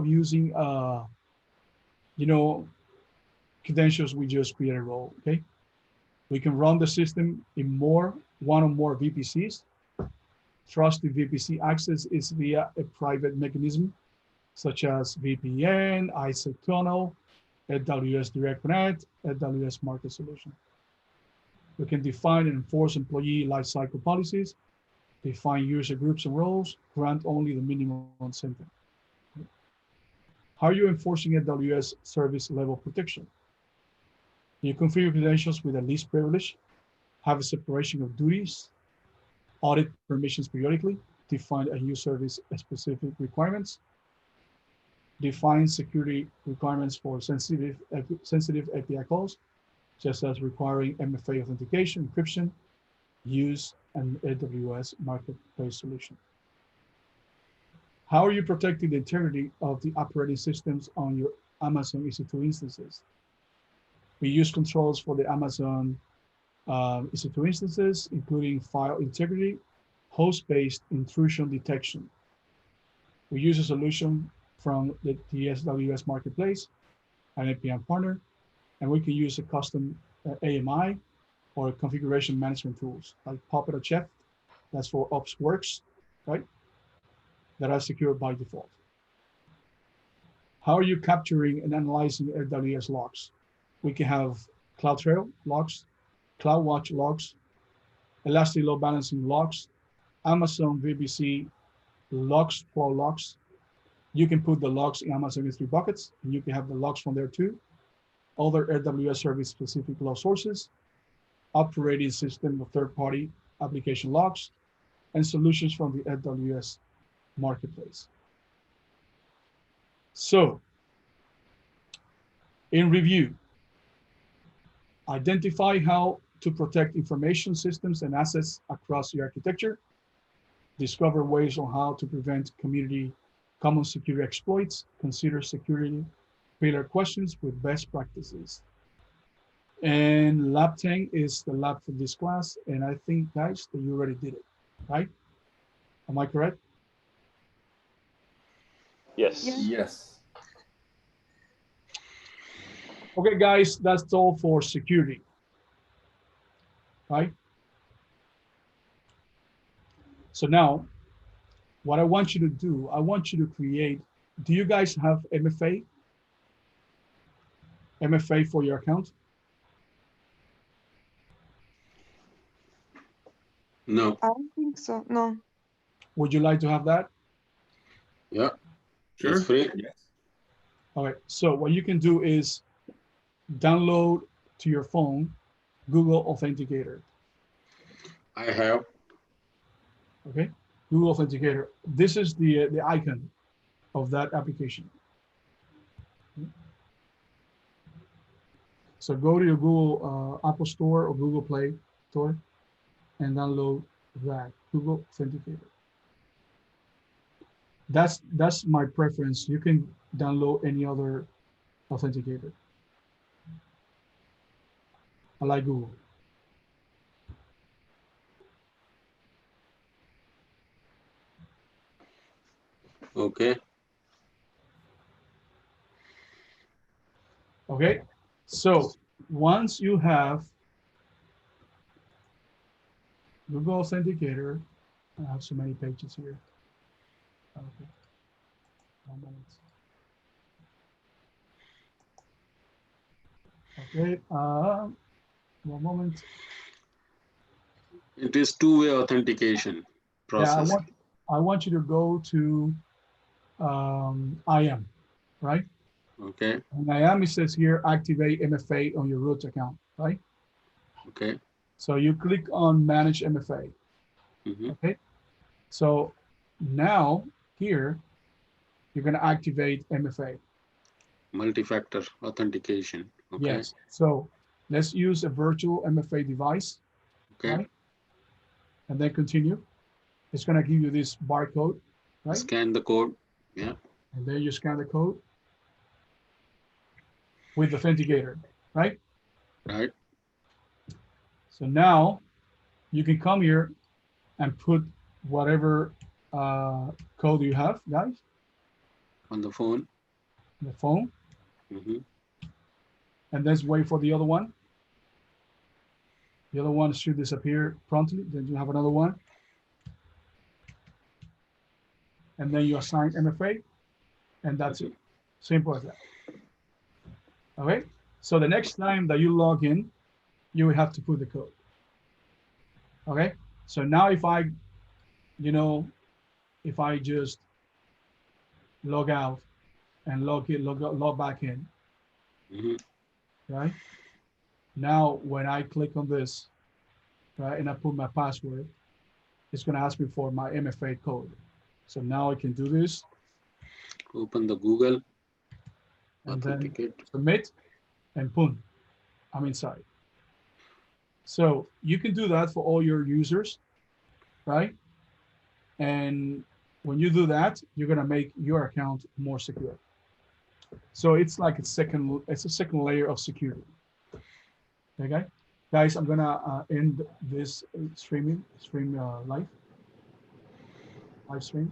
using you know, credentials, we just create a role. Okay, we can run the system in one or more VPCs. Trusted VPC access is via a private mechanism, such as VPN, ISO tunnel, AWS Direct Connect, AWS Market Solution. We can define and enforce employee lifecycle policies, define user groups and roles, grant only the minimum incentive. How are you enforcing AWS service level protection? You configure credentials with a least privilege, have a separation of duties, audit permissions periodically, define a new service specific requirements, define security requirements for sensitive API calls, just as requiring MFA authentication, encryption, use an AWS marketplace solution. How are you protecting the integrity of the operating systems on your Amazon EC2 instances? We use controls for the Amazon EC2 instances, including file integrity, host-based intrusion detection. We use a solution from the AWS Marketplace, an APM partner, and we can use a custom AMI or configuration management tools like Puppet or Chef. That's for OpsWorks, right? That are secured by default. How are you capturing and analyzing AWS logs? We can have CloudTrail logs, CloudWatch logs, Elastic Load Balancing logs, Amazon VPC logs, flow logs. You can put the logs in Amazon S3 buckets, and you can have the logs from there too. Other AWS service specific log sources, operating system of third-party application logs, and solutions from the AWS Marketplace. So, in review, identify how to protect information systems and assets across your architecture, discover ways on how to prevent community common security exploits, consider security pillar questions with best practices. And lab 10 is the lab for this class. And I think, guys, that you already did it, right? Am I correct? Yes. Yes. Okay, guys, that's all for security, right? So now, what I want you to do, I want you to create, do you guys have MFA? MFA for your account? No. I don't think so. No. Would you like to have that? Yeah. Sure. It's free. Yes. All right, so what you can do is download to your phone Google Authenticator, I have. okay? Google Authenticator. This is the icon of that application. So go to your Google Apple Store or Google Play Store and download that, Google Authenticator. That's my preference. You can download any other authenticator. I like Google. Okay. Okay, so once you have Google Authenticator, I have so many pages here. Okay. 1 minute. Okay, 1 moment. It is two-way authentication process. Yeah, I want you to go to IAM, right? Okay. And IAM, it says here, activate MFA on your root account, right? Okay. So you click on manage MFA, Mhm. okay? So now here, you're gonna activate MFA. Multi-factor authentication. Okay. Yes, so let's use a virtual MFA device, Okay. right? And then continue. It's gonna give you this barcode, right? Scan the code. Yeah. And then you scan the code with Authenticator, right? Right. So now you can come here and put whatever code you have, guys, On the phone. the phone, Mhm. and let's wait for the other one. The other one should disappear promptly. Then you have another one. And then you assign MFA, and that's it. Simple as that. Okay, so the next time that you log in, you will have to put the code. Okay, so now if I, if I just log out and log back in, Mhm. right? Now, when I click on this, right, and I put my password, it's gonna ask me for my MFA code. So now I can do this Open the Google. and then Authenticate. submit, and boom, I'm inside. So you can do that for all your users, right? And when you do that, you're gonna make your account more secure. So it's like it's a second layer of security. Okay. Guys, I'm gonna end this stream live stream.